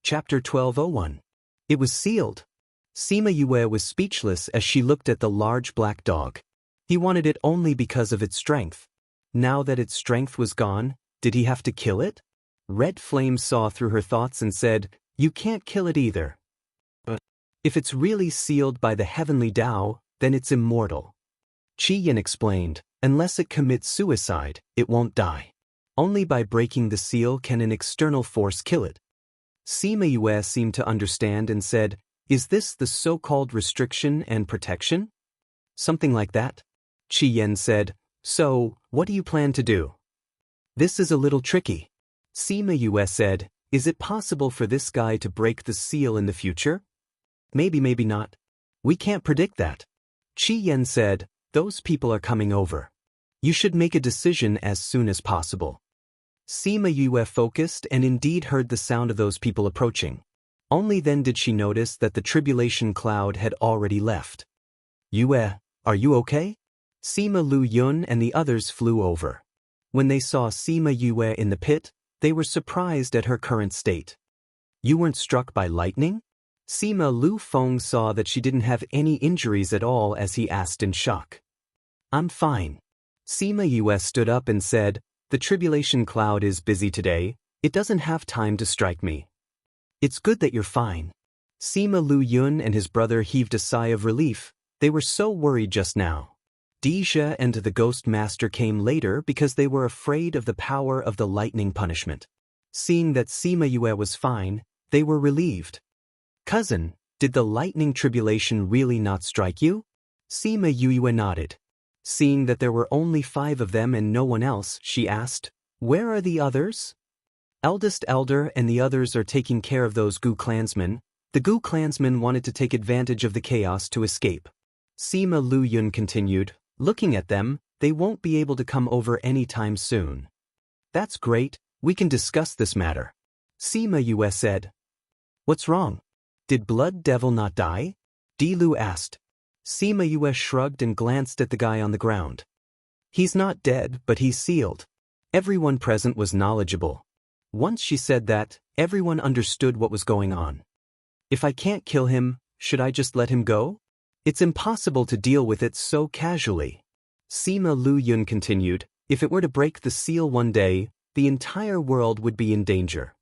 Chapter 1201. It was sealed. Sima Yue was speechless as she looked at the large black dog. He wanted it only because of its strength. Now that its strength was gone, did he have to kill it? Red Flame saw through her thoughts and said, "You can't kill it either. But if it's really sealed by the heavenly Tao, then it's immortal." Qi Yin explained, "Unless it commits suicide, it won't die. Only by breaking the seal can an external force kill it." Sima Yue seemed to understand and said, "Is this the so-called restriction and protection?" "Something like that." Qi Yin said, "So, what do you plan to do?" "This is a little tricky." Sima Yue said, "Is it possible for this guy to break the seal in the future?" "Maybe, maybe not. We can't predict that." Qi Yin said, "Those people are coming over. You should make a decision as soon as possible." Sima Yue focused and indeed heard the sound of those people approaching. Only then did she notice that the tribulation cloud had already left. "Yue, are you okay?" Sima Lu Yun and the others flew over. When they saw Sima Yue in the pit, they were surprised at her current state. "You weren't struck by lightning?" Sima Lu Feng saw that she didn't have any injuries at all as he asked in shock. "I'm fine." Sima Yue stood up and said, "The tribulation cloud is busy today. It doesn't have time to strike me." "It's good that you're fine." Sima Lu Yun and his brother heaved a sigh of relief. They were so worried just now. Deja and the Ghost Master came later because they were afraid of the power of the lightning punishment. Seeing that Sima Yue was fine, they were relieved. "Cousin, did the lightning tribulation really not strike you?" Sima Yue nodded. Seeing that there were only 5 of them and no one else, she asked, "Where are the others?" "Eldest Elder and the others are taking care of those Gu clansmen. The Gu clansmen wanted to take advantage of the chaos to escape." Sima Lu Yun continued, "Looking at them, they won't be able to come over anytime soon." "That's great, we can discuss this matter." Sima Yue said. "What's wrong? Did Blood Devil not die?" Di Lu asked. Sima Yue shrugged and glanced at the guy on the ground. "He's not dead, but he's sealed." Everyone present was knowledgeable. Once she said that, everyone understood what was going on. "If I can't kill him, should I just let him go? It's impossible to deal with it so casually." Sima Lu Yun continued, "If it were to break the seal one day, the entire world would be in danger.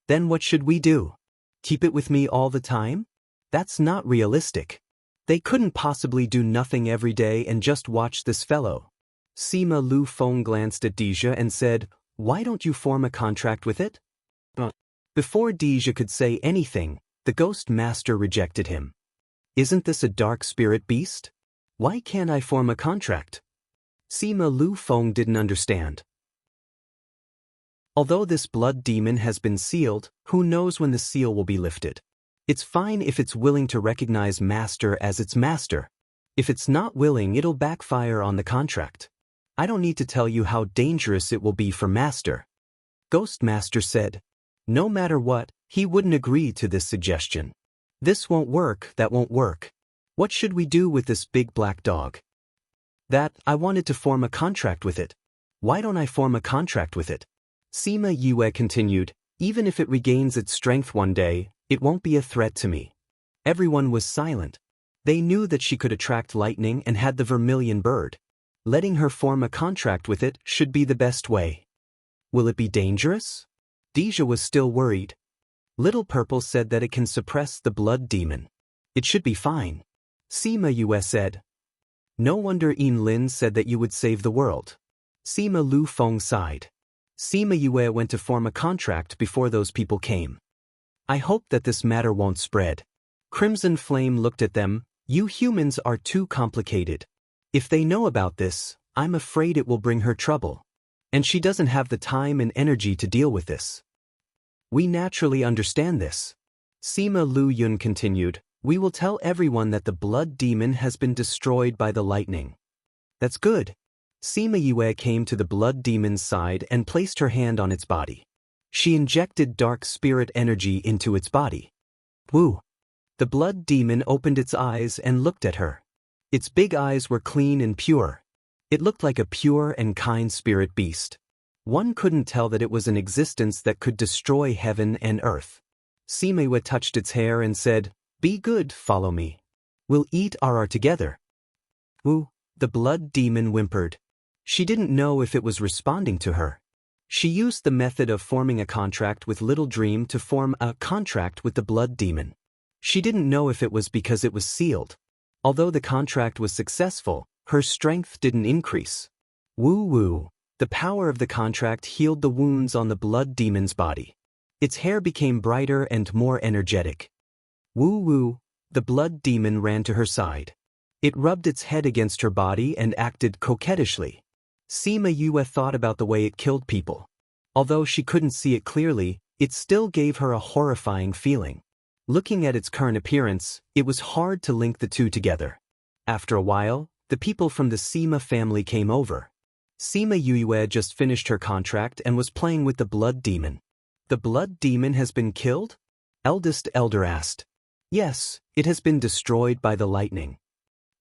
Then what should we do? Keep it with me all the time? That's not realistic. They couldn't possibly do nothing every day and just watch this fellow." Sima Lu Feng glanced at Deja and said, "Why don't you form a contract with it?" Before Deja could say anything, the Ghost Master rejected him. "Isn't this a dark spirit beast? Why can't I form a contract?" Sima Lu Feng didn't understand. Although this blood demon has been sealed, who knows when the seal will be lifted? It's fine if it's willing to recognize Master as its master. If it's not willing, it'll backfire on the contract. I don't need to tell you how dangerous it will be for Master." Ghost Master said. No matter what, he wouldn't agree to this suggestion. "This won't work, that won't work. What should we do with this big black dog?" "That, I wanted to form a contract with it." "Why don't I form a contract with it?" Sima Yue continued, "Even if it regains its strength one day, it won't be a threat to me." Everyone was silent. They knew that she could attract lightning and had the vermilion bird. Letting her form a contract with it should be the best way. "Will it be dangerous?" Deja was still worried. Little Purple said that it can suppress the blood demon. "It should be fine." Sima Yue said. "No wonder Yin Lin said that you would save the world." Sima Lu Feng sighed. Sima Yue went to form a contract before those people came. "I hope that this matter won't spread." Crimson Flame looked at them. "You humans are too complicated. If they know about this, I'm afraid it will bring her trouble. And she doesn't have the time and energy to deal with this." "We naturally understand this." Sima Lu Yun continued, "We will tell everyone that the blood demon has been destroyed by the lightning." "That's good." Sima Yue came to the blood demon's side and placed her hand on its body. She injected dark spirit energy into its body. Woo! The blood demon opened its eyes and looked at her. Its big eyes were clean and pure. It looked like a pure and kind spirit beast. One couldn't tell that it was an existence that could destroy heaven and earth. Sima touched its hair and said, "Be good, follow me. We'll eat RR together." Woo, the blood demon whimpered. She didn't know if it was responding to her. She used the method of forming a contract with Little Dream to form a contract with the blood demon. She didn't know if it was because it was sealed. Although the contract was successful, her strength didn't increase. Woo-woo, the power of the contract healed the wounds on the blood demon's body. Its hair became brighter and more energetic. Woo-woo, the blood demon ran to her side. It rubbed its head against her body and acted coquettishly. Sima thought about the way it killed people. Although she couldn't see it clearly, it still gave her a horrifying feeling. Looking at its current appearance, it was hard to link the two together. After a while, the people from the Sima family came over. Sima just finished her contract and was playing with the blood demon. "The blood demon has been killed?" Eldest Elder asked. "Yes, it has been destroyed by the lightning,"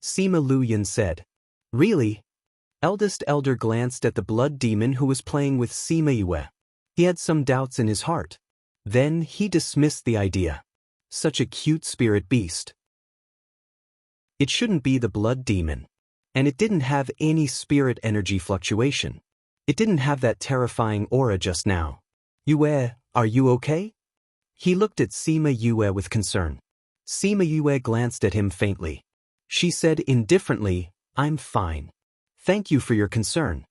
Sima Luyan said. "Really?" Eldest Elder glanced at the blood demon who was playing with Sima. He had some doubts in his heart. Then he dismissed the idea. Such a cute spirit beast. It shouldn't be the blood demon. And it didn't have any spirit energy fluctuation. It didn't have that terrifying aura just now. "Yue, are you okay?" He looked at Sima with concern. Sima glanced at him faintly. She said indifferently, "I'm fine. Thank you for your concern."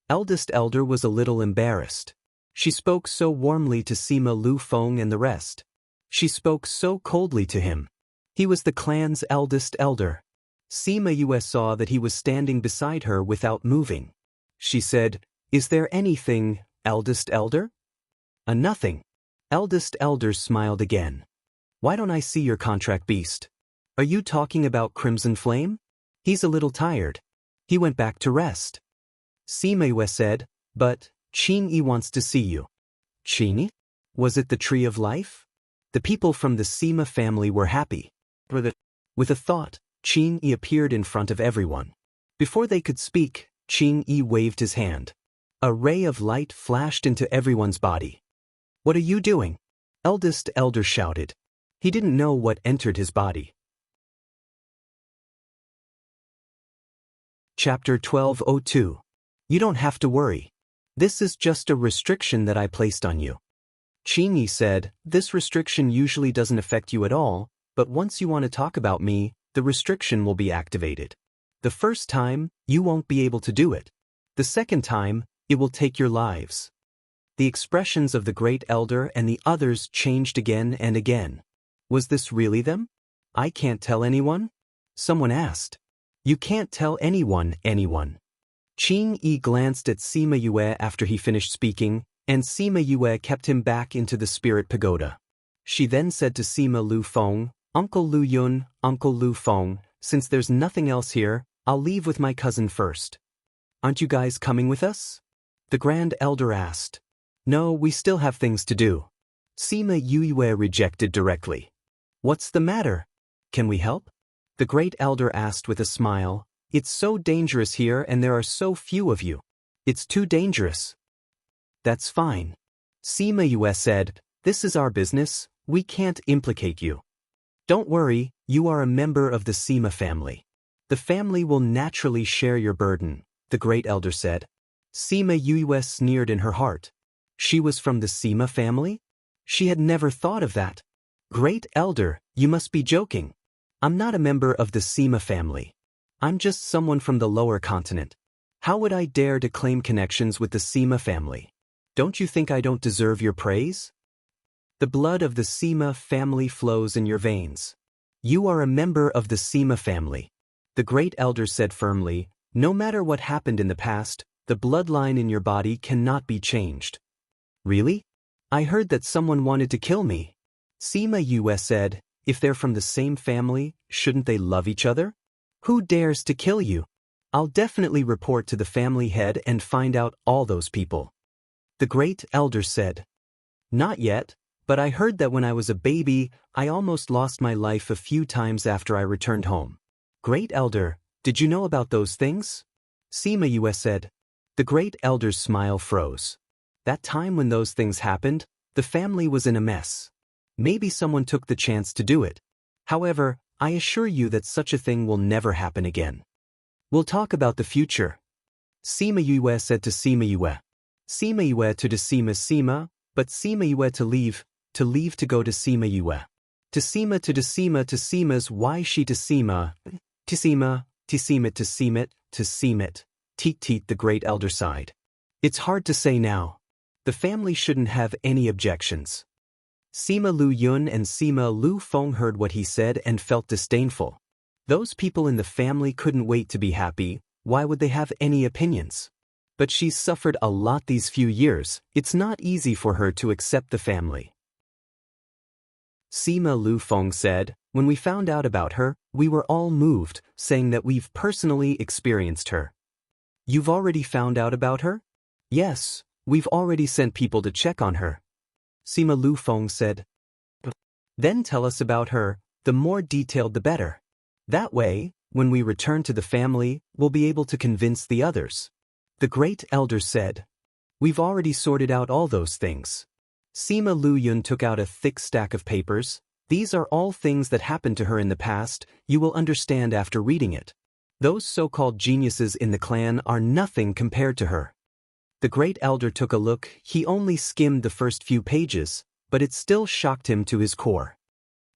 Eldest Elder was a little embarrassed. She spoke so warmly to Sima Lu Feng and the rest. She spoke so coldly to him. He was the clan's eldest elder. Sima saw that he was standing beside her without moving. She said, "Is there anything, eldest elder?" Nothing." Eldest Elder smiled again. "Why don't I see your contract beast? Are you talking about Crimson Flame? He's a little tired. He went back to rest." Sima said, "But Qingyi wants to see you." "Qingyi? Was it the Tree of Life?" The people from the Sima family were happy. With a thought, Qingyi appeared in front of everyone. Before they could speak, Qingyi waved his hand. A ray of light flashed into everyone's body. "What are you doing?" Eldest Elder shouted. He didn't know what entered his body. Chapter 1202. You don't have to worry. This is just a restriction that I placed on you. Qingyi said, "This restriction usually doesn't affect you at all, but once you want to talk about me, the restriction will be activated. The first time, you won't be able to do it. The second time, it will take your lives." The expressions of the Great Elder and the others changed again and again. Was this really them? "I can't tell anyone?" Someone asked. "You can't tell anyone. Qingyi glanced at Sima after he finished speaking, and Sima kept him back into the spirit pagoda. She then said to Sima Lu Feng, "Uncle Lu Yun, Uncle Lu Feng, since there's nothing else here, I'll leave with my cousin first." "Aren't you guys coming with us?" the Grand Elder asked. "No, we still have things to do." Sima rejected directly. "What's the matter? Can we help?" the Great Elder asked with a smile. "It's so dangerous here and there are so few of you. It's too dangerous." "That's fine." Sima said, "This is our business, we can't implicate you. Don't worry, you are a member of the Sima family. The family will naturally share your burden," the Great Elder said. Sima sneered in her heart. She was from the Sima family? She had never thought of that. "Great Elder, you must be joking. I'm not a member of the Sima family. I'm just someone from the lower continent. How would I dare to claim connections with the Sima family? Don't you think I don't deserve your praise? The blood of the Sima family flows in your veins. You are a member of the Sima family," the Great Elder said firmly. "No matter what happened in the past, the bloodline in your body cannot be changed." "Really? I heard that someone wanted to kill me." Sima said, "If they're from the same family, shouldn't they love each other? Who dares to kill you? I'll definitely report to the family head and find out all those people," the Great Elder said. "Not yet, but I heard that when I was a baby, I almost lost my life a few times after I returned home." "Great Elder, did you know about those things?" Sima said. The Great Elder's smile froze. That time when those things happened, the family was in a mess. Maybe someone took the chance to do it. However, I assure you that such a thing will never happen again. We'll talk about the future. Sima Yue said to Sima Yue. Sima Yue to Sima, but Sima Yue to leave to go to Sima Yue. To Sima's why she to Sima, Teet the great elder sighed. It's hard to say now. The family shouldn't have any objections. Sima Lu Yun and Sima Lu Feng heard what he said and felt disdainful. Those people in the family couldn't wait to be happy, why would they have any opinions? But she's suffered a lot these few years, it's not easy for her to accept the family. Sima Lu Feng said, when we found out about her, we were all moved, saying that we've personally experienced her. You've already found out about her? Yes, we've already sent people to check on her. Sima Lu Feng said. Then tell us about her, the more detailed the better. That way, when we return to the family, we'll be able to convince the others. The great elder said. We've already sorted out all those things. Sima Lu Yun took out a thick stack of papers. These are all things that happened to her in the past, you will understand after reading it. Those so-called geniuses in the clan are nothing compared to her. The great elder took a look, he only skimmed the first few pages, but it still shocked him to his core.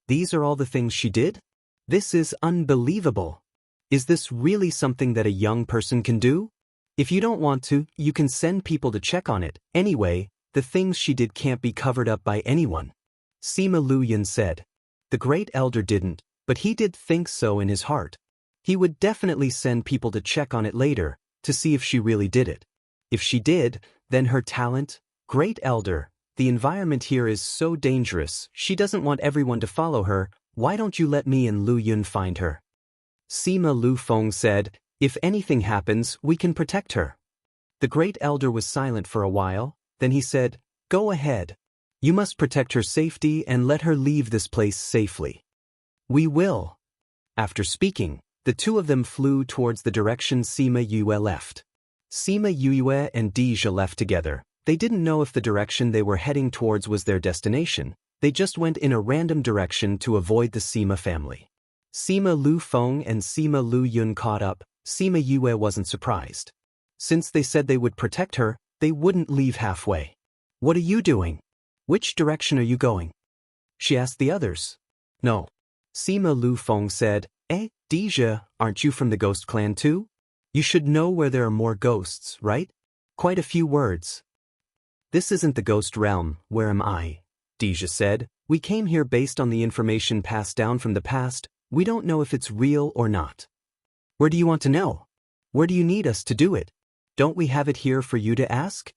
These are all the things she did? This is unbelievable. Is this really something that a young person can do? If you don't want to, you can send people to check on it. Anyway, the things she did can't be covered up by anyone. Sima Lu Yun said. The great elder didn't, but he did think so in his heart. He would definitely send people to check on it later, to see if she really did it. If she did, then her talent, great elder, the environment here is so dangerous, she doesn't want everyone to follow her, why don't you let me and Lu Yun find her? Sima Lu Feng said, if anything happens, we can protect her. The great elder was silent for a while, then he said, go ahead. You must protect her safety and let her leave this place safely. We will. After speaking, the two of them flew towards the direction Sima Yue left. Sima Yue and Deja left together. They didn't know if the direction they were heading towards was their destination. They just went in a random direction to avoid the Sima family. Sima Lu Feng and Sima Lu Yun caught up. Sima Yue wasn't surprised. Since they said they would protect her, they wouldn't leave halfway. What are you doing? Which direction are you going? She asked the others. No. Sima Lu Feng said, Deja, aren't you from the ghost clan too? You should know where there are more ghosts, right? Quite a few words. This isn't the ghost realm, where am I? Deja said, we came here based on the information passed down from the past, we don't know if it's real or not. Where do you want to know? Where do you need us to do it? Don't we have it here for you to ask?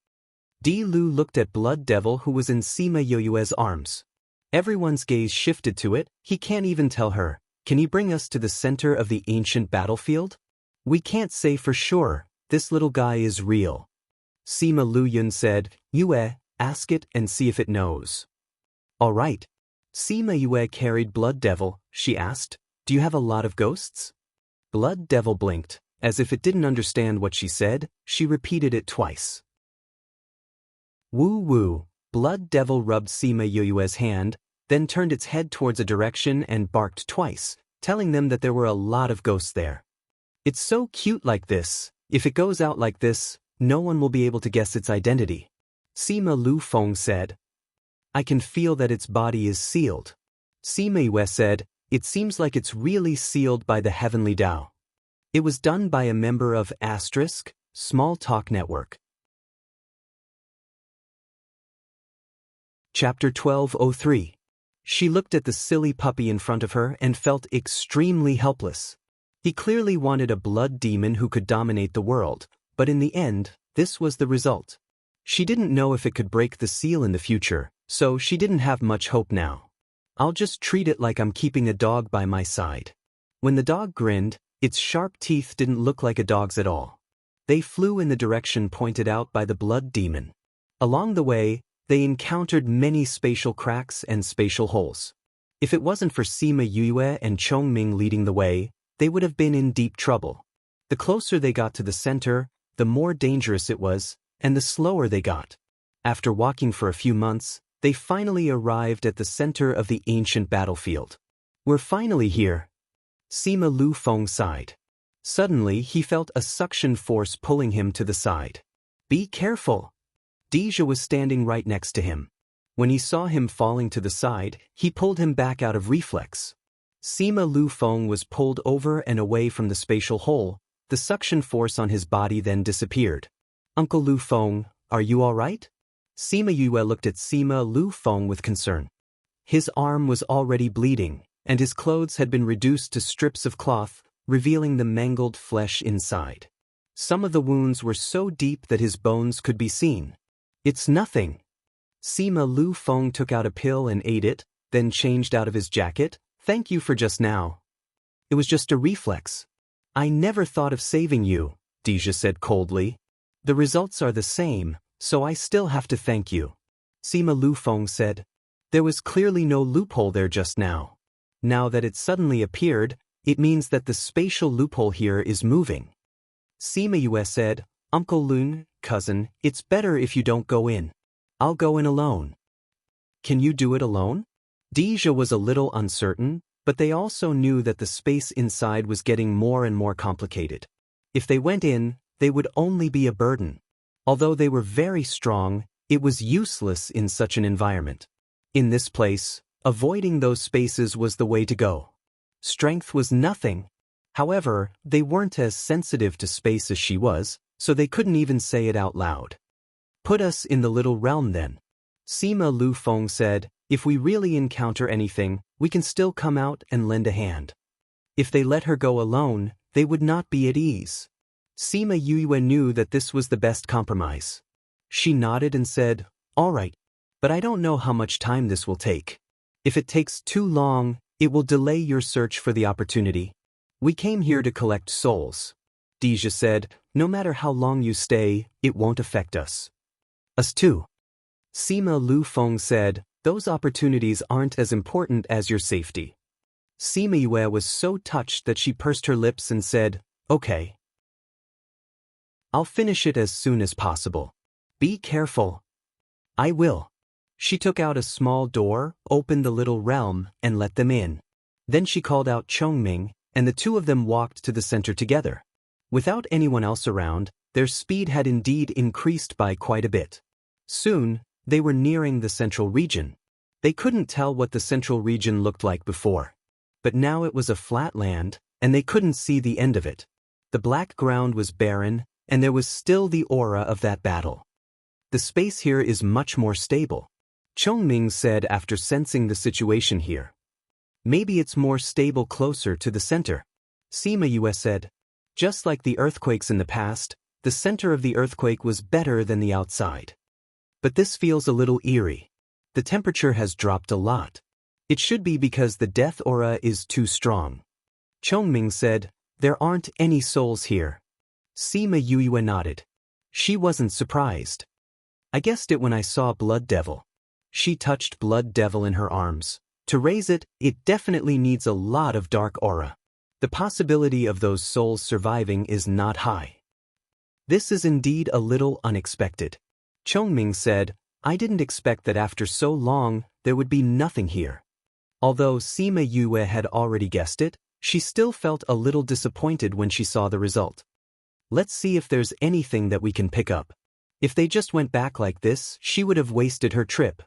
Di Lu looked at Blood Devil who was in Sima Yue's arms. Everyone's gaze shifted to it, he can't even tell her. Can he bring us to the center of the ancient battlefield? We can't say for sure, this little guy is real. Sima Lu Yun said, Yue, ask it and see if it knows. All right. Sima Yue carried Blood Devil, she asked, do you have a lot of ghosts? Blood Devil blinked, as if it didn't understand what she said, she repeated it twice. Woo woo, Blood Devil rubbed Sima Yue's hand, then turned its head towards a direction and barked twice, telling them that there were a lot of ghosts there. It's so cute like this, if it goes out like this, no one will be able to guess its identity. Sima Lu Feng said. I can feel that its body is sealed. Sima Yue said, it seems like it's really sealed by the Heavenly Tao. It was done by a member of Asterisk, Small Talk Network. Chapter 1203. She looked at the silly puppy in front of her and felt extremely helpless. He clearly wanted a blood demon who could dominate the world, but in the end, this was the result. She didn't know if it could break the seal in the future, so she didn't have much hope now. I'll just treat it like I'm keeping a dog by my side. When the dog grinned, its sharp teeth didn't look like a dog's at all. They flew in the direction pointed out by the blood demon. Along the way, they encountered many spatial cracks and spatial holes. If it wasn't for Sima Yue and Chongming leading the way, they would have been in deep trouble. The closer they got to the center, the more dangerous it was, and the slower they got. After walking for a few months, They finally arrived at the center of the ancient battlefield. We're finally here. Sima Lu Feng sighed. Suddenly he felt a suction force pulling him to the side. Be careful. Deja was standing right next to him. When he saw him falling to the side, he pulled him back out of reflex. Sima Lu Feng was pulled over and away from the spatial hole. The suction force on his body then disappeared. Uncle Lu Feng, are you all right? Sima Yue looked at Sima Lu Feng with concern. His arm was already bleeding, and his clothes had been reduced to strips of cloth, revealing the mangled flesh inside. Some of the wounds were so deep that his bones could be seen. It's nothing. Sima Lu Feng took out a pill and ate it, then changed out of his jacket. Thank you for just now. It was just a reflex. I never thought of saving you, Deja said coldly. The results are the same, so I still have to thank you. Sima Lu Feng said. There was clearly no loophole there just now. Now that it suddenly appeared, it means that the spatial loophole here is moving. Sima Yue said, Uncle Lun, cousin, it's better if you don't go in. I'll go in alone. Can you do it alone? Deja was a little uncertain, but they also knew that the space inside was getting more and more complicated. If they went in, they would only be a burden. Although they were very strong, it was useless in such an environment. In this place, avoiding those spaces was the way to go. Strength was nothing. However, they weren't as sensitive to space as she was, so they couldn't even say it out loud. Put us in the little realm then. Sima Lu Feng said, if we really encounter anything, we can still come out and lend a hand. If they let her go alone, they would not be at ease. Sima Yue knew that this was the best compromise. She nodded and said, all right, but I don't know how much time this will take. If it takes too long, it will delay your search for the opportunity. We came here to collect souls. Deja said, no matter how long you stay, it won't affect us. Us too. Sima Lu Feng said, those opportunities aren't as important as your safety. Sima Yue was so touched that she pursed her lips and said, okay. I'll finish it as soon as possible. Be careful. I will. She took out a small door, opened the little realm, and let them in. Then she called out Chongming, and the two of them walked to the center together. Without anyone else around, their speed had indeed increased by quite a bit. Soon, they were nearing the central region. They couldn't tell what the central region looked like before. But now it was a flat land, and they couldn't see the end of it. The black ground was barren, and there was still the aura of that battle. The space here is much more stable, Chongming said after sensing the situation here. Maybe it's more stable closer to the center. Sima Yue said. Just like the earthquakes in the past, the center of the earthquake was better than the outside. But this feels a little eerie. The temperature has dropped a lot. It should be because the death aura is too strong. Chongming said, there aren't any souls here. Sima Yue nodded. She wasn't surprised. I guessed it when I saw Blood Devil. She touched Blood Devil in her arms. To raise it, it definitely needs a lot of dark aura. The possibility of those souls surviving is not high. This is indeed a little unexpected. Chongming said, I didn't expect that after so long, there would be nothing here. Although Sima Yue had already guessed it, she still felt a little disappointed when she saw the result. Let's see if there's anything that we can pick up. If they just went back like this, she would have wasted her trip.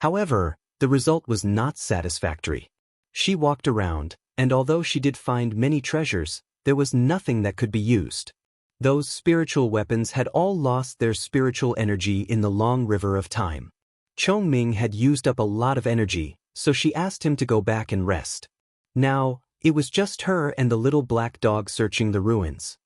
However, the result was not satisfactory. She walked around, and although she did find many treasures, there was nothing that could be used. Those spiritual weapons had all lost their spiritual energy in the long river of time. Chongming had used up a lot of energy, so she asked him to go back and rest. Now, it was just her and the little black dog searching the ruins.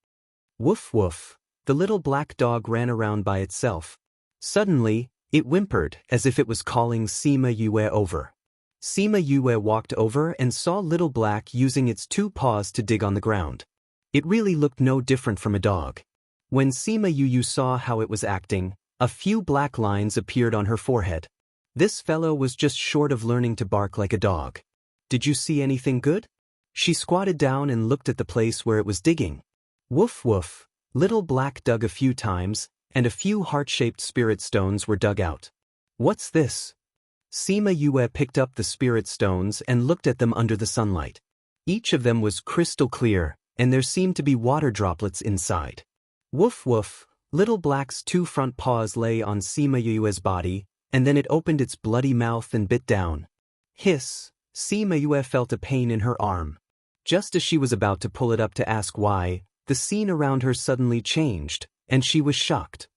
Woof woof, the little black dog ran around by itself. Suddenly, it whimpered as if it was calling Sima Yue over. Sima Yue walked over and saw Little Black using its two paws to dig on the ground. It really looked no different from a dog. When Sima Yue saw how it was acting, a few black lines appeared on her forehead. This fellow was just short of learning to bark like a dog. Did you see anything good? She squatted down and looked at the place where it was digging. Woof woof, Little Black dug a few times, and a few heart-shaped spirit stones were dug out. What's this? Sima Yue picked up the spirit stones and looked at them under the sunlight. Each of them was crystal clear, and there seemed to be water droplets inside. Woof woof, Little Black's two front paws lay on Sima Yue's body, and then it opened its bloody mouth and bit down. Hiss, Sima Yue felt a pain in her arm. Just as she was about to pull it up to ask why, the scene around her suddenly changed, and she was shocked.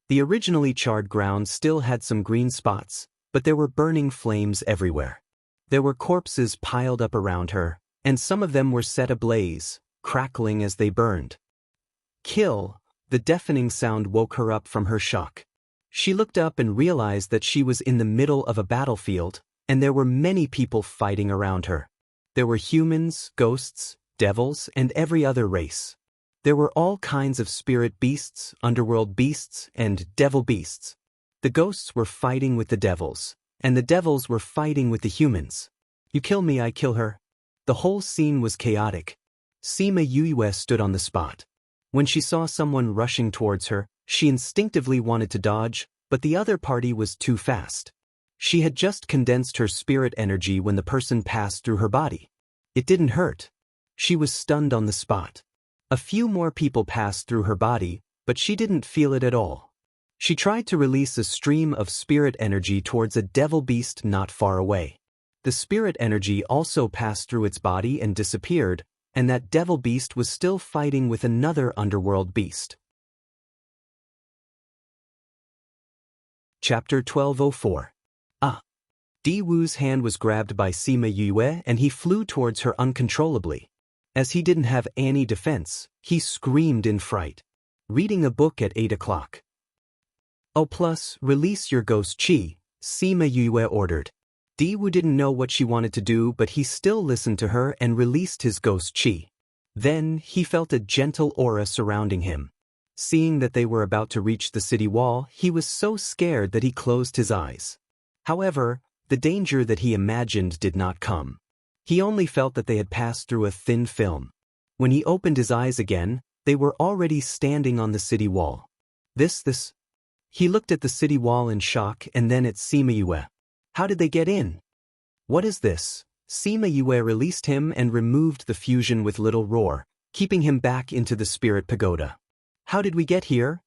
The originally charred ground still had some green spots, but there were burning flames everywhere. There were corpses piled up around her, and some of them were set ablaze, crackling as they burned. Kill! The deafening sound woke her up from her shock. She looked up and realized that she was in the middle of a battlefield, and there were many people fighting around her. There were humans, ghosts, devils, and every other race. There were all kinds of spirit beasts, underworld beasts, and devil beasts. The ghosts were fighting with the devils, and the devils were fighting with the humans. You kill me, I kill her. The whole scene was chaotic. Sima Yue stood on the spot. When she saw someone rushing towards her, she instinctively wanted to dodge, but the other party was too fast. She had just condensed her spirit energy when the person passed through her body. It didn't hurt. She was stunned on the spot. A few more people passed through her body, but she didn't feel it at all. She tried to release a stream of spirit energy towards a devil beast not far away. The spirit energy also passed through its body and disappeared, and that devil beast was still fighting with another underworld beast. Chapter 1204. Di Wu's hand was grabbed by Sima Yue and he flew towards her uncontrollably. As he didn't have any defense, he screamed in fright. Reading a book at 8 o'clock. Oh plus, release your ghost chi, Sima Yue ordered. Di Wu didn't know what she wanted to do, but he still listened to her and released his ghost chi. Then, he felt a gentle aura surrounding him. Seeing that they were about to reach the city wall, he was so scared that he closed his eyes. However, the danger that he imagined did not come. He only felt that they had passed through a thin film. When he opened his eyes again, they were already standing on the city wall. This. He looked at the city wall in shock and then at Sima Yue. How did they get in? What is this? Sima Yue released him and removed the fusion with Little Roar, keeping him back into the spirit pagoda. How did we get here?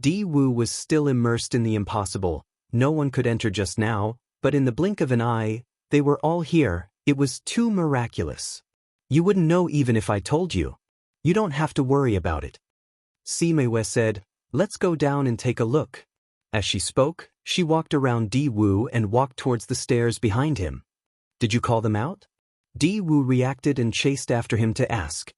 Di Wu was still immersed in the impossible. No one could enter just now, but in the blink of an eye, they were all here. It was too miraculous. You wouldn't know even if I told you. You don't have to worry about it. Sima Yue said, let's go down and take a look. As she spoke, she walked around Di Wu and walked towards the stairs behind him. Did you call them out? Di Wu reacted and chased after him to ask.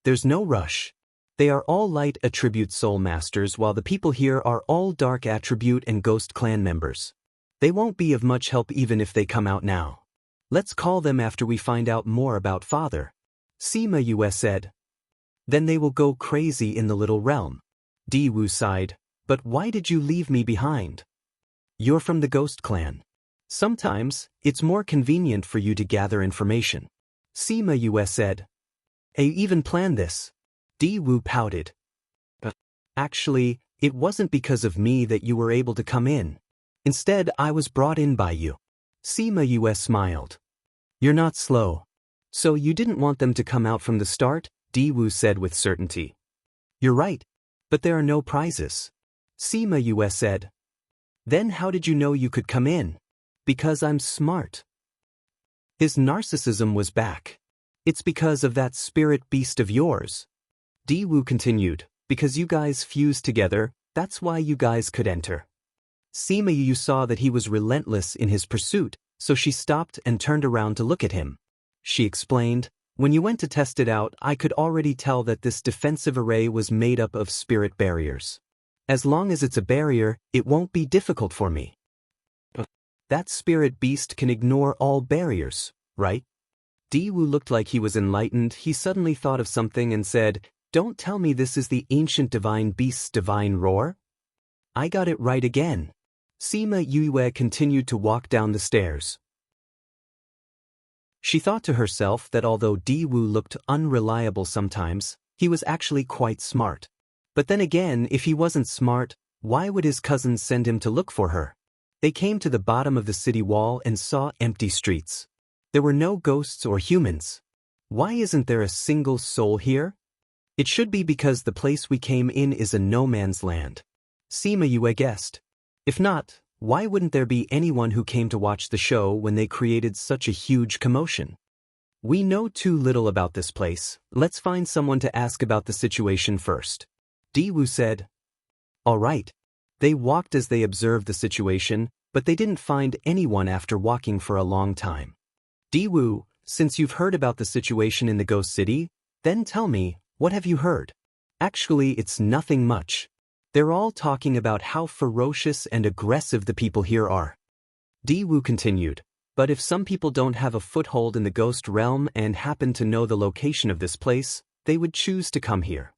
There's no rush. They are all light attribute soul masters while the people here are all dark attribute and ghost clan members. They won't be of much help even if they come out now. Let's call them after we find out more about Father. Sima Yue said. Then they will go crazy in the little realm. Di Wu sighed. But why did you leave me behind? You're from the ghost clan. Sometimes, it's more convenient for you to gather information. Sima Yue said. I even planned this. Di Wu pouted. Actually, it wasn't because of me that you were able to come in. Instead, I was brought in by you. Sima Yue smiled. You're not slow. So you didn't want them to come out from the start? Di Wu said with certainty. You're right. But there are no prizes. Sima Yue said. Then how did you know you could come in? Because I'm smart. His narcissism was back. It's because of that spirit beast of yours. Di Wu continued, because you guys fused together, that's why you guys could enter. Sima Yue saw that he was relentless in his pursuit, so she stopped and turned around to look at him. She explained, when you went to test it out, I could already tell that this defensive array was made up of spirit barriers. As long as it's a barrier, it won't be difficult for me. That spirit beast can ignore all barriers, right? Di Wu looked like he was enlightened. He suddenly thought of something and said, don't tell me this is the ancient divine beast's divine roar? I got it right again. Sima Yue continued to walk down the stairs. She thought to herself that although Di Wu looked unreliable sometimes, he was actually quite smart. But then again, if he wasn't smart, why would his cousins send him to look for her? They came to the bottom of the city wall and saw empty streets. There were no ghosts or humans. Why isn't there a single soul here? It should be because the place we came in is a no-man's land. Sima Yue guessed. If not, why wouldn't there be anyone who came to watch the show when they created such a huge commotion? We know too little about this place. Let's find someone to ask about the situation first. Diwu said. All right. They walked as they observed the situation, but they didn't find anyone after walking for a long time. Diwu, since you've heard about the situation in the Ghost City, then tell me, what have you heard? Actually, it's nothing much. They're all talking about how ferocious and aggressive the people here are. Diwu continued, but if some people don't have a foothold in the ghost realm and happen to know the location of this place, they would choose to come here.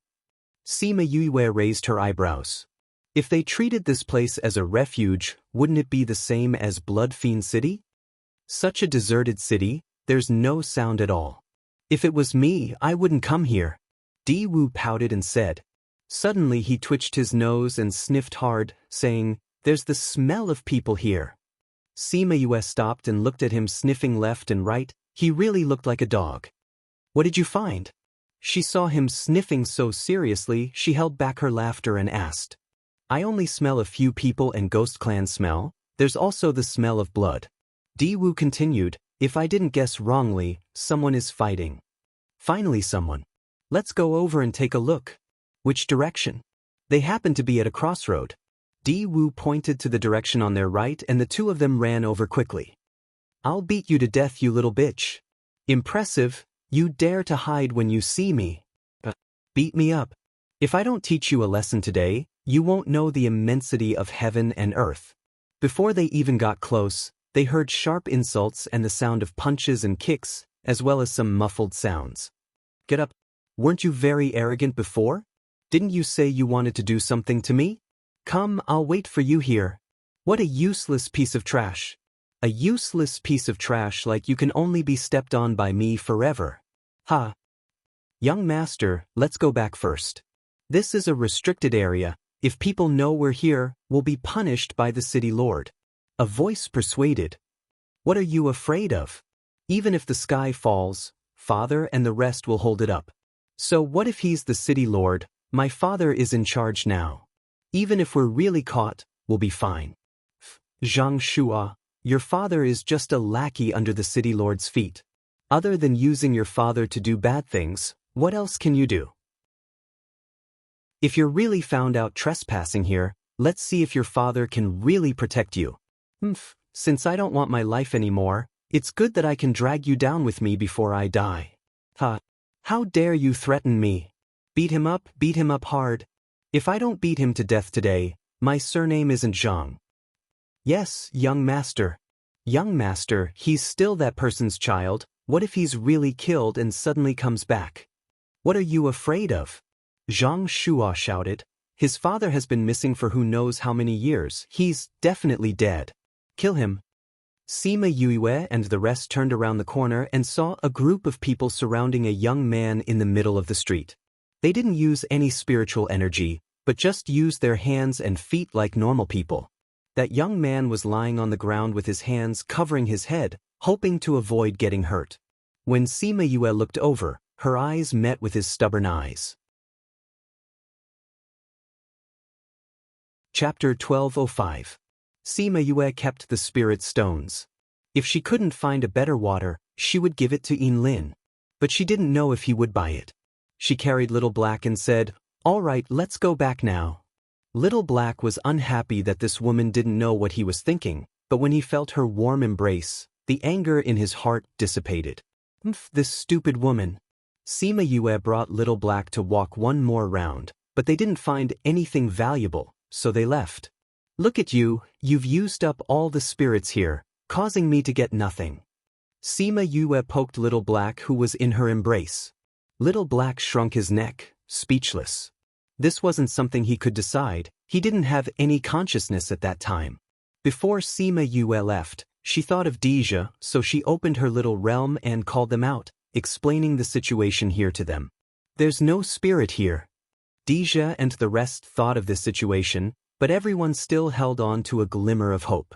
Sima Yue raised her eyebrows. If they treated this place as a refuge, wouldn't it be the same as Blood Fiend City? Such a deserted city, there's no sound at all. If it was me, I wouldn't come here. Diwu pouted and said. Suddenly he twitched his nose and sniffed hard, saying, There's the smell of people here. Sima Yue stopped and looked at him sniffing left and right. He really looked like a dog. What did you find? She saw him sniffing so seriously, she held back her laughter and asked. I only smell a few people and Ghost Clan smell. There's also the smell of blood. Diwu continued, if I didn't guess wrongly, someone is fighting. Finally someone. Let's go over and take a look. Which direction? They happened to be at a crossroad. Diwu pointed to the direction on their right and the two of them ran over quickly. I'll beat you to death, you little bitch. Impressive, you dare to hide when you see me. Beat me up. If I don't teach you a lesson today, you won't know the immensity of heaven and earth. Before they even got close, they heard sharp insults and the sound of punches and kicks, as well as some muffled sounds. Get up. Weren't you very arrogant before? Didn't you say you wanted to do something to me? Come, I'll wait for you here. What a useless piece of trash. A useless piece of trash like you can only be stepped on by me forever. Ha. Young master, let's go back first. This is a restricted area. If people know we're here, we'll be punished by the city lord. A voice persuaded. What are you afraid of? Even if the sky falls, father and the rest will hold it up. So what if he's the city lord? My father is in charge now. Even if we're really caught, we'll be fine. Zhang Shua, your father is just a lackey under the city lord's feet. Other than using your father to do bad things, what else can you do? If you're really found out trespassing here, let's see if your father can really protect you. Since I don't want my life anymore, it's good that I can drag you down with me before I die. Ha! How dare you threaten me? Beat him up hard. If I don't beat him to death today, my surname isn't Zhang. Yes, young master. Young master, he's still that person's child. What if he's really killed and suddenly comes back? What are you afraid of? Zhang Shua shouted. His father has been missing for who knows how many years. He's definitely dead. Kill him. Sima Yue and the rest turned around the corner and saw a group of people surrounding a young man in the middle of the street. They didn't use any spiritual energy, but just used their hands and feet like normal people. That young man was lying on the ground with his hands covering his head, hoping to avoid getting hurt. When Sima Yue looked over, her eyes met with his stubborn eyes. Chapter 1205. Sima Yue kept the spirit stones. If she couldn't find a better water, she would give it to Yin Lin. But she didn't know if he would buy it. She carried Little Black and said, All right, let's go back now. Little Black was unhappy that this woman didn't know what he was thinking, but when he felt her warm embrace, the anger in his heart dissipated. This stupid woman. Sima Yue brought Little Black to walk one more round, but they didn't find anything valuable, so they left. Look at you, you've used up all the spirits here, causing me to get nothing. Sima Yue poked Little Black who was in her embrace. Little Black shrunk his neck, speechless. This wasn't something he could decide, he didn't have any consciousness at that time. Before Sima Yue left, she thought of Deja, so she opened her little realm and called them out, explaining the situation here to them. There's no spirit here. Deja and the rest thought of this situation, but everyone still held on to a glimmer of hope.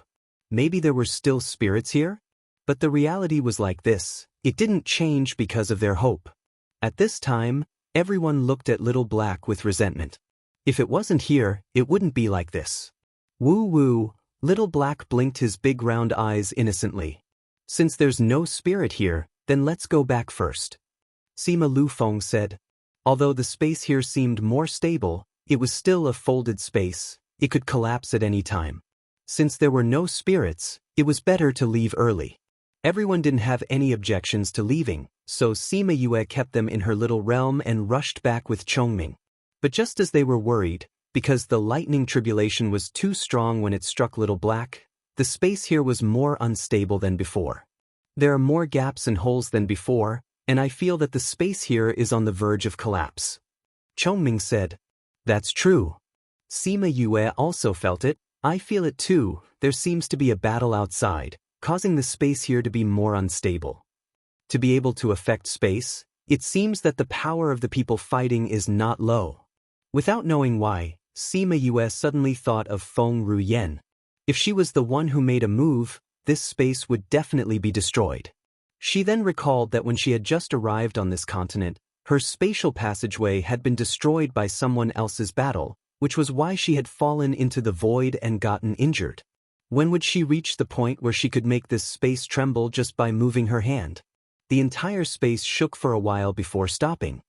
Maybe there were still spirits here? But the reality was like this. It didn't change because of their hope. At this time, everyone looked at Little Black with resentment. If it wasn't here, it wouldn't be like this. Woo-woo, Little Black blinked his big round eyes innocently. Since there's no spirit here, then let's go back first. Sima Lufeng said. Although the space here seemed more stable, it was still a folded space. It could collapse at any time. Since there were no spirits, it was better to leave early. Everyone didn't have any objections to leaving, so Sima Yue kept them in her little realm and rushed back with Chongming. But just as they were worried, because the lightning tribulation was too strong when it struck Little Black, the space here was more unstable than before. There are more gaps and holes than before, and I feel that the space here is on the verge of collapse. Chongming said. That's true. Sima Yue also felt it. I feel it too. There seems to be a battle outside, causing the space here to be more unstable. To be able to affect space, it seems that the power of the people fighting is not low. Without knowing why, Sima Yue suddenly thought of Feng Ruyen. If she was the one who made a move, this space would definitely be destroyed. She then recalled that when she had just arrived on this continent, her spatial passageway had been destroyed by someone else's battle, which was why she had fallen into the void and gotten injured. When would she reach the point where she could make this space tremble just by moving her hand? The entire space shook for a while before stopping.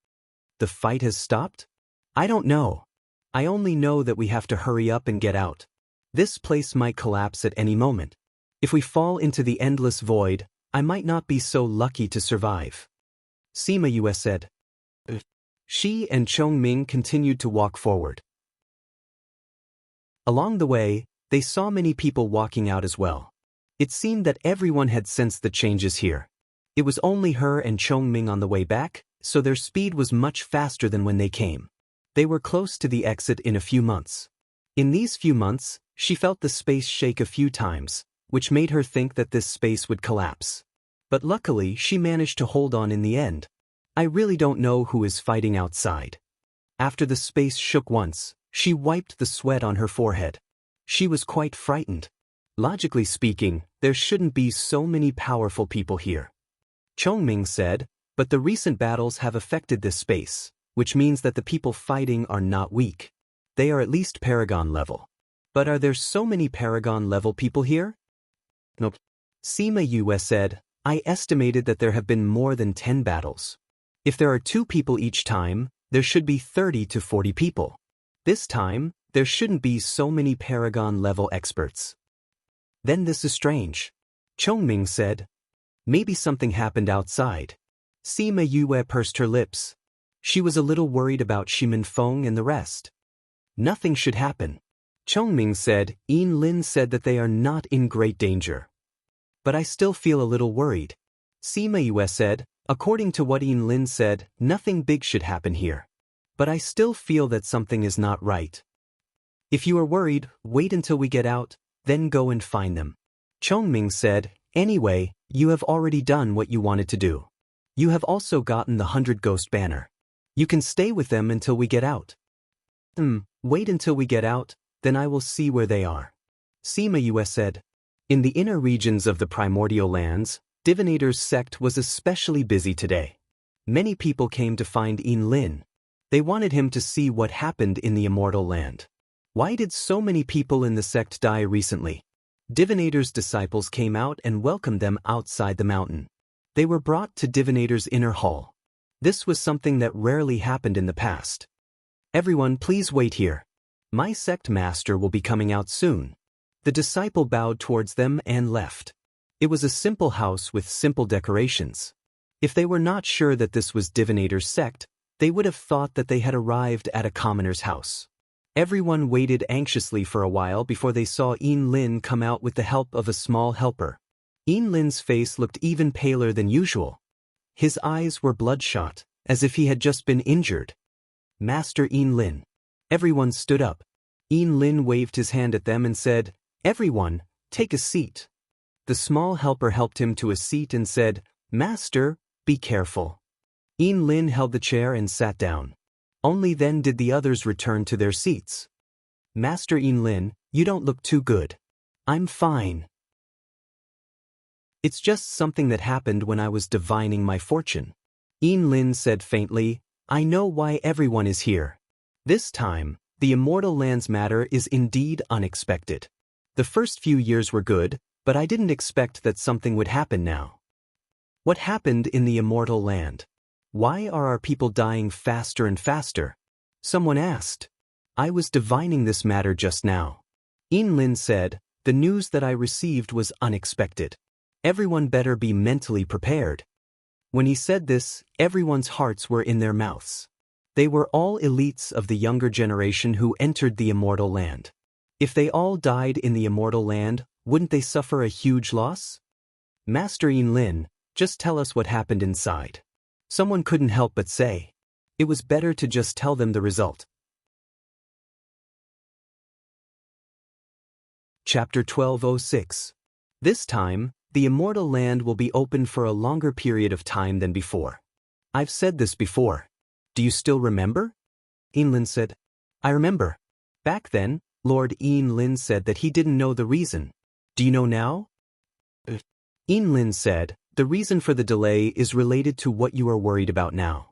The fight has stopped? I don't know. I only know that we have to hurry up and get out. This place might collapse at any moment. If we fall into the endless void, I might not be so lucky to survive. Sima Yue said. She and Chongming continued to walk forward. Along the way, they saw many people walking out as well. It seemed that everyone had sensed the changes here. It was only her and Chongming on the way back, so their speed was much faster than when they came. They were close to the exit in a few months. In these few months, she felt the space shake a few times, which made her think that this space would collapse. But luckily, she managed to hold on in the end. I really don't know who is fighting outside. After the space shook once, she wiped the sweat on her forehead. She was quite frightened. Logically speaking, there shouldn't be so many powerful people here. Chongming said, but the recent battles have affected this space, which means that the people fighting are not weak. They are at least Paragon level. But are there so many Paragon level people here? Nope. Sima Yue said, I estimated that there have been more than 10 battles. If there are 2 people each time, there should be 30 to 40 people. This time, there shouldn't be so many Paragon-level experts. Then this is strange. Chongming said. Maybe something happened outside. Sima Yue pursed her lips. She was a little worried about Shimin Feng and the rest. Nothing should happen. Chongming said. Yin Lin said that they are not in great danger. But I still feel a little worried. Sima Yue said. According to what Yin Lin said, nothing big should happen here. But I still feel that something is not right. If you are worried, wait until we get out, then go and find them. Chongming said, anyway, you have already done what you wanted to do. You have also gotten the 100 Ghost banner. You can stay with them until we get out. Wait until we get out, then I will see where they are. Sima Yue said. In the inner regions of the primordial lands, Divinator's sect was especially busy today. Many people came to find Yin Lin. They wanted him to see what happened in the immortal land. Why did so many people in the sect die recently? Divinator's disciples came out and welcomed them outside the mountain. They were brought to Divinator's inner hall. This was something that rarely happened in the past. Everyone, please wait here. My sect master will be coming out soon. The disciple bowed towards them and left. It was a simple house with simple decorations. If they were not sure that this was Divinator's sect, they would have thought that they had arrived at a commoner's house. Everyone waited anxiously for a while before they saw Yin Lin come out with the help of a small helper. Yin Lin's face looked even paler than usual. His eyes were bloodshot, as if he had just been injured. Master Yin Lin. Everyone stood up. Yin Lin waved his hand at them and said, Everyone, take a seat. The small helper helped him to a seat and said, Master, be careful. Yin Lin held the chair and sat down. Only then did the others return to their seats. Master Yin Lin, you don't look too good. I'm fine. It's just something that happened when I was divining my fortune. Lin said faintly, I know why everyone is here. This time, the Immortal Land's matter is indeed unexpected. The first few years were good, but I didn't expect that something would happen now. What happened in the Immortal Land? Why are our people dying faster and faster? Someone asked. I was divining this matter just now. Lin said, the news that I received was unexpected. Everyone better be mentally prepared. When he said this, everyone's hearts were in their mouths. They were all elites of the younger generation who entered the Immortal Land. If they all died in the Immortal Land, wouldn't they suffer a huge loss? Master Lin, just tell us what happened inside. Someone couldn't help but say. It was better to just tell them the result. Chapter 1206. This time, the Immortal Land will be open for a longer period of time than before. I've said this before. Do you still remember? Lin said. I remember. Back then, Lord Lin said that he didn't know the reason. Do you know now? Lin said, the reason for the delay is related to what you are worried about now.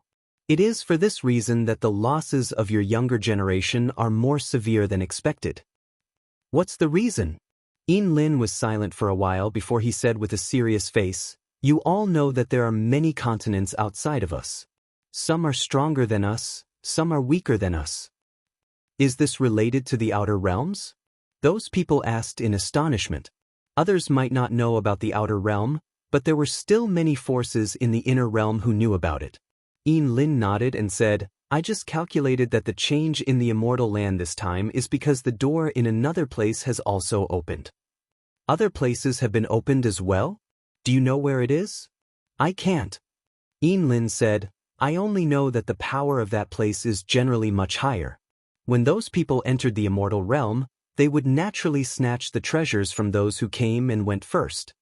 It is for this reason that the losses of your younger generation are more severe than expected. What's the reason? Lin was silent for a while before he said with a serious face, you all know that there are many continents outside of us. Some are stronger than us, some are weaker than us. Is this related to the outer realms? Those people asked in astonishment. Others might not know about the outer realm, but there were still many forces in the inner realm who knew about it. Lin nodded and said, I just calculated that the change in the Immortal Land this time is because the door in another place has also opened. Other places have been opened as well? Do you know where it is? I can't. Lin said, I only know that the power of that place is generally much higher. When those people entered the Immortal Realm, they would naturally snatch the treasures from those who came and went first.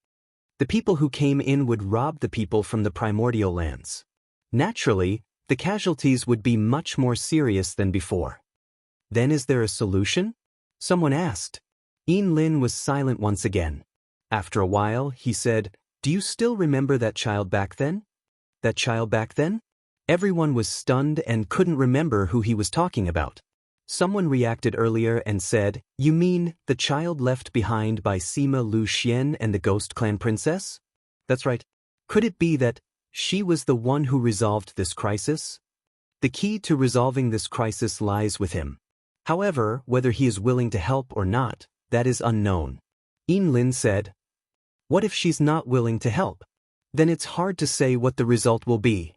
The people who came in would rob the people from the primordial lands. Naturally, the casualties would be much more serious than before. Then is there a solution? Someone asked. Lin was silent once again. After a while, he said, do you still remember that child back then? That child back then? Everyone was stunned and couldn't remember who he was talking about. Someone reacted earlier and said, you mean the child left behind by Sima Lu Xian and the Ghost Clan Princess? That's right. Could it be that she was the one who resolved this crisis? The key to resolving this crisis lies with him. However, whether he is willing to help or not, that is unknown. Lin said, what if she's not willing to help? Then it's hard to say what the result will be.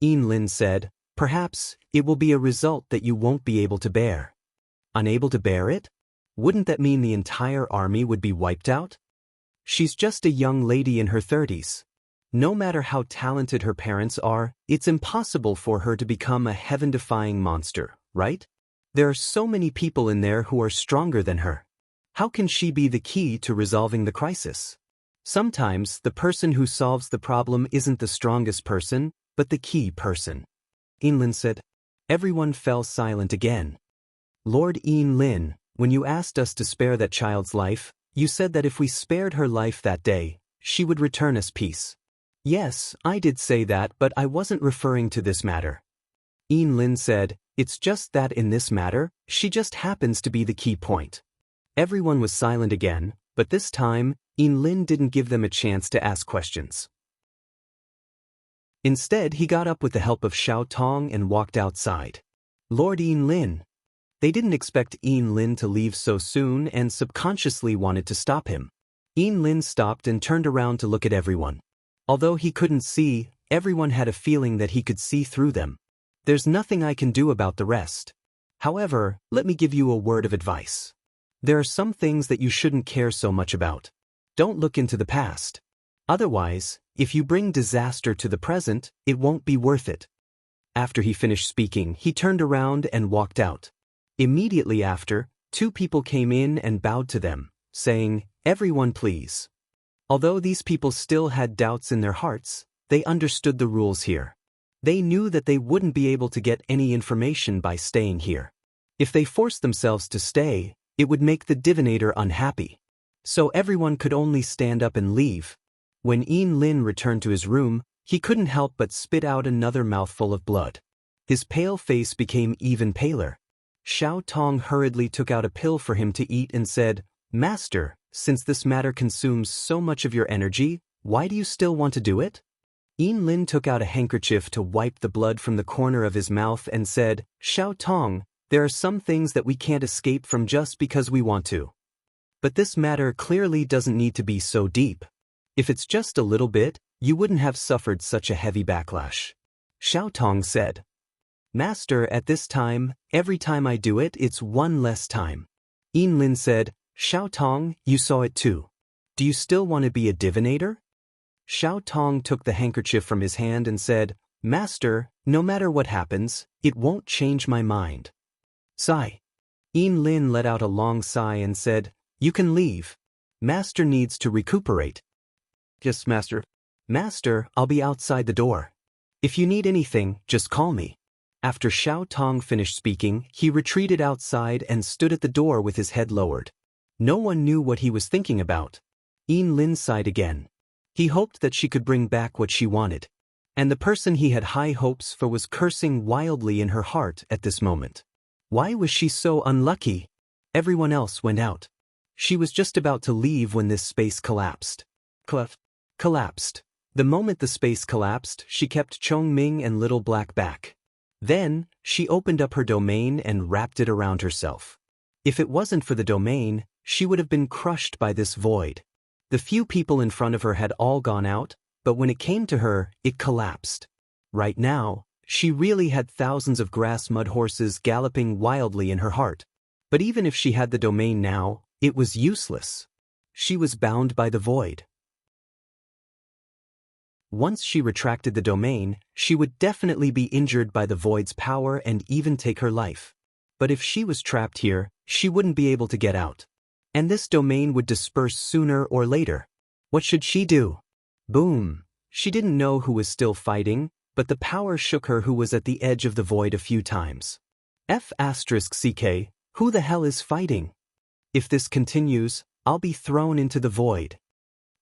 Lin said, perhaps it will be a result that you won't be able to bear. Unable to bear it? Wouldn't that mean the entire army would be wiped out? She's just a young lady in her 30s. No matter how talented her parents are, it's impossible for her to become a heaven-defying monster, right? There are so many people in there who are stronger than her. How can she be the key to resolving the crisis? Sometimes the person who solves the problem isn't the strongest person, but the key person. Lin said. Everyone fell silent again. Lord Lin, when you asked us to spare that child's life, you said that if we spared her life that day, she would return us peace. Yes, I did say that, but I wasn't referring to this matter. Lin said, it's just that in this matter, she just happens to be the key point. Everyone was silent again, but this time, Lin didn't give them a chance to ask questions. Instead, he got up with the help of Xiao Tong and walked outside. Lord Lin. They didn't expect Lin to leave so soon and subconsciously wanted to stop him. Lin stopped and turned around to look at everyone. Although he couldn't see, everyone had a feeling that he could see through them. There's nothing I can do about the rest. However, let me give you a word of advice. There are some things that you shouldn't care so much about. Don't look into the past. Otherwise, if you bring disaster to the present, it won't be worth it. After he finished speaking, he turned around and walked out. Immediately after, two people came in and bowed to them, saying, everyone please. Although these people still had doubts in their hearts, they understood the rules here. They knew that they wouldn't be able to get any information by staying here. If they forced themselves to stay, it would make the divinator unhappy. So everyone could only stand up and leave. When Yin Lin returned to his room, he couldn't help but spit out another mouthful of blood. His pale face became even paler. Xiao Tong hurriedly took out a pill for him to eat and said, "Master, since this matter consumes so much of your energy, why do you still want to do it?" Yin Lin took out a handkerchief to wipe the blood from the corner of his mouth and said, "Xiao Tong, there are some things that we can't escape from just because we want to. But this matter clearly doesn't need to be so deep. If it's just a little bit, you wouldn't have suffered such a heavy backlash." Xiao Tong said, "Master, at this time, every time I do it, it's one less time." Yin Lin said, "Xiao Tong, you saw it too. Do you still want to be a divinator?" Xiao Tong took the handkerchief from his hand and said, "Master, no matter what happens, it won't change my mind." Sigh. Yin Lin let out a long sigh and said, "You can leave. Master needs to recuperate." "Yes, Master." "Master, I'll be outside the door. If you need anything, just call me." After Xiao Tong finished speaking, he retreated outside and stood at the door with his head lowered. No one knew what he was thinking about. Yin Lin sighed again. He hoped that she could bring back what she wanted. And the person he had high hopes for was cursing wildly in her heart at this moment. Why was she so unlucky? Everyone else went out. She was just about to leave when this space collapsed. Collapsed. The moment the space collapsed, she kept Chong Ming and Little Black back. Then, she opened up her domain and wrapped it around herself. If it wasn't for the domain, she would have been crushed by this void. The few people in front of her had all gone out, but when it came to her, it collapsed. Right now, she really had thousands of grass mud horses galloping wildly in her heart. But even if she had the domain now, it was useless. She was bound by the void. Once she retracted the domain, she would definitely be injured by the void's power and even take her life. But if she was trapped here, she wouldn't be able to get out. And this domain would disperse sooner or later. What should she do? Boom. She didn't know who was still fighting, but the power shook her who was at the edge of the void a few times. F***ck, who the hell is fighting? If this continues, I'll be thrown into the void.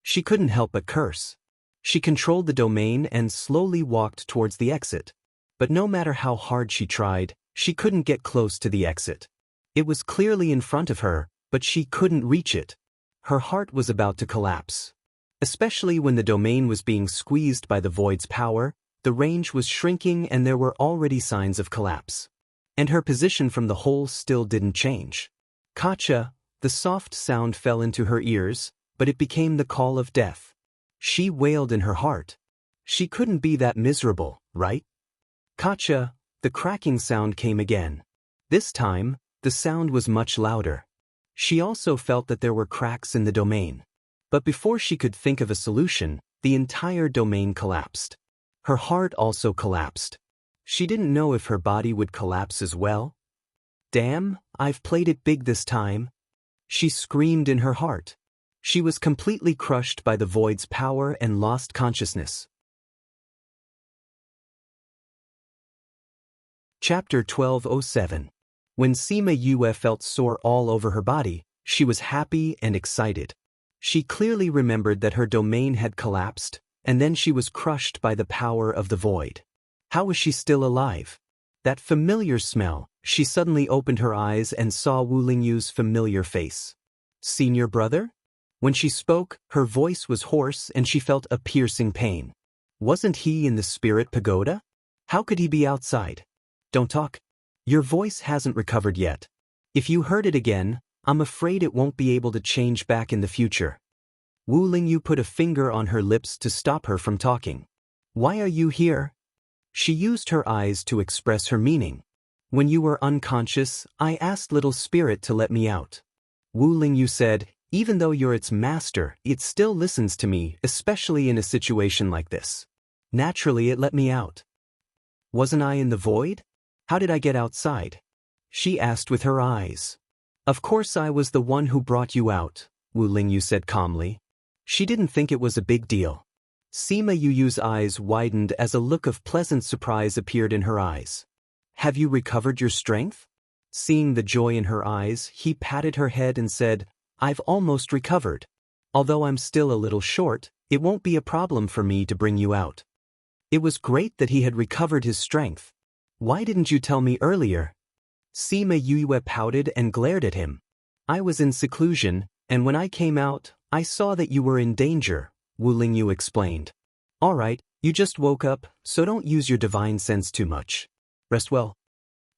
She couldn't help but curse. She controlled the domain and slowly walked towards the exit. But no matter how hard she tried, she couldn't get close to the exit. It was clearly in front of her, but she couldn't reach it. Her heart was about to collapse. Especially when the domain was being squeezed by the void's power, the range was shrinking and there were already signs of collapse. And her position from the hole still didn't change. Kacha, the soft sound fell into her ears, but it became the call of death. She wailed in her heart. She couldn't be that miserable, right? Kacha, the cracking sound came again. This time, the sound was much louder. She also felt that there were cracks in the domain. But before she could think of a solution, the entire domain collapsed. Her heart also collapsed. She didn't know if her body would collapse as well. Damn, I've played it big this time. She screamed in her heart. She was completely crushed by the void's power and lost consciousness. Chapter 1207. When Sima Yue felt sore all over her body, she was happy and excited. She clearly remembered that her domain had collapsed, and then she was crushed by the power of the void. How was she still alive? That familiar smell. She suddenly opened her eyes and saw Wu Lingyu's familiar face. Senior brother? When she spoke, her voice was hoarse and she felt a piercing pain. Wasn't he in the spirit pagoda? How could he be outside? Don't talk. Your voice hasn't recovered yet. If you heard it again, I'm afraid it won't be able to change back in the future. Wu Lingyu put a finger on her lips to stop her from talking. Why are you here? She used her eyes to express her meaning. When you were unconscious, I asked Little Spirit to let me out. Wu Lingyu said, even though you're its master, it still listens to me, especially in a situation like this. Naturally, it let me out. Wasn't I in the void? How did I get outside? She asked with her eyes. Of course I was the one who brought you out, Wu Lingyu said calmly. She didn't think it was a big deal. Sima Yuyu's eyes widened as a look of pleasant surprise appeared in her eyes. Have you recovered your strength? Seeing the joy in her eyes, he patted her head and said, I've almost recovered. Although I'm still a little short, It won't be a problem for me to bring you out. It was great that he had recovered his strength. Why didn't you tell me earlier? Sima Yue pouted and glared at him. I was in seclusion, and when I came out, I saw that you were in danger, Wu Lingyu explained. Alright, you just woke up, so don't use your divine sense too much. Rest well.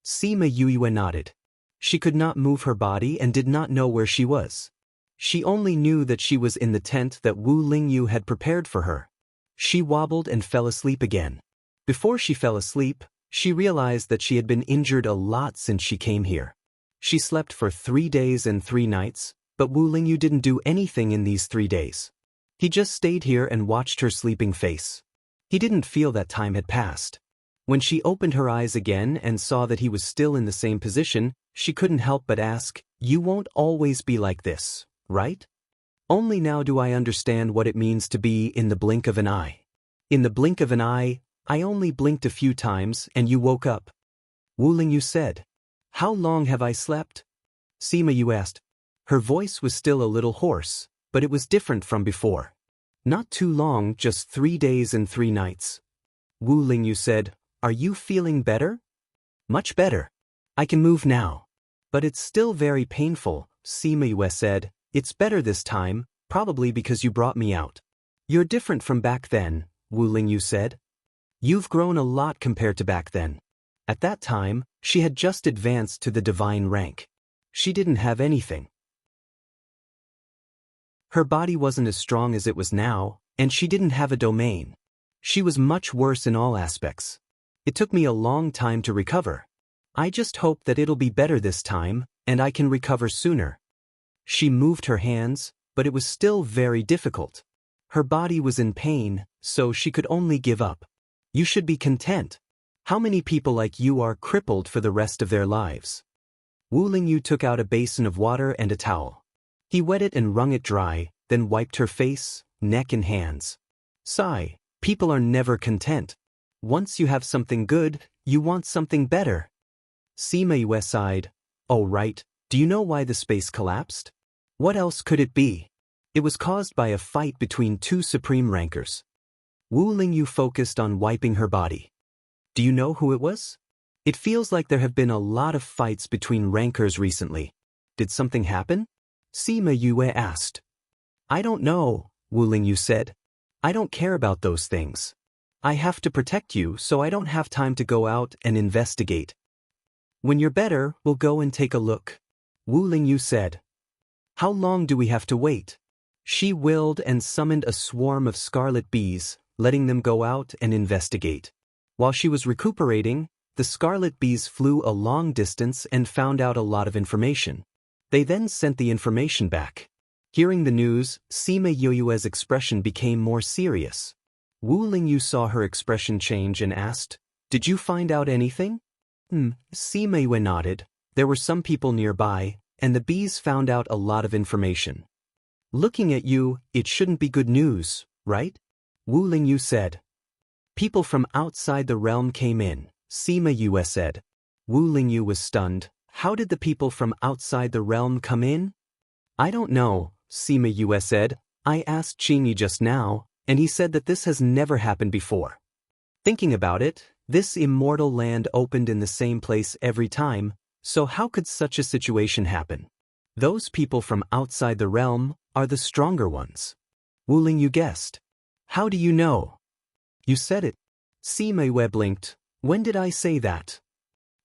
Sima Yue nodded. She could not move her body and did not know where she was. She only knew that she was in the tent that Wu Lingyu had prepared for her. She wobbled and fell asleep again. Before she fell asleep, she realized that she had been injured a lot since she came here. She slept for 3 days and 3 nights, but Wu Lingyu didn't do anything in these 3 days. He just stayed here and watched her sleeping face. He didn't feel that time had passed. When she opened her eyes again and saw that he was still in the same position, she couldn't help but ask, "You won't always be like this, right?" Only now do I understand what it means to be in the blink of an eye. In the blink of an eye, I only blinked a few times and you woke up. Wu Lingyu said. How long have I slept? Sima Yu asked. Her voice was still a little hoarse, but it was different from before. Not too long, just 3 days and 3 nights. Wu Lingyu said, Are you feeling better? Much better. I can move now. But it's still very painful, Sima Yu said. It's better this time, probably because you brought me out. You're different from back then, Wu Lingyu said. You've grown a lot compared to back then. At that time, she had just advanced to the divine rank. She didn't have anything. Her body wasn't as strong as it was now, and she didn't have a domain. She was much worse in all aspects. It took me a long time to recover. I just hope that it'll be better this time, and I can recover sooner. She moved her hands, but it was still very difficult. Her body was in pain, so she could only give up. You should be content. How many people like you are crippled for the rest of their lives? Wu Lingyu took out a basin of water and a towel. He wet it and wrung it dry, then wiped her face, neck and hands. Sigh, people are never content. Once you have something good, you want something better. Sima Yu sighed. Oh right, do you know why the space collapsed? What else could it be? It was caused by a fight between 2 supreme rankers. Wu Lingyu focused on wiping her body. Do you know who it was? It feels like there have been a lot of fights between rankers recently. Did something happen? Sima Yu asked. I don't know, Wu Lingyu said. I don't care about those things. I have to protect you, so I don't have time to go out and investigate. When you're better, we'll go and take a look. Wu Lingyu said. How long do we have to wait? She willed and summoned a swarm of scarlet bees, letting them go out and investigate. While she was recuperating, the scarlet bees flew a long distance and found out a lot of information. They then sent the information back. Hearing the news, Sima Yu's expression became more serious. Wu Lingyu saw her expression change and asked, Did you find out anything? Sima Yu nodded. There were some people nearby, and the bees found out a lot of information. Looking at you, it shouldn't be good news, right? Wu Lingyu said. People from outside the realm came in, Sima Yu said. Wu Lingyu was stunned. How did the people from outside the realm come in? I don't know, Sima Yu said. I asked Qingyi just now, and he said that this has never happened before. Thinking about it, this immortal land opened in the same place every time, so how could such a situation happen? Those people from outside the realm are the stronger ones. Wu Lingyu guessed. How do you know? You said it. Sima Yu blinked. When did I say that?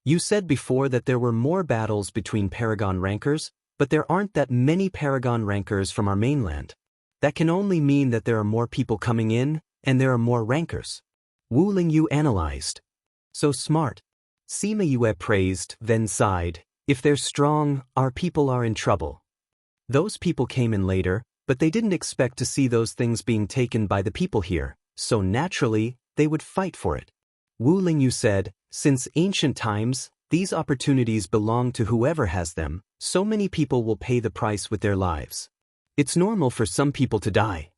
You said before that there were more battles between Paragon rankers, but there aren't that many Paragon rankers from our mainland. That can only mean that there are more people coming in, and there are more rankers. Wu Lingyu analyzed. So smart. Sima Yu praised, then sighed. If they're strong, our people are in trouble. Those people came in later, but they didn't expect to see those things being taken by the people here, so naturally, they would fight for it. Wu Lingyu said, Since ancient times, these opportunities belong to whoever has them, so many people will pay the price with their lives. It's normal for some people to die.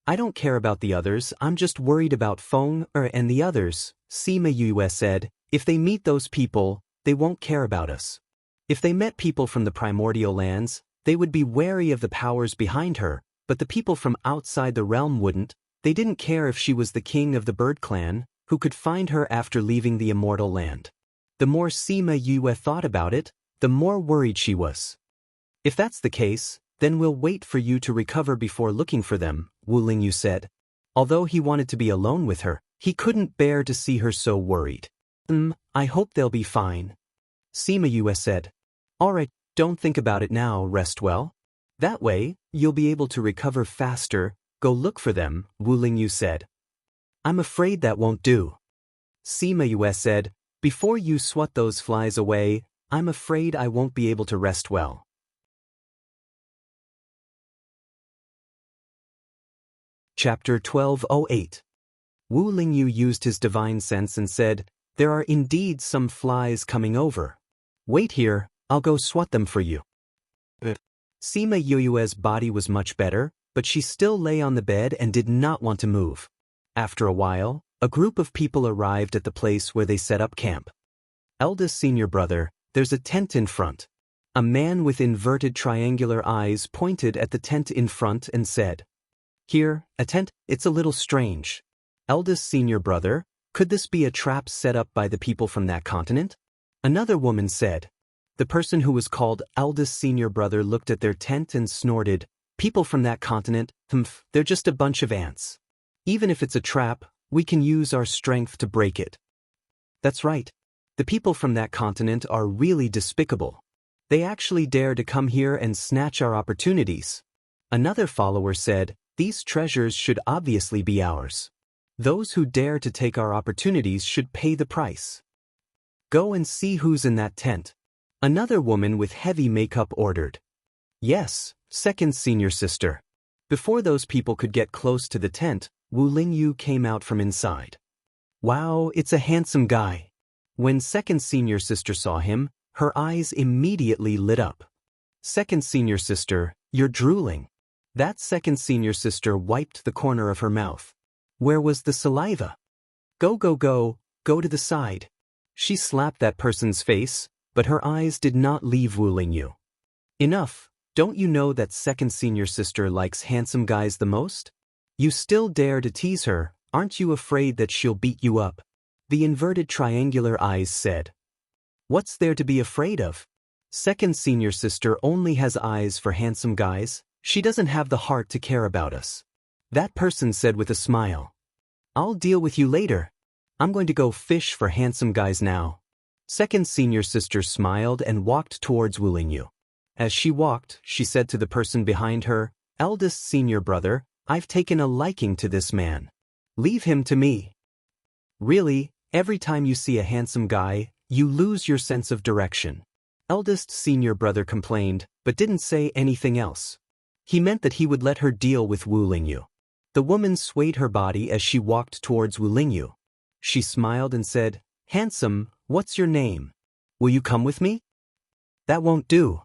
I don't care about the others, I'm just worried about Feng and the others, Sima Yu said. If they meet those people, they won't care about us. If they met people from the primordial lands, they would be wary of the powers behind her, but the people from outside the realm wouldn't. They didn't care if she was the king of the bird clan, who could find her after leaving the immortal land. The more Sima Yue thought about it, the more worried she was. If that's the case, then we'll wait for you to recover before looking for them, Wu Lingyu said. Although he wanted to be alone with her, he couldn't bear to see her so worried. I hope they'll be fine. Sima Yue said. Alright, don't think about it now, rest well. That way, you'll be able to recover faster. Go look for them, Wu Lingyu said. I'm afraid that won't do. Sima Yue said, before you swat those flies away, I'm afraid I won't be able to rest well. Chapter 1208. Wu Lingyu used his divine sense and said, there are indeed some flies coming over. Wait here, I'll go swat them for you. Sima Yue's body was much better, but she still lay on the bed and did not want to move. After a while, a group of people arrived at the place where they set up camp. Eldest senior brother, there's a tent in front. A man with inverted triangular eyes pointed at the tent in front and said, here, a tent, it's a little strange. Eldest senior brother, could this be a trap set up by the people from that continent? Another woman said. The person who was called eldest senior brother looked at their tent and snorted, people from that continent, they're just a bunch of ants. Even if it's a trap, we can use our strength to break it. That's right. The people from that continent are really despicable. They actually dare to come here and snatch our opportunities. Another follower said, these treasures should obviously be ours. Those who dare to take our opportunities should pay the price. Go and see who's in that tent. Another woman with heavy makeup ordered. Yes, second senior sister. Before those people could get close to the tent, Wu Lingyu came out from inside. Wow, it's a handsome guy. When second senior sister saw him, her eyes immediately lit up. Second senior sister, you're drooling. That second senior sister wiped the corner of her mouth. Where was the saliva? Go to the side. She slapped that person's face, but her eyes did not leave Wu Lingyu. Enough, don't you know that second senior sister likes handsome guys the most? You still dare to tease her, aren't you afraid that she'll beat you up? The inverted triangular eyes said. What's there to be afraid of? Second senior sister only has eyes for handsome guys. She doesn't have the heart to care about us. That person said with a smile. I'll deal with you later. I'm going to go fish for handsome guys now. Second senior sister smiled and walked towards Wu Lingyu. As she walked, she said to the person behind her, eldest senior brother, I've taken a liking to this man. Leave him to me. Really, every time you see a handsome guy, you lose your sense of direction. Eldest senior brother complained, but didn't say anything else. He meant that he would let her deal with Wu Lingyu. The woman swayed her body as she walked towards Wu Lingyu. She smiled and said, handsome, what's your name? Will you come with me? That won't do.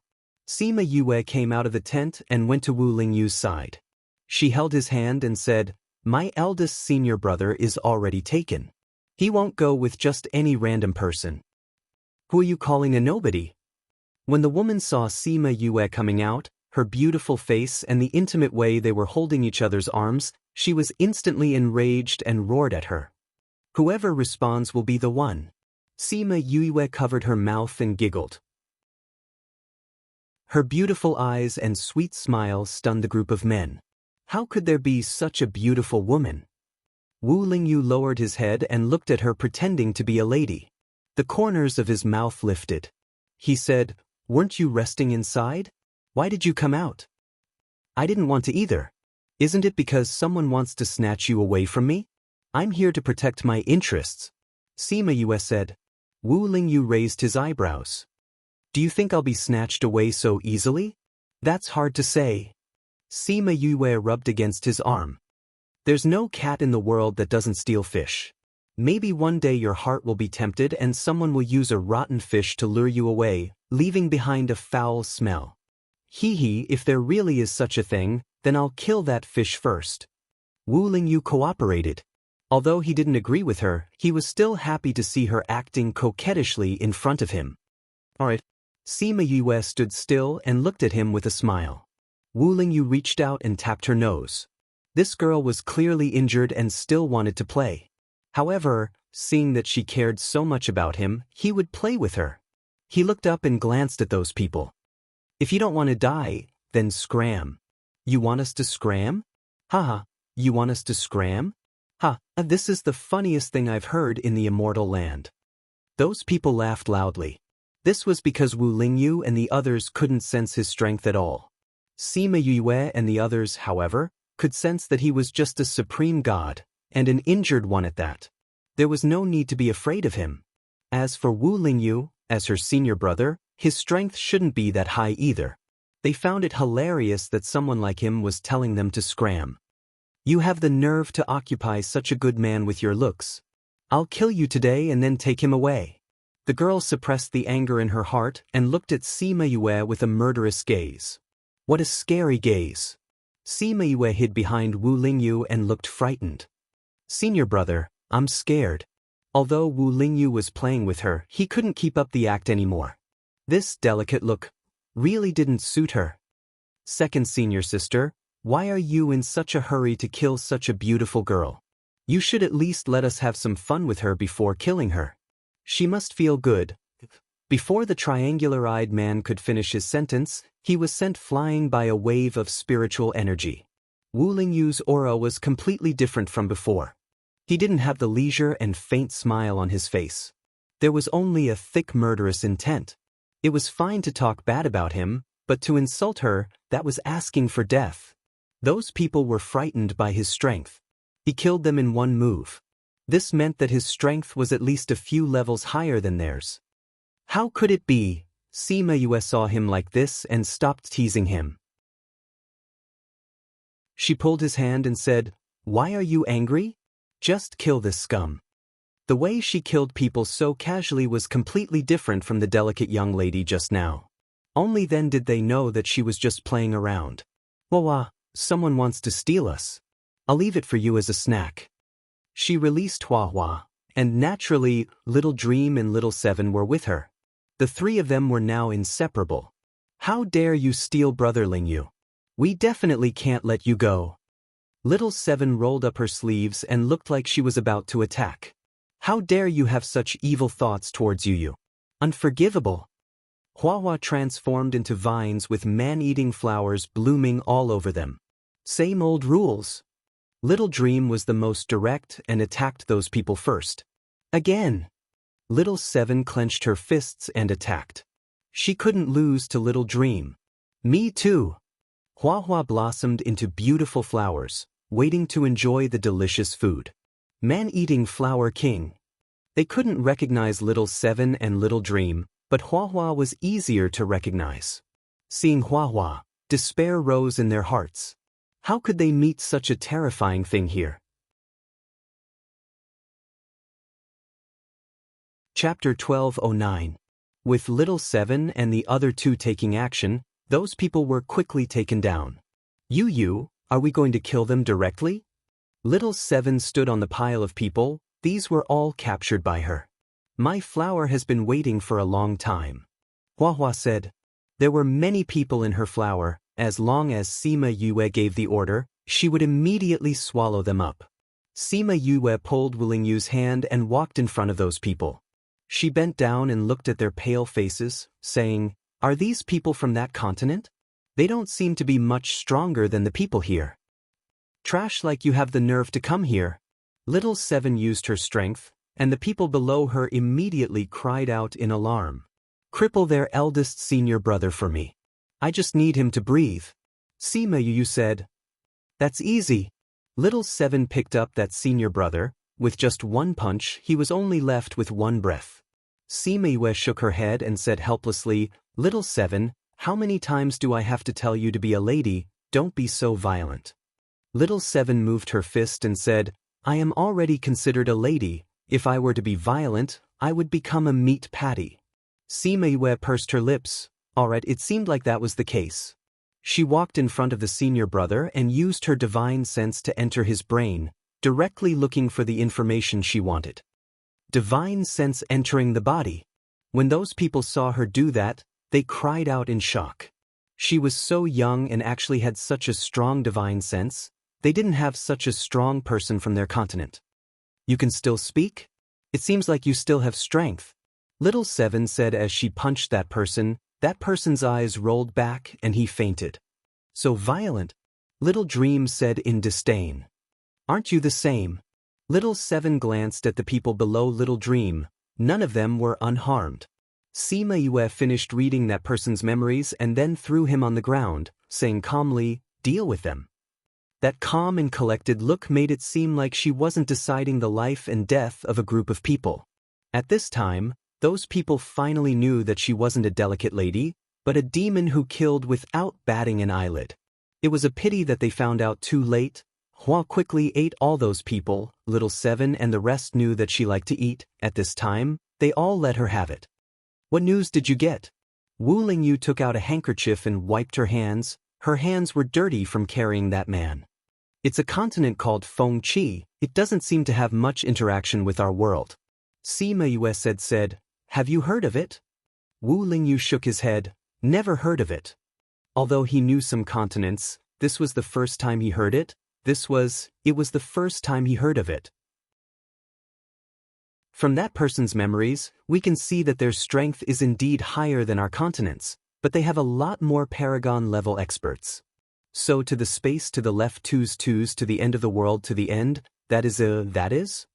Sima Yue came out of the tent and went to Wu Lingyu's side. She held his hand and said, my eldest senior brother is already taken. He won't go with just any random person. Who are you calling a nobody? When the woman saw Sima Yue coming out, her beautiful face and the intimate way they were holding each other's arms, she was instantly enraged and roared at her. Whoever responds will be the one. Sima Yue covered her mouth and giggled. Her beautiful eyes and sweet smile stunned the group of men. How could there be such a beautiful woman? Wu Lingyu lowered his head and looked at her pretending to be a lady. The corners of his mouth lifted. He said, weren't you resting inside? Why did you come out? I didn't want to either. Isn't it because someone wants to snatch you away from me? I'm here to protect my interests. Sima Yue said. Wu Lingyu raised his eyebrows. Do you think I'll be snatched away so easily? That's hard to say. Sima Yue rubbed against his arm. There's no cat in the world that doesn't steal fish. Maybe one day your heart will be tempted and someone will use a rotten fish to lure you away, leaving behind a foul smell. Hee, if there really is such a thing, then I'll kill that fish first. Wu Lingyu cooperated. Although he didn't agree with her, he was still happy to see her acting coquettishly in front of him. Alright. Sima Yue stood still and looked at him with a smile. Wu Lingyu reached out and tapped her nose. This girl was clearly injured and still wanted to play. However, seeing that she cared so much about him, he would play with her. He looked up and glanced at those people. If you don't want to die, then scram. You want us to scram? Haha, you want us to scram? Ha, this is the funniest thing I've heard in the immortal land. Those people laughed loudly. This was because Wu Lingyu and the others couldn't sense his strength at all. Sima Yue and the others, however, could sense that he was just a supreme god, and an injured one at that. There was no need to be afraid of him. As for Wu Lingyu, as her senior brother, his strength shouldn't be that high either. They found it hilarious that someone like him was telling them to scram. You have the nerve to occupy such a good man with your looks. I'll kill you today and then take him away. The girl suppressed the anger in her heart and looked at Sima Yue with a murderous gaze. What a scary gaze. Sima Yue hid behind Wu Lingyu and looked frightened. Senior brother, I'm scared. Although Wu Lingyu was playing with her, he couldn't keep up the act anymore. This delicate look really didn't suit her. Second senior sister, why are you in such a hurry to kill such a beautiful girl? You should at least let us have some fun with her before killing her. She must feel good. Before the triangular-eyed man could finish his sentence, he was sent flying by a wave of spiritual energy. Wu Lingyu's aura was completely different from before. He didn't have the leisure and faint smile on his face. There was only a thick murderous intent. It was fine to talk bad about him, but to insult her, that was asking for death. Those people were frightened by his strength. He killed them in one move. This meant that his strength was at least a few levels higher than theirs. How could it be? Sima Yue saw him like this and stopped teasing him. She pulled his hand and said, "Why are you angry? Just kill this scum." The way she killed people so casually was completely different from the delicate young lady just now. Only then did they know that she was just playing around. Wawa, someone wants to steal us. I'll leave it for you as a snack. She released Hua Hua, and naturally, Little Dream and Little Seven were with her. The three of them were now inseparable. How dare you steal Brother Lingyu? We definitely can't let you go. Little Seven rolled up her sleeves and looked like she was about to attack. How dare you have such evil thoughts towards Yu? Unforgivable. Hua Hua transformed into vines with man-eating flowers blooming all over them. Same old rules. Little Dream was the most direct and attacked those people first. Again. Little Seven clenched her fists and attacked. She couldn't lose to Little Dream. Me too. Hua Hua blossomed into beautiful flowers, waiting to enjoy the delicious food. Man-eating flower king. They couldn't recognize Little Seven and Little Dream, but Hua Hua was easier to recognize. Seeing Hua Hua, despair rose in their hearts. How could they meet such a terrifying thing here? Chapter 1209. With Little Seven and the other two taking action, those people were quickly taken down. Yu, are we going to kill them directly? Little Seven stood on the pile of people. These were all captured by her. My flower has been waiting for a long time. Hua Hua said. There were many people in her flower. As long as Sima Yue gave the order, she would immediately swallow them up. Sima Yue pulled Wu Lingyu's hand and walked in front of those people. She bent down and looked at their pale faces, saying, "Are these people from that continent? They don't seem to be much stronger than the people here. Trash like you have the nerve to come here." Little Seven used her strength, and the people below her immediately cried out in alarm. "Cripple their eldest senior brother for me. I just need him to breathe." Sima Yu said. "That's easy." Little Seven picked up that senior brother. With just one punch, he was only left with one breath. Sima Yue shook her head and said helplessly, "Little Seven, how many times do I have to tell you to be a lady? Don't be so violent." Little Seven moved her fist and said, "I am already considered a lady. If I were to be violent, I would become a meat patty." Sima Yue pursed her lips. Alright, it seemed like that was the case. She walked in front of the senior brother and used her divine sense to enter his brain, directly looking for the information she wanted. Divine sense entering the body. When those people saw her do that, they cried out in shock. She was so young and actually had such a strong divine sense. They didn't have such a strong person from their continent. You can still speak? It seems like you still have strength. Little Seven said as she punched that person. That person's eyes rolled back and he fainted. So violent. Little Dream said in disdain. Aren't you the same? Little Seven glanced at the people below Little Dream. None of them were unharmed. Sima Yue finished reading that person's memories and then threw him on the ground, saying calmly, "Deal with them." That calm and collected look made it seem like she wasn't deciding the life and death of a group of people. At this time, those people finally knew that she wasn't a delicate lady, but a demon who killed without batting an eyelid. It was a pity that they found out too late. Hua quickly ate all those people. Little Seven and the rest knew that she liked to eat. At this time, they all let her have it. What news did you get? Wu Lingyu took out a handkerchief and wiped her hands. Her hands were dirty from carrying that man. It's a continent called Feng Qi. It doesn't seem to have much interaction with our world. Sima Yue said, "Have you heard of it?" Wu Lingyu shook his head. Never heard of it. Although he knew some continents, this was the first time he heard it. It was the first time he heard of it. From that person's memories, we can see that their strength is indeed higher than our continents, but they have a lot more Paragon-level experts. So to the space to the left twos to the end of the world to the end, that is?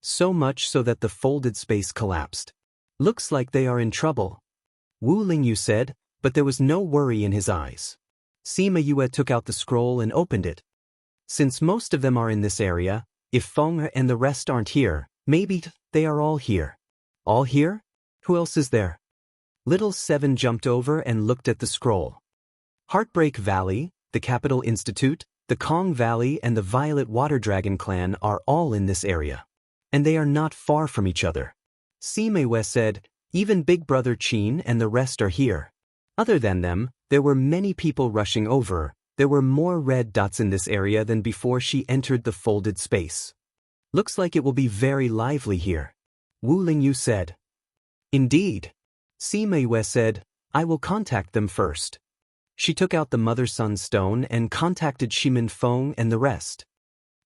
So much so that the folded space collapsed. Looks like they are in trouble. Wu Lingyu said, but there was no worry in his eyes. Sima Yue took out the scroll and opened it. Since most of them are in this area, if Feng and the rest aren't here, maybe they are all here. All here? Who else is there? Little Seven jumped over and looked at the scroll. Heartbreak Valley, the Capital Institute, the Kong Valley and the Violet Water Dragon clan are all in this area. And they are not far from each other. Sima Yue said, even Big Brother Qin and the rest are here. Other than them, there were many people rushing over. There were more red dots in this area than before she entered the folded space. Looks like it will be very lively here. Wu Lingyu said. Indeed. Sima Yue said, I will contact them first. She took out the Mother-Son stone and contacted Shimin Feng and the rest.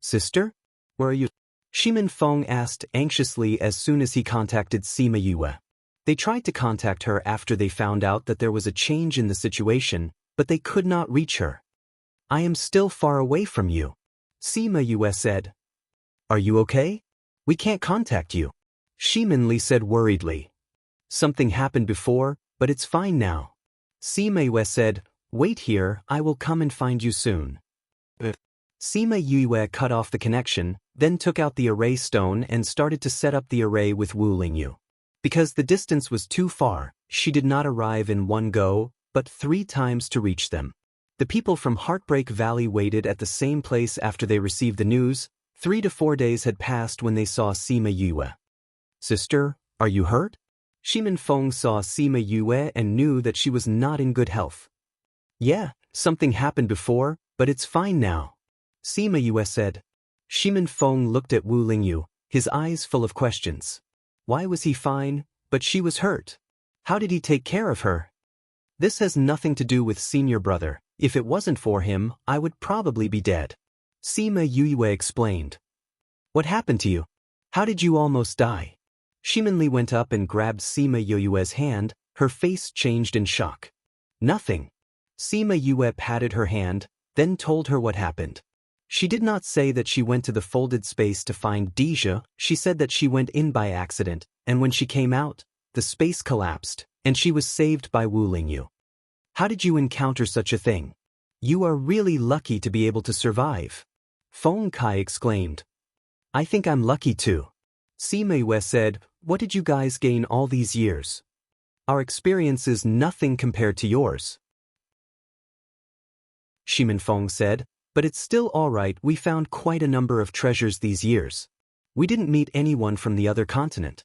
Sister? Where are you? Shimin Feng asked anxiously as soon as he contacted Sima Yue. They tried to contact her after they found out that there was a change in the situation, but they could not reach her. I am still far away from you. Sima Yue said. Are you okay? We can't contact you. Shimin Li said worriedly. Something happened before, but it's fine now. Sima Yue said, wait here, I will come and find you soon. Sima Yue cut off the connection, then took out the array stone and started to set up the array with Wu Lingyu. Because the distance was too far, she did not arrive in one go, but 3 times to reach them. The people from Heartbreak Valley waited at the same place after they received the news. 3 to 4 days had passed when they saw Sima Yue. Sister, are you hurt? Shimin Feng saw Sima Yue and knew that she was not in good health. Yeah, something happened before, but it's fine now. Sima Yue said. Shimin Feng looked at Wu Lingyu, his eyes full of questions. Why was he fine, but she was hurt? How did he take care of her? This has nothing to do with senior brother. If it wasn't for him, I would probably be dead. Sima Yue explained. What happened to you? How did you almost die? Shimin Li went up and grabbed Sima Yue's hand, her face changed in shock. Nothing. Sima Yue patted her hand, then told her what happened. She did not say that she went to the folded space to find Deja, she said that she went in by accident, and when she came out, the space collapsed, and she was saved by Wu Lingyu. How did you encounter such a thing? You are really lucky to be able to survive. Feng Kai exclaimed. I think I'm lucky too. Sima Yue said, what did you guys gain all these years? Our experience is nothing compared to yours. Shimin Feng said, but it's still alright, we found quite a number of treasures these years. We didn't meet anyone from the other continent.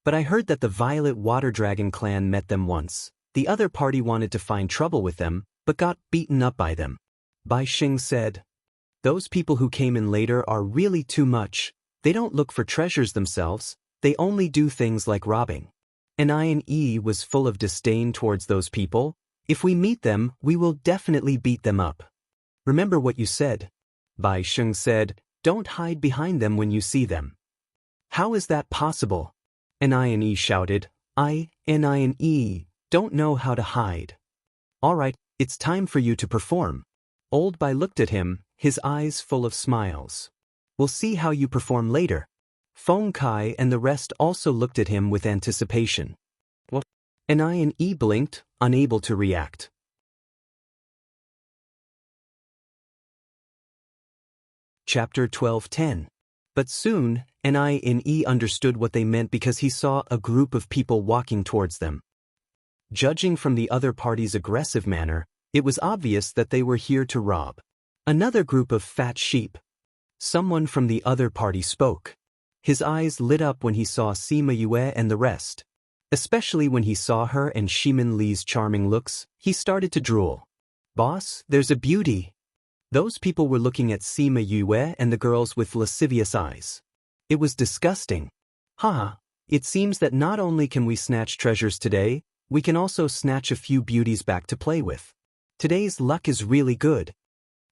But I heard that the Violet Water Dragon clan met them once. The other party wanted to find trouble with them, but got beaten up by them. Bai Xing said. Those people who came in later are really too much. They don't look for treasures themselves, they only do things like robbing. And I&E was full of disdain towards those people. If we meet them, we will definitely beat them up. Remember what you said. Bai Sheng said, don't hide behind them when you see them. How is that possible? Nine shouted, Nine don't know how to hide. All right, it's time for you to perform. Old Bai looked at him, his eyes full of smiles. We'll see how you perform later. Feng Kai and the rest also looked at him with anticipation. What? Nine blinked, unable to react. Chapter 12:10. But soon, Nine understood what they meant because he saw a group of people walking towards them. Judging from the other party's aggressive manner, it was obvious that they were here to rob. Another group of fat sheep. Someone from the other party spoke. His eyes lit up when he saw Sima Yue and the rest. Especially when he saw her and Shimin Li's charming looks, he started to drool. Boss, there's a beauty. Those people were looking at Sima Yue and the girls with lascivious eyes. It was disgusting. Haha, it seems that not only can we snatch treasures today, we can also snatch a few beauties back to play with. Today's luck is really good.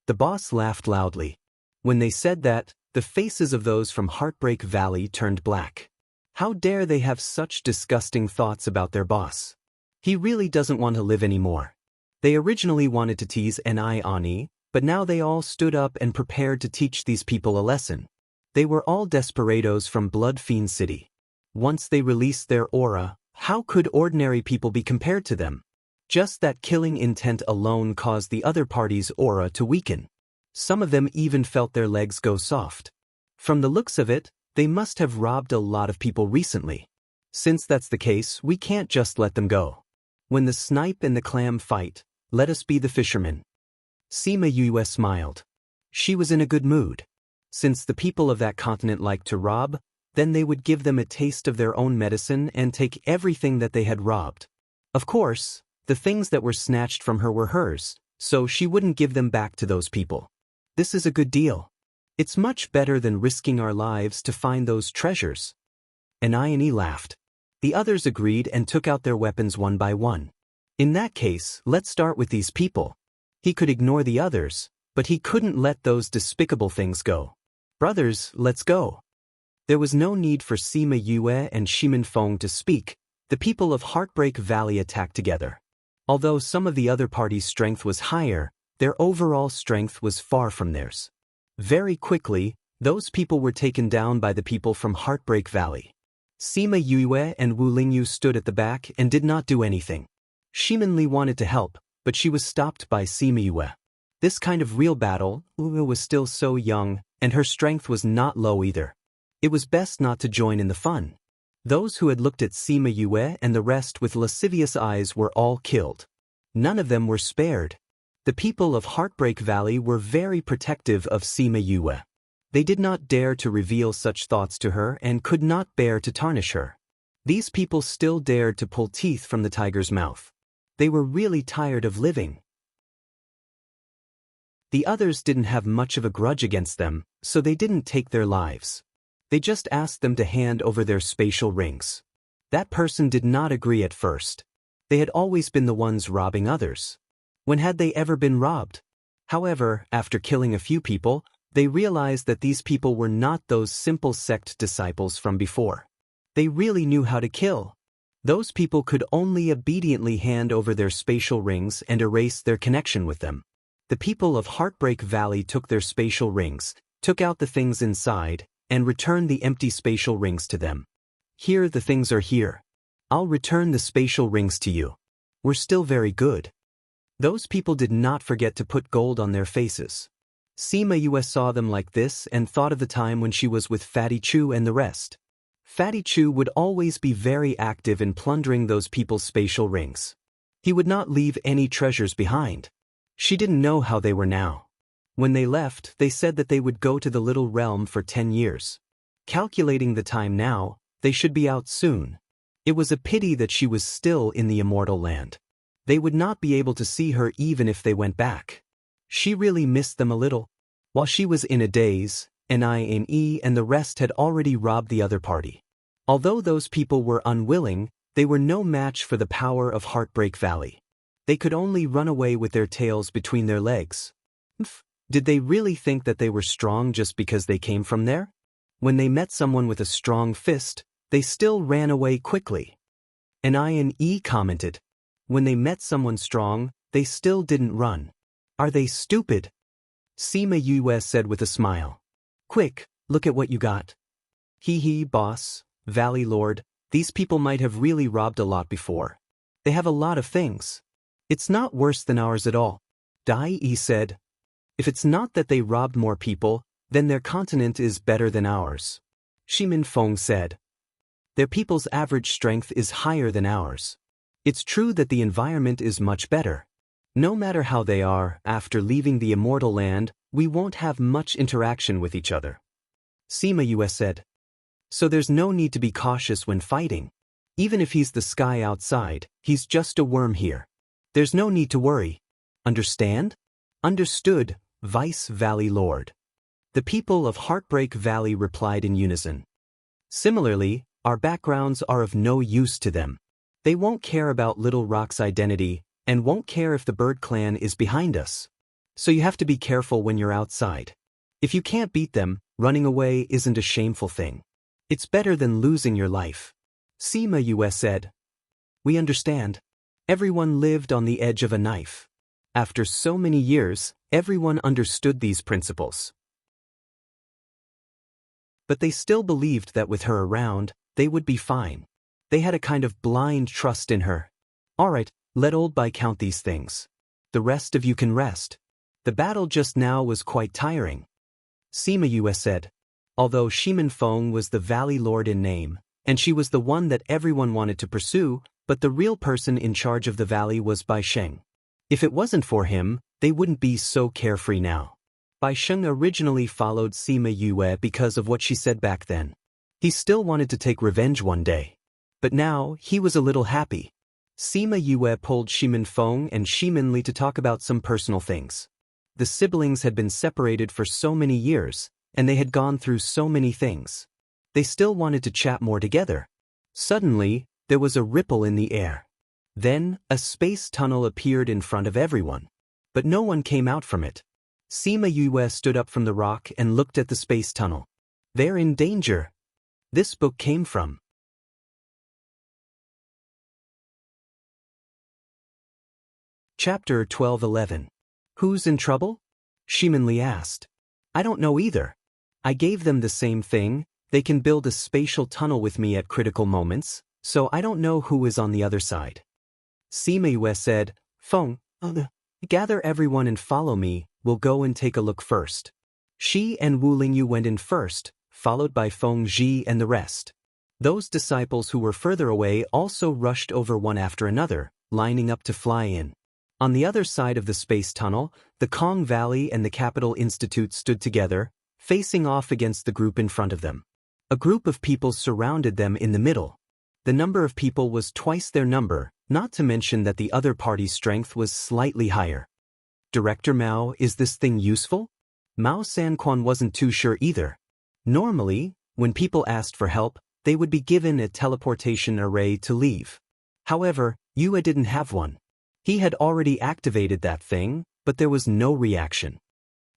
The boss laughed loudly. When they said that, the faces of those from Heartbreak Valley turned black. How dare they have such disgusting thoughts about their boss? He really doesn't want to live anymore. They originally wanted to tease Ani, but now they all stood up and prepared to teach these people a lesson. They were all desperados from Blood Fiend City. Once they released their aura, how could ordinary people be compared to them? Just that killing intent alone caused the other party's aura to weaken. Some of them even felt their legs go soft. From the looks of it, they must have robbed a lot of people recently. Since that's the case, we can't just let them go. When the snipe and the clam fight, let us be the fishermen. Sima Yue smiled. She was in a good mood. Since the people of that continent liked to rob, then they would give them a taste of their own medicine and take everything that they had robbed. Of course, the things that were snatched from her were hers, so she wouldn't give them back to those people. This is a good deal. It's much better than risking our lives to find those treasures. Nine laughed. The others agreed and took out their weapons one by one. In that case, let's start with these people. He could ignore the others, but he couldn't let those despicable things go. Brothers, let's go. There was no need for Sima Yue and Shimin Feng to speak. The people of Heartbreak Valley attacked together. Although some of the other party's strength was higher, their overall strength was far from theirs. Very quickly, those people were taken down by the people from Heartbreak Valley. Sima Yue and Wu Lingyu stood at the back and did not do anything. Shimin Li wanted to help, but she was stopped by Sima Yue. This kind of real battle, Wu was still so young, and her strength was not low either. It was best not to join in the fun. Those who had looked at Sima Yue and the rest with lascivious eyes were all killed. None of them were spared. The people of Heartbreak Valley were very protective of Sima Yue. They did not dare to reveal such thoughts to her and could not bear to tarnish her. These people still dared to pull teeth from the tiger's mouth. They were really tired of living. The others didn't have much of a grudge against them, so they didn't take their lives. They just asked them to hand over their spatial rings. That person did not agree at first. They had always been the ones robbing others. When had they ever been robbed? However, after killing a few people, they realized that these people were not those simple sect disciples from before. They really knew how to kill. Those people could only obediently hand over their spatial rings and erase their connection with them. The people of Heartbreak Valley took their spatial rings, took out the things inside, and returned the empty spatial rings to them. Here the things are here. I'll return the spatial rings to you. We're still very good. Those people did not forget to put gold on their faces. Sima Yue saw them like this and thought of the time when she was with Fatty Chu and the rest. Fatty Chu would always be very active in plundering those people's spatial rings. He would not leave any treasures behind. She didn't know how they were now. When they left, they said that they would go to the little realm for 10 years. Calculating the time now, they should be out soon. It was a pity that she was still in the immortal land. They would not be able to see her even if they went back. She really missed them a little. While she was in a daze, Nine and the rest had already robbed the other party. Although those people were unwilling, they were no match for the power of Heartbreak Valley. They could only run away with their tails between their legs. Did they really think that they were strong just because they came from there? When they met someone with a strong fist, they still ran away quickly. And INE commented. When they met someone strong, they still didn't run. Are they stupid? Sima Yue said with a smile. Quick, look at what you got. Hee, boss, Valley Lord, these people might have really robbed a lot before. They have a lot of things. It's not worse than ours at all. Dai Yi said. If it's not that they robbed more people, then their continent is better than ours. Shimin Feng said. Their people's average strength is higher than ours. It's true that the environment is much better. No matter how they are, after leaving the immortal land, we won't have much interaction with each other. Sima Yue said. So there's no need to be cautious when fighting. Even if he's the sky outside, he's just a worm here. There's no need to worry. Understand? Understood, Vice Valley Lord. The people of Heartbreak Valley replied in unison. Similarly, our backgrounds are of no use to them. They won't care about Little Rock's identity, and won't care if the Bird Clan is behind us. So you have to be careful when you're outside. If you can't beat them, running away isn't a shameful thing. It's better than losing your life. Sima Yue said. We understand. Everyone lived on the edge of a knife. After so many years, everyone understood these principles. But they still believed that with her around, they would be fine. They had a kind of blind trust in her. All right, let Old Bai count these things. The rest of you can rest. The battle just now was quite tiring. Sima Yue said. Although Shimin Feng was the Valley Lord in name, and she was the one that everyone wanted to pursue, but the real person in charge of the valley was Bai Sheng. If it wasn't for him, they wouldn't be so carefree now. Bai Sheng originally followed Sima Yue because of what she said back then. He still wanted to take revenge one day. But now, he was a little happy. Sima Yue pulled Shimin Feng and Shimin Li to talk about some personal things. The siblings had been separated for so many years, and they had gone through so many things. They still wanted to chat more together. Suddenly, there was a ripple in the air. Then, a space tunnel appeared in front of everyone. But no one came out from it. Sima Yue stood up from the rock and looked at the space tunnel. They're in danger. This book came from. Chapter 12:11. Who's in trouble? Shimin Li asked. I don't know either. I gave them the same thing. They can build a spatial tunnel with me at critical moments, so I don't know who is on the other side. Sima Yue said, Feng, gather everyone and follow me, we'll go and take a look first. Shi and Wu Lingyu went in first, followed by Feng Zhi and the rest. Those disciples who were further away also rushed over one after another, lining up to fly in. On the other side of the space tunnel, the Kong Valley and the Capital Institute stood together, facing off against the group in front of them. A group of people surrounded them in the middle. The number of people was twice their number, not to mention that the other party's strength was slightly higher. Director Mao, is this thing useful? Mao Sanquan wasn't too sure either. Normally, when people asked for help, they would be given a teleportation array to leave. However, Yue didn't have one. He had already activated that thing, but there was no reaction.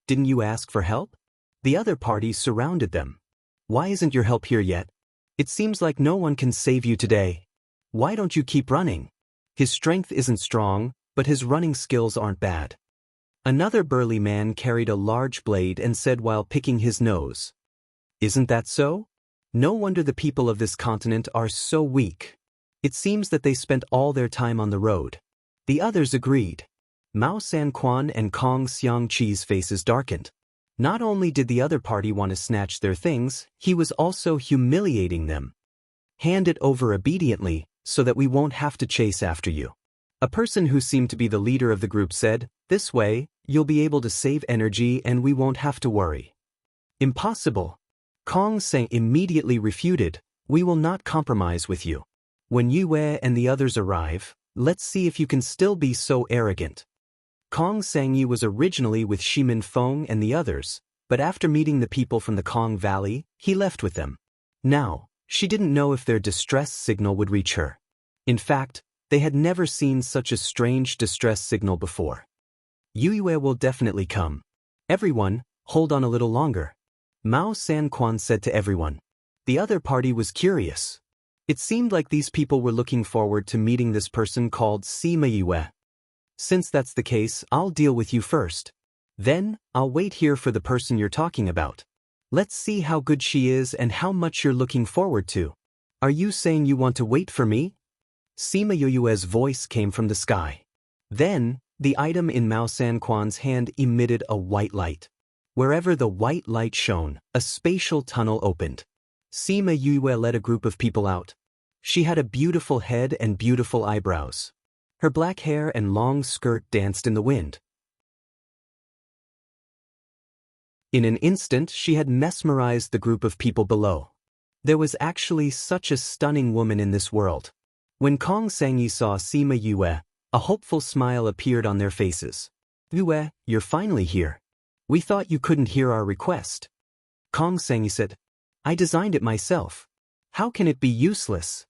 Didn't you ask for help? The other party surrounded them. Why isn't your help here yet? It seems like no one can save you today. Why don't you keep running? His strength isn't strong, but his running skills aren't bad. Another burly man carried a large blade and said while picking his nose. Isn't that so? No wonder the people of this continent are so weak. It seems that they spent all their time on the road. The others agreed. Mao Sanquan and Kong Xiangqi's faces darkened. Not only did the other party want to snatch their things, he was also humiliating them. Hand it over obediently, so that we won't have to chase after you. A person who seemed to be the leader of the group said, this way, you'll be able to save energy and we won't have to worry. Impossible. Kong Sang immediately refuted, we will not compromise with you. When Yue and the others arrive, let's see if you can still be so arrogant. Kong Sangyu was originally with Shimin Feng and the others, but after meeting the people from the Kong Valley, he left with them. Now, she didn't know if their distress signal would reach her. In fact, They had never seen such a strange distress signal before. Yue will definitely come. Everyone, hold on a little longer. Mao Sanquan said to everyone. The other party was curious. It seemed like these people were looking forward to meeting this person called Sima Yue. Since that's the case, I'll deal with you first. Then, I'll wait here for the person you're talking about. Let's see how good she is and how much you're looking forward to. Are you saying you want to wait for me? Sima Yue's voice came from the sky. Then, the item in Mao Sanquan's hand emitted a white light. Wherever the white light shone, a spatial tunnel opened. Sima Yue led a group of people out. She had a beautiful head and beautiful eyebrows. Her black hair and long skirt danced in the wind. In an instant, she had mesmerized the group of people below. There was actually such a stunning woman in this world. When Kong Sangyi saw Sima Yue, a hopeful smile appeared on their faces. Yue, you're finally here. We thought you couldn't hear our request. Kong Sangyi said, I designed it myself. How can it be useless?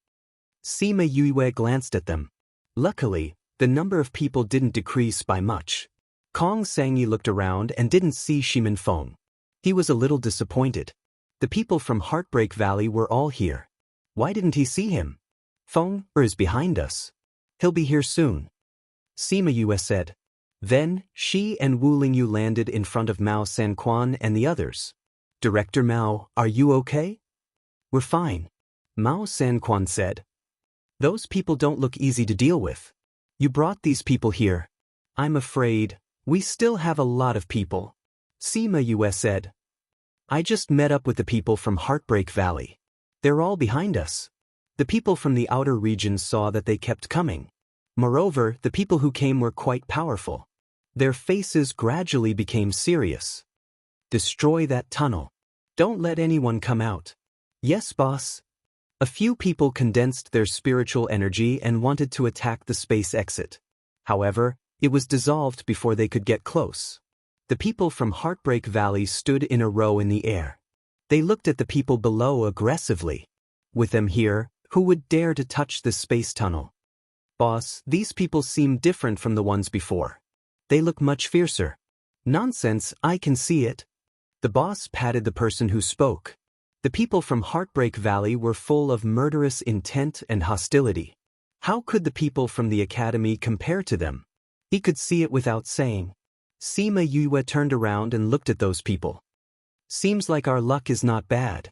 Sima Yue glanced at them. Luckily, the number of people didn't decrease by much. Kong Sangyi looked around and didn't see Shimin Feng. He was a little disappointed. The people from Heartbreak Valley were all here. Why didn't he see him? Feng is behind us. He'll be here soon. Sima Yue said. Then, she and Wu Lingyu landed in front of Mao Sanquan and the others. Director Mao, are you okay? We're fine. Mao Sanquan said. Those people don't look easy to deal with. You brought these people here. I'm afraid we still have a lot of people. Sima Yue said. I just met up with the people from Heartbreak Valley. They're all behind us. The people from the outer regions saw that they kept coming. Moreover, the people who came were quite powerful. Their faces gradually became serious. Destroy that tunnel. Don't let anyone come out. Yes, boss. A few people condensed their spiritual energy and wanted to attack the space exit. However, it was dissolved before they could get close. The people from Heartbreak Valley stood in a row in the air. They looked at the people below aggressively. With them here, who would dare to touch the space tunnel? Boss, these people seem different from the ones before. They look much fiercer. Nonsense, I can see it. The boss patted the person who spoke. The people from Heartbreak Valley were full of murderous intent and hostility. How could the people from the academy compare to them? He could see it without saying. Sima Yue turned around and looked at those people. Seems like our luck is not bad.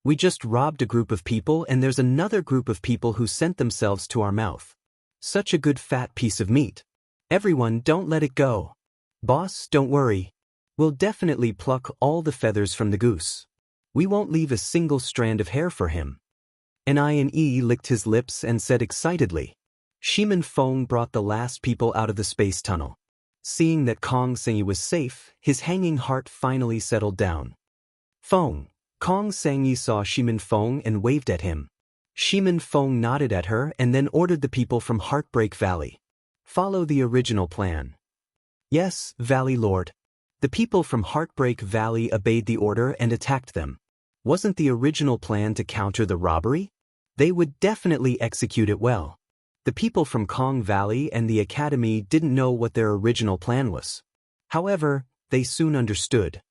We just robbed a group of people and there's another group of people who sent themselves to our mouth. Such a good fat piece of meat. Everyone, don't let it go. Boss, don't worry. We'll definitely pluck all the feathers from the goose. We won't leave a single strand of hair for him. Nie licked his lips and said excitedly. Shimin Feng brought the last people out of the space tunnel. Seeing that Kong Sangyi was safe, his hanging heart finally settled down. Feng. Kong Sangyi saw Shimin Feng and waved at him. Shimin Feng nodded at her and then ordered the people from Heartbreak Valley. Follow the original plan. Yes, Valley Lord. The people from Heartbreak Valley obeyed the order and attacked them. Wasn't the original plan to counter the robbery? They would definitely execute it well. The people from Kong Valley and the Academy didn't know what their original plan was. However, they soon understood.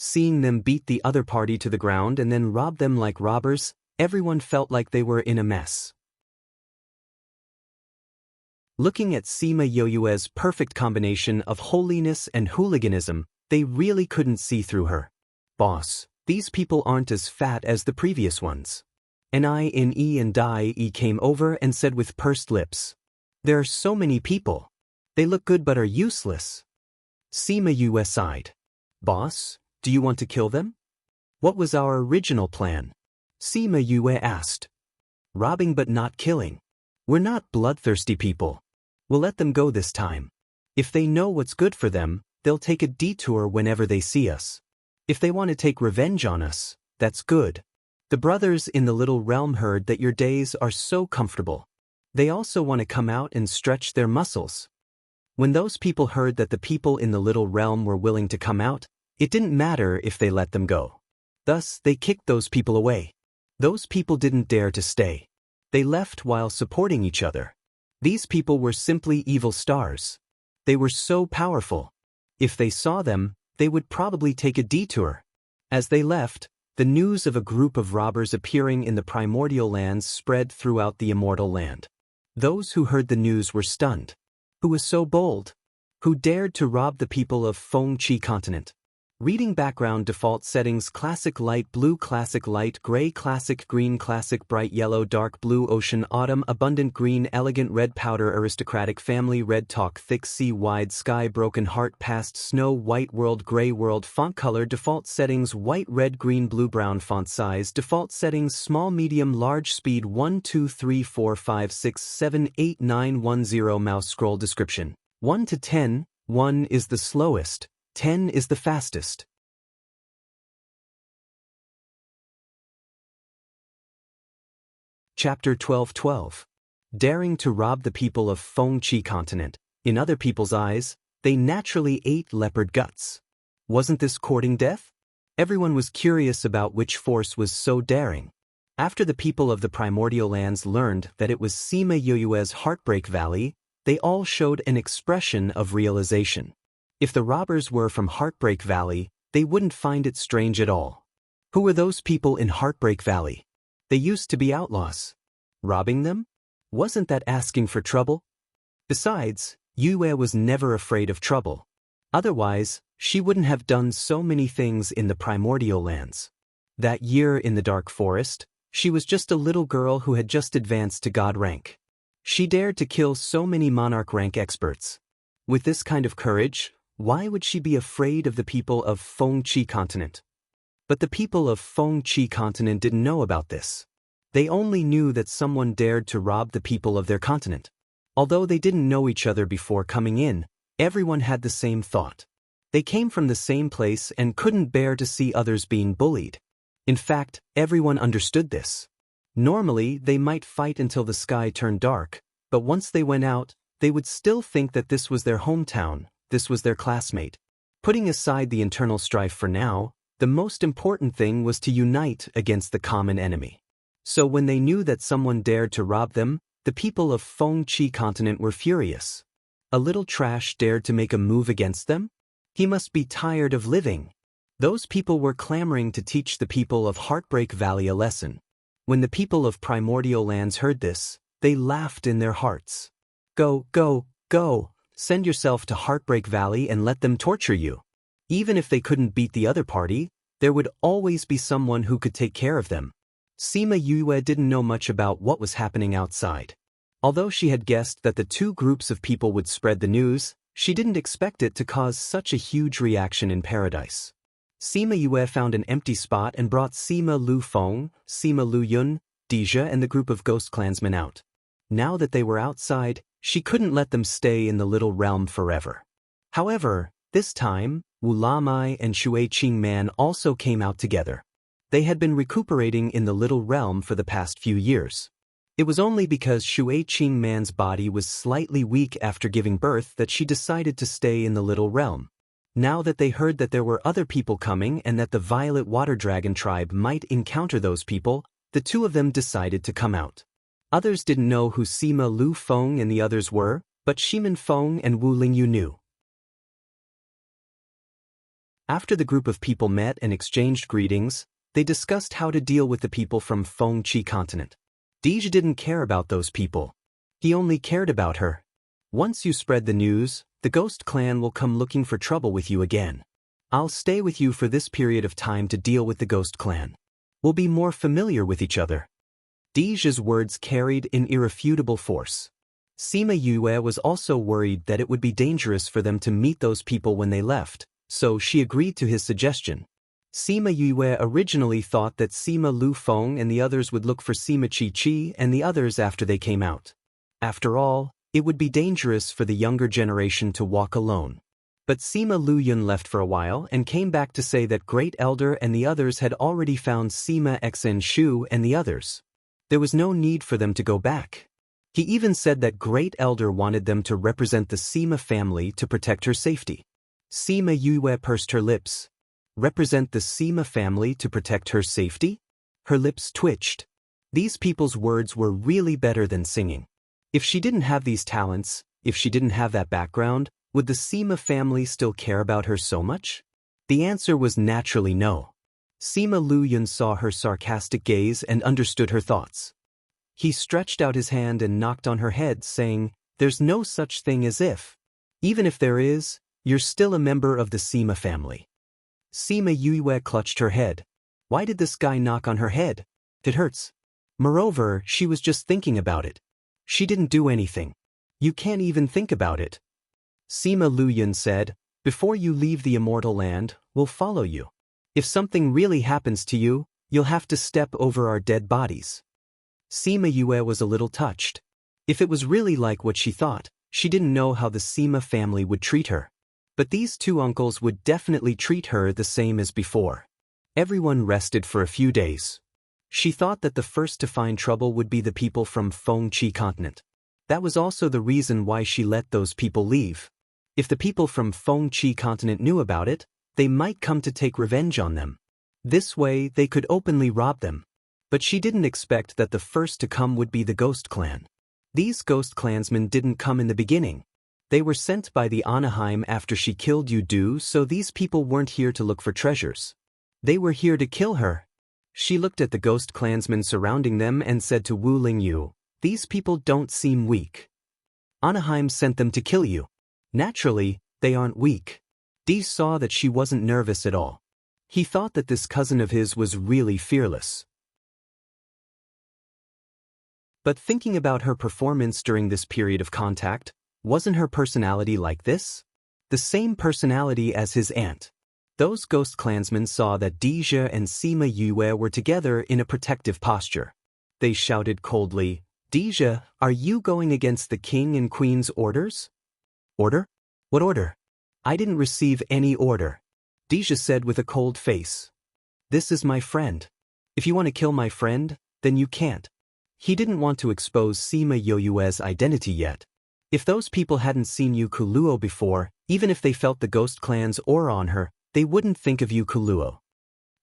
Seeing them beat the other party to the ground and then rob them like robbers, everyone felt like they were in a mess. Looking at Sima Yue's perfect combination of holiness and hooliganism, they really couldn't see through her. Boss, these people aren't as fat as the previous ones. Nie and Dai came over and said with pursed lips. There are so many people. They look good but are useless. Sima Yue sighed. Boss, do you want to kill them? What was our original plan? Sima Yue asked. Robbing but not killing. We're not bloodthirsty people. We'll let them go this time. If they know what's good for them, they'll take a detour whenever they see us. If they want to take revenge on us, that's good. The brothers in the little realm heard that your days are so comfortable. They also want to come out and stretch their muscles. When those people heard that the people in the little realm were willing to come out, it didn't matter if they let them go. Thus, they kicked those people away. Those people didn't dare to stay. They left while supporting each other. These people were simply evil stars. They were so powerful. If they saw them, they would probably take a detour. As they left, the news of a group of robbers appearing in the primordial lands spread throughout the immortal land. Those who heard the news were stunned. Who was so bold? Who dared to rob the people of Feng Qi continent? Reading background default settings: classic light blue, classic light gray, classic green, classic bright yellow, dark blue, ocean, autumn, abundant green, elegant red, powder, aristocratic, family, red, talk, thick, sea, wide, sky, broken heart, past, snow, white, world, gray, world, font color default settings: white, red, green, blue, brown, font size default settings: small, medium, large, speed 1 2 3 4 5 6 7 8 9 1 0. Mouse scroll description: 1 to 10, 1 is the slowest, 10 is the fastest. Chapter 12:12. Daring to rob the people of Feng Qi continent. In other people's eyes, they naturally ate leopard guts. Wasn't this courting death? Everyone was curious about which force was so daring. After the people of the primordial lands learned that it was Sima Yue's Heartbreak Valley, they all showed an expression of realization. If the robbers were from Heartbreak Valley, they wouldn't find it strange at all. Who were those people in Heartbreak Valley? They used to be outlaws. Robbing them? Wasn't that asking for trouble? Besides, Yue was never afraid of trouble. Otherwise, she wouldn't have done so many things in the primordial lands. That year in the dark forest, she was just a little girl who had just advanced to god rank. She dared to kill so many monarch rank experts. With this kind of courage, why would she be afraid of the people of Feng Qi continent? But the people of Feng Qi continent didn't know about this. They only knew that someone dared to rob the people of their continent. Although they didn't know each other before coming in, everyone had the same thought. They came from the same place and couldn't bear to see others being bullied. In fact, everyone understood this. Normally, they might fight until the sky turned dark, but once they went out, they would still think that this was their hometown, this was their classmate. Putting aside the internal strife for now, the most important thing was to unite against the common enemy. So when they knew that someone dared to rob them, the people of Feng Qi continent were furious. A little trash dared to make a move against them? He must be tired of living. Those people were clamoring to teach the people of Heartbreak Valley a lesson. When the people of primordial lands heard this, they laughed in their hearts. Go, go, go, send yourself to Heartbreak Valley and let them torture you. Even if they couldn't beat the other party, there would always be someone who could take care of them. Sima Yue didn't know much about what was happening outside. Although she had guessed that the two groups of people would spread the news, she didn't expect it to cause such a huge reaction in paradise. Sima Yue found an empty spot and brought Sima Lu Feng, Sima Lu Yun, Deja and the group of ghost clansmen out. Now that they were outside, she couldn't let them stay in the little realm forever. However, this time, Wu Lamai and Shui Qingman also came out together. They had been recuperating in the little realm for the past few years. It was only because Shui Qingman's body was slightly weak after giving birth that she decided to stay in the little realm. Now that they heard that there were other people coming and that the Violet Water Dragon tribe might encounter those people, the two of them decided to come out. Others didn't know who Sima Lu Feng and the others were, but Shimin Feng and Wu Lingyu knew. After the group of people met and exchanged greetings, they discussed how to deal with the people from Feng Qi continent. Deja didn't care about those people. He only cared about her. Once you spread the news, the Ghost Clan will come looking for trouble with you again. I'll stay with you for this period of time to deal with the Ghost Clan. We'll be more familiar with each other. Deja's words carried an irrefutable force. Sima Yue was also worried that it would be dangerous for them to meet those people when they left, so she agreed to his suggestion. Sima Yue originally thought that Sima Lu Feng and the others would look for Sima Qi Qi and the others after they came out. After all, it would be dangerous for the younger generation to walk alone. But Sima Lu Yun left for a while and came back to say that Great Elder and the others had already found Sima Xen Shu and the others. There was no need for them to go back. He even said that Great Elder wanted them to represent the Sima family to protect her safety. Sima Yue pursed her lips. Represent the Sima family to protect her safety? Her lips twitched. These people's words were really better than singing. If she didn't have these talents, if she didn't have that background, would the Sima family still care about her so much? The answer was naturally no. Sima Luyun saw her sarcastic gaze and understood her thoughts. He stretched out his hand and knocked on her head, saying, "There's no such thing as if. Even if there is, you're still a member of the Sima family." Sima Yue clutched her head. Why did this guy knock on her head? It hurts. Moreover, she was just thinking about it. She didn't do anything. You can't even think about it. Sima Luyun said, "Before you leave the immortal land, we'll follow you. If something really happens to you, you'll have to step over our dead bodies." Sima Yue was a little touched. If it was really like what she thought, she didn't know how the Sima family would treat her. But these two uncles would definitely treat her the same as before. Everyone rested for a few days. She thought that the first to find trouble would be the people from Fengqi continent. That was also the reason why she let those people leave. If the people from Fengqi continent knew about it, they might come to take revenge on them. This way, they could openly rob them. But she didn't expect that the first to come would be the Ghost Clan. These Ghost Clansmen didn't come in the beginning. They were sent by the Anaheim after she killed Yu Du, so these people weren't here to look for treasures. They were here to kill her. She looked at the Ghost Clansmen surrounding them and said to Wu Lingyu, "These people don't seem weak. Anaheim sent them to kill you. Naturally, they aren't weak." Dee saw that she wasn't nervous at all. He thought that this cousin of his was really fearless. But thinking about her performance during this period of contact, wasn't her personality like this? The same personality as his aunt. Those Ghost Clansmen saw that Deja and Sima Yue were together in a protective posture. They shouted coldly, "Deja, are you going against the king and queen's orders?" "Order? What order? I didn't receive any order," Deja said with a cold face. "This is my friend. If you want to kill my friend, then you can't." He didn't want to expose Sima Yue's identity yet. If those people hadn't seen Yu Kuluo before, even if they felt the Ghost Clan's aura on her, they wouldn't think of Yu Kuluo.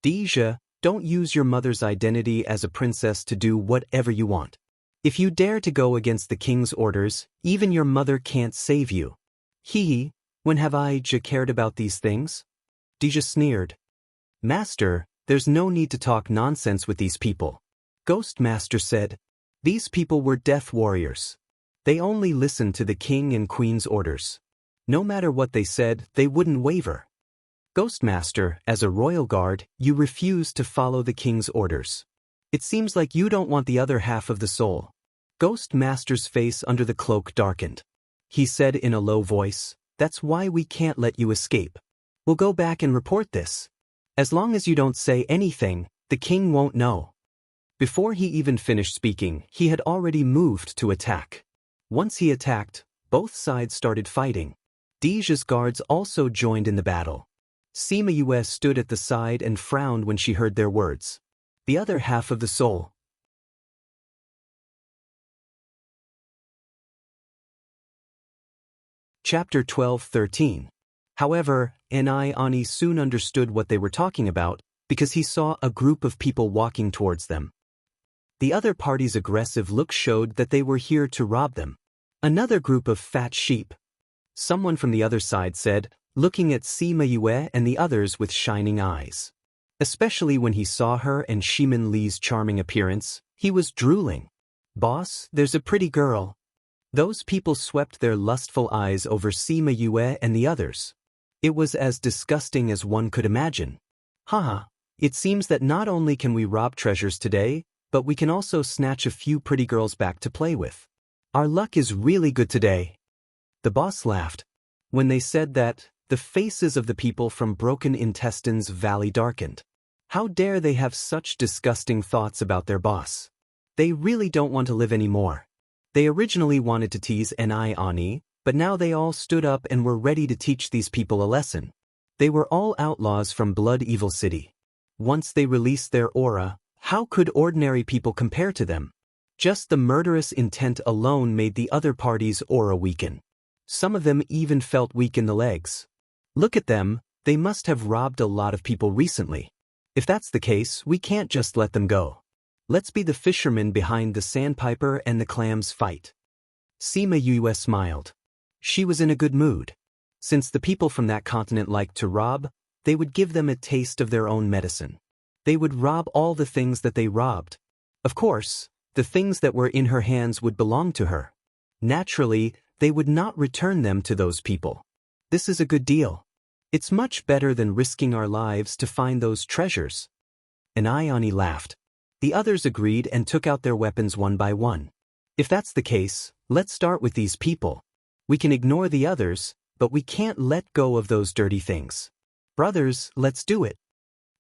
"Deja, don't use your mother's identity as a princess to do whatever you want. If you dare to go against the king's orders, even your mother can't save you." When have I cared about these things?" Deja sneered. "Master, there's no need to talk nonsense with these people," Ghost Master said. "These people were death warriors. They only listened to the king and queen's orders. No matter what they said, they wouldn't waver. Ghost Master, as a royal guard, you refuse to follow the king's orders. It seems like you don't want the other half of the soul." Ghost Master's face under the cloak darkened. He said in a low voice, "That's why we can't let you escape. We'll go back and report this. As long as you don't say anything, the king won't know." Before he even finished speaking, he had already moved to attack. Once he attacked, both sides started fighting. Deja's guards also joined in the battle. Sima Yue stood at the side and frowned when she heard their words. The other half of the soul. Chapter 12-13. However, Ani soon understood what they were talking about, because he saw a group of people walking towards them. The other party's aggressive look showed that they were here to rob them. Another group of fat sheep. Someone from the other side said, looking at Sima Yue and the others with shining eyes. Especially when he saw her and Shimin Li's charming appearance, he was drooling. "Boss, there's a pretty girl." Those people swept their lustful eyes over Sima Yue and the others. It was as disgusting as one could imagine. Haha, it seems that not only can we rob treasures today, but we can also snatch a few pretty girls back to play with. Our luck is really good today. The boss laughed. When they said that, the faces of the people from Broken Intestines Valley darkened. How dare they have such disgusting thoughts about their boss? They really don't want to live anymore. They originally wanted to tease Ani, but now they all stood up and were ready to teach these people a lesson. They were all outlaws from Blood Evil City. Once they released their aura, how could ordinary people compare to them? Just the murderous intent alone made the other party's aura weaken. Some of them even felt weak in the legs. Look at them, they must have robbed a lot of people recently. If that's the case, we can't just let them go. Let's be the fishermen behind the sandpiper and the clams fight. Sima Yue smiled. She was in a good mood. Since the people from that continent liked to rob, they would give them a taste of their own medicine. They would rob all the things that they robbed. Of course, the things that were in her hands would belong to her. Naturally, they would not return them to those people. This is a good deal. It's much better than risking our lives to find those treasures. And Ioni laughed. The others agreed and took out their weapons one by one. If that's the case, let's start with these people. We can ignore the others, but we can't let go of those dirty things. Brothers, let's do it.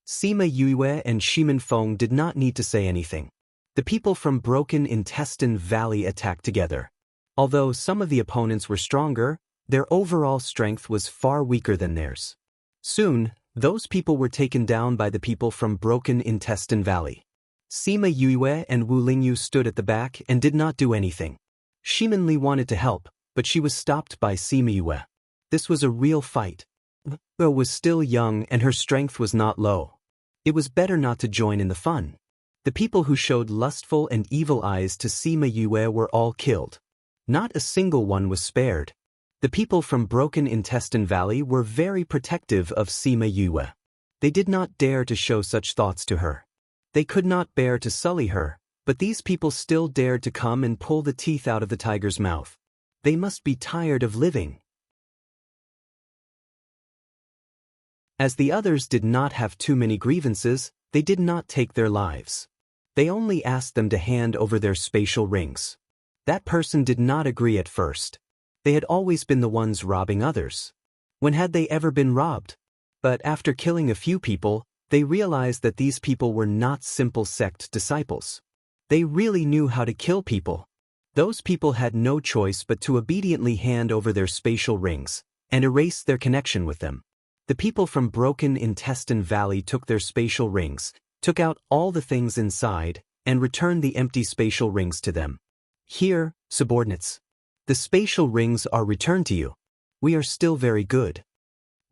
Sima Yue and Shimin Feng did not need to say anything. The people from Broken Intestine Valley attacked together. Although some of the opponents were stronger, their overall strength was far weaker than theirs. Soon, those people were taken down by the people from Broken Intestine Valley. Sima Yue and Wu Lingyu stood at the back and did not do anything. Shimin Li wanted to help, but she was stopped by Sima Yue. This was a real fight. Wu was still young and her strength was not low. It was better not to join in the fun. The people who showed lustful and evil eyes to Sima Yue were all killed. Not a single one was spared. The people from Broken Intestine Valley were very protective of Sima Yue. They did not dare to show such thoughts to her. They could not bear to sully her, but these people still dared to come and pull the teeth out of the tiger's mouth. They must be tired of living. As the others did not have too many grievances, they did not take their lives. They only asked them to hand over their spatial rings. That person did not agree at first. They had always been the ones robbing others. When had they ever been robbed? But after killing a few people, they realized that these people were not simple sect disciples. They really knew how to kill people. Those people had no choice but to obediently hand over their spatial rings and erase their connection with them. The people from Broken Intestine Valley took their spatial rings, took out all the things inside, and returned the empty spatial rings to them. Here, subordinates. The spatial rings are returned to you. We are still very good.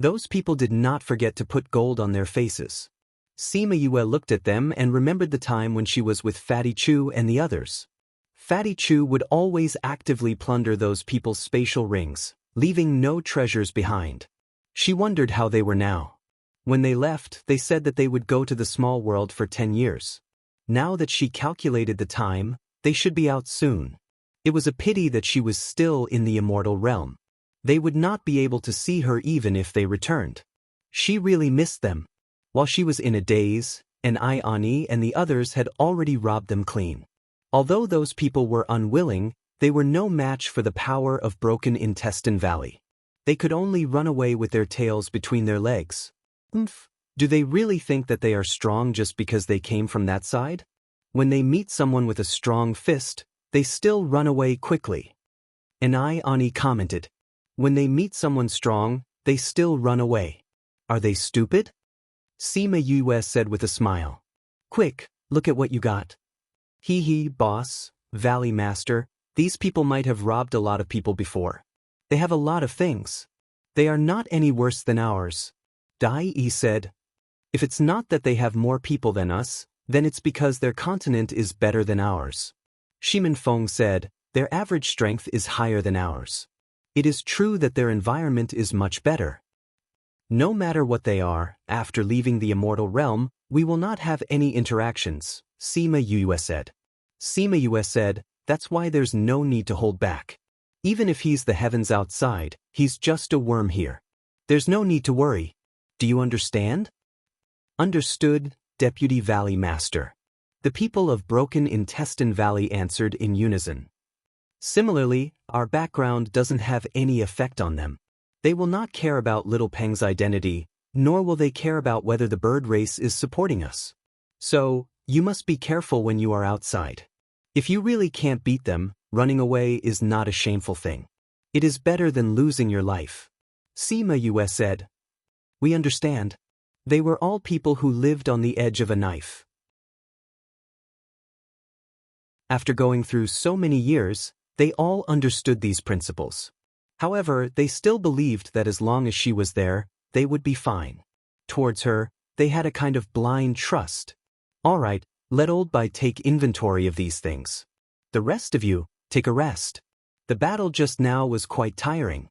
Those people did not forget to put gold on their faces. Sima Yue looked at them and remembered the time when she was with Fatty Chu and the others. Fatty Chu would always actively plunder those people's spatial rings, leaving no treasures behind. She wondered how they were now. When they left, they said that they would go to the small world for 10 years. Now that she calculated the time, they should be out soon. It was a pity that she was still in the immortal realm. They would not be able to see her even if they returned. She really missed them. While she was in a daze, and Ioni and the others had already robbed them clean. Although those people were unwilling, they were no match for the power of Broken Intestine Valley. They could only run away with their tails between their legs. Do they really think that they are strong just because they came from that side? When they meet someone with a strong fist, they still run away quickly. And Ioni commented, when they meet someone strong, they still run away. Are they stupid? Sima Yue said with a smile. Quick, look at what you got. Hee, boss, Valley Master, these people might have robbed a lot of people before. They have a lot of things. They are not any worse than ours. Dai Yi said, if it's not that they have more people than us, then it's because their continent is better than ours. Shimin Feng said, their average strength is higher than ours. It is true that their environment is much better. No matter what they are, after leaving the immortal realm, we will not have any interactions, Sima Yue said. Sima Yue said, that's why there's no need to hold back. Even if he's the heavens outside, he's just a worm here. There's no need to worry. Do you understand? Understood, Deputy Valley Master. The people of Broken Intestine Valley answered in unison. Similarly, our background doesn't have any effect on them. They will not care about Little Peng's identity, nor will they care about whether the bird race is supporting us. So, you must be careful when you are outside. If you really can't beat them, running away is not a shameful thing. It is better than losing your life. Sima Yue said. We understand. They were all people who lived on the edge of a knife. After going through so many years, they all understood these principles. However, they still believed that as long as she was there, they would be fine. Towards her, they had a kind of blind trust. All right, let Old Bai take inventory of these things. The rest of you, take a rest. The battle just now was quite tiring.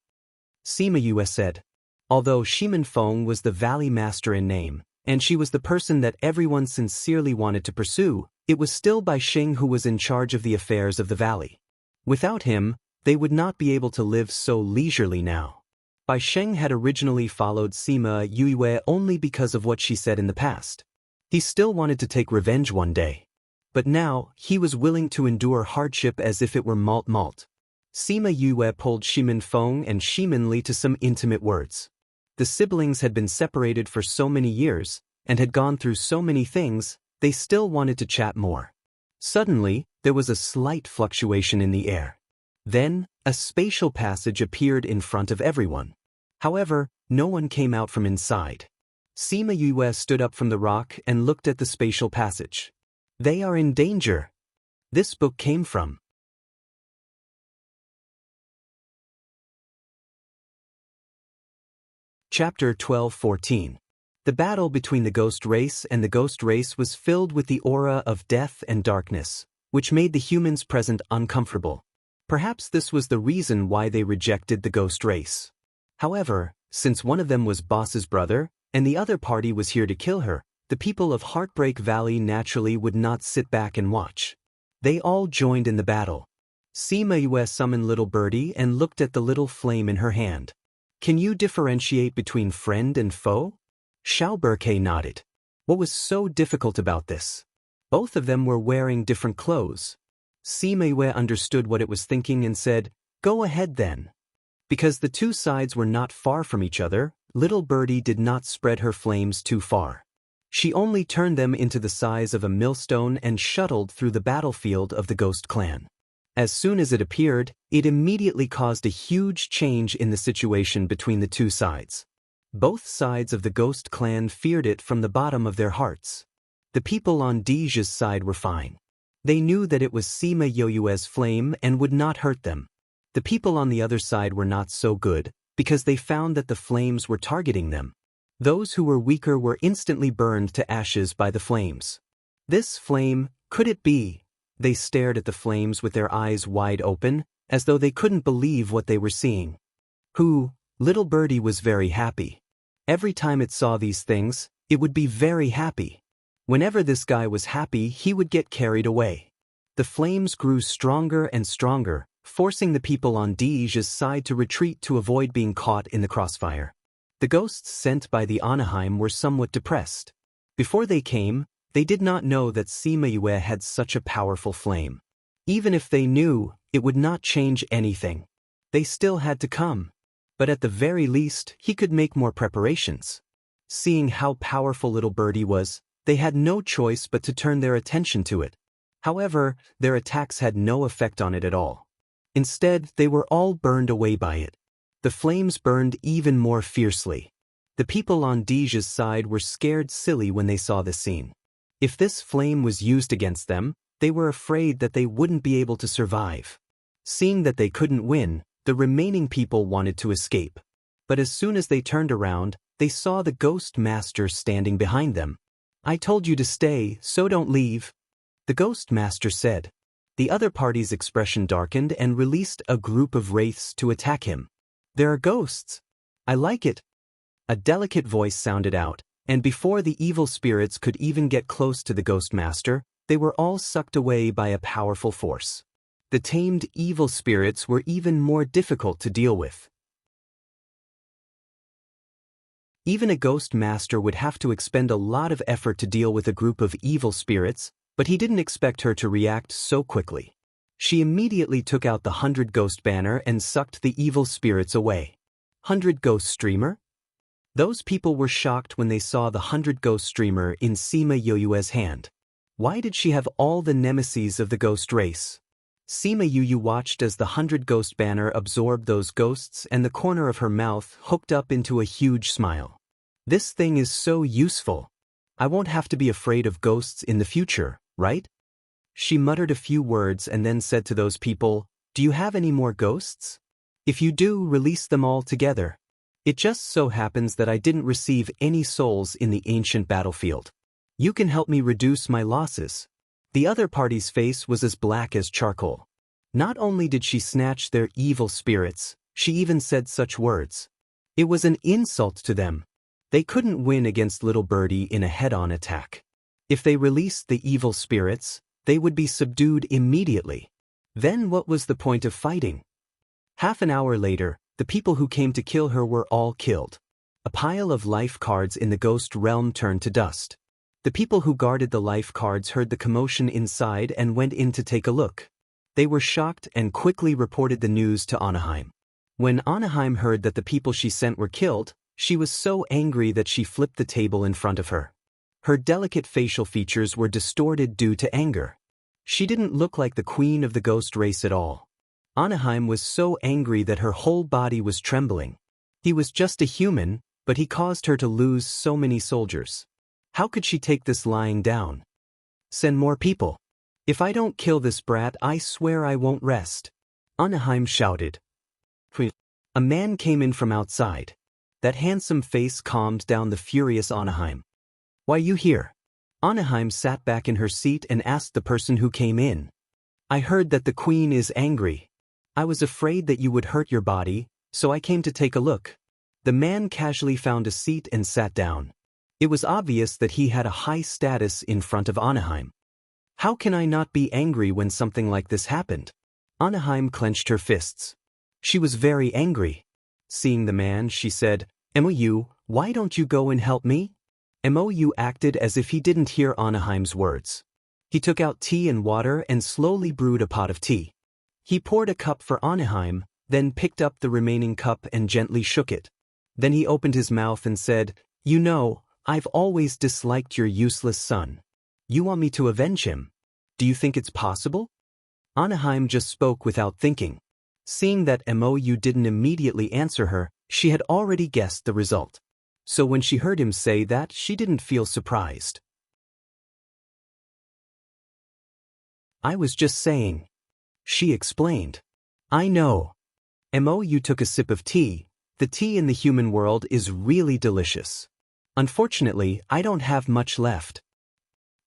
Sima Yue said. Although Shimen Feng was the valley master in name, and she was the person that everyone sincerely wanted to pursue, it was still Bai Sheng who was in charge of the affairs of the valley. Without him, they would not be able to live so leisurely now. Bai Sheng had originally followed Sima Yue only because of what she said in the past. He still wanted to take revenge one day. But now, he was willing to endure hardship as if it were malt. Sima Yue pulled Shimen Feng and Shimen Li to some intimate words. The siblings had been separated for so many years, and had gone through so many things, they still wanted to chat more. Suddenly, there was a slight fluctuation in the air. Then, a spatial passage appeared in front of everyone. However, no one came out from inside. Sima Yue stood up from the rock and looked at the spatial passage. They are in danger. This book came from. Chapter 12-14. The battle between the ghost race and the ghost race was filled with the aura of death and darkness, which made the humans present uncomfortable. Perhaps this was the reason why they rejected the ghost race. However, since one of them was Boss's brother, and the other party was here to kill her, the people of Heartbreak Valley naturally would not sit back and watch. They all joined in the battle. Sima Yue summoned little birdie and looked at the little flame in her hand. Can you differentiate between friend and foe? Xiao Berke nodded. What was so difficult about this? Both of them were wearing different clothes. Sima Yue understood what it was thinking and said, "Go ahead then." Because the two sides were not far from each other, little birdie did not spread her flames too far. She only turned them into the size of a millstone and shuttled through the battlefield of the ghost clan. As soon as it appeared, it immediately caused a huge change in the situation between the two sides. Both sides of the ghost clan feared it from the bottom of their hearts. The people on Deja's side were fine. They knew that it was Sima Yue's flame and would not hurt them. The people on the other side were not so good, because they found that the flames were targeting them. Those who were weaker were instantly burned to ashes by the flames. This flame, could it be? They stared at the flames with their eyes wide open, as though they couldn't believe what they were seeing. Little birdie was very happy. Every time it saw these things, it would be very happy. Whenever this guy was happy, he would get carried away. The flames grew stronger and stronger, forcing the people on Deja's side to retreat to avoid being caught in the crossfire. The ghosts sent by the Anaheim were somewhat depressed. Before they came, they did not know that Sima Yue had such a powerful flame. Even if they knew, it would not change anything. They still had to come. But at the very least, he could make more preparations. Seeing how powerful little birdie was, they had no choice but to turn their attention to it. However, their attacks had no effect on it at all. Instead, they were all burned away by it. The flames burned even more fiercely. The people on Deja's side were scared silly when they saw this scene. If this flame was used against them, they were afraid that they wouldn't be able to survive. Seeing that they couldn't win, the remaining people wanted to escape. But as soon as they turned around, they saw the ghost master standing behind them. "I told you to stay, so don't leave," the ghost master said. The other party's expression darkened and released a group of wraiths to attack him. "There are ghosts. I like it." A delicate voice sounded out, and before the evil spirits could even get close to the ghost master, they were all sucked away by a powerful force. The tamed evil spirits were even more difficult to deal with. Even a ghost master would have to expend a lot of effort to deal with a group of evil spirits, but he didn't expect her to react so quickly. She immediately took out the 100 Ghost banner and sucked the evil spirits away. 100 Ghost streamer? Those people were shocked when they saw the 100 Ghost streamer in Sima Yue's hand. Why did she have all the nemesis of the ghost race? Sima Yue watched as the 100 Ghost banner absorbed those ghosts and the corner of her mouth hooked up into a huge smile. This thing is so useful. I won't have to be afraid of ghosts in the future, right? She muttered a few words and then said to those people, "Do you have any more ghosts? If you do, release them all together. It just so happens that I didn't receive any souls in the ancient battlefield. You can help me reduce my losses." The other party's face was as black as charcoal. Not only did she snatch their evil spirits, she even said such words. It was an insult to them. They couldn't win against little birdie in a head-on attack. If they released the evil spirits, they would be subdued immediately. Then what was the point of fighting? Half an hour later, the people who came to kill her were all killed. A pile of life cards in the ghost realm turned to dust. The people who guarded the life cards heard the commotion inside and went in to take a look. They were shocked and quickly reported the news to Anaheim. When Anaheim heard that the people she sent were killed, she was so angry that she flipped the table in front of her. Her delicate facial features were distorted due to anger. She didn't look like the queen of the ghost race at all. Anaheim was so angry that her whole body was trembling. He was just a human, but he caused her to lose so many soldiers. How could she take this lying down? Send more people. If I don't kill this brat, I swear I won't rest. Anaheim shouted. A man came in from outside. That handsome face calmed down the furious Anaheim. Why you here? Anaheim sat back in her seat and asked the person who came in. I heard that the queen is angry. I was afraid that you would hurt your body, so I came to take a look. The man casually found a seat and sat down. It was obvious that he had a high status in front of Anaheim. How can I not be angry when something like this happened? Anaheim clenched her fists. She was very angry. Seeing the man, she said, "Mou, why don't you go and help me?" Mou acted as if he didn't hear Anaheim's words. He took out tea and water and slowly brewed a pot of tea. He poured a cup for Anaheim, then picked up the remaining cup and gently shook it. Then he opened his mouth and said, "You know, I've always disliked your useless son. You want me to avenge him? Do you think it's possible?" Anaheim just spoke without thinking. Seeing that Mou didn't immediately answer her, she had already guessed the result. So when she heard him say that, she didn't feel surprised. I was just saying. She explained. I know. Mou took a sip of tea. The tea in the human world is really delicious. Unfortunately, I don't have much left.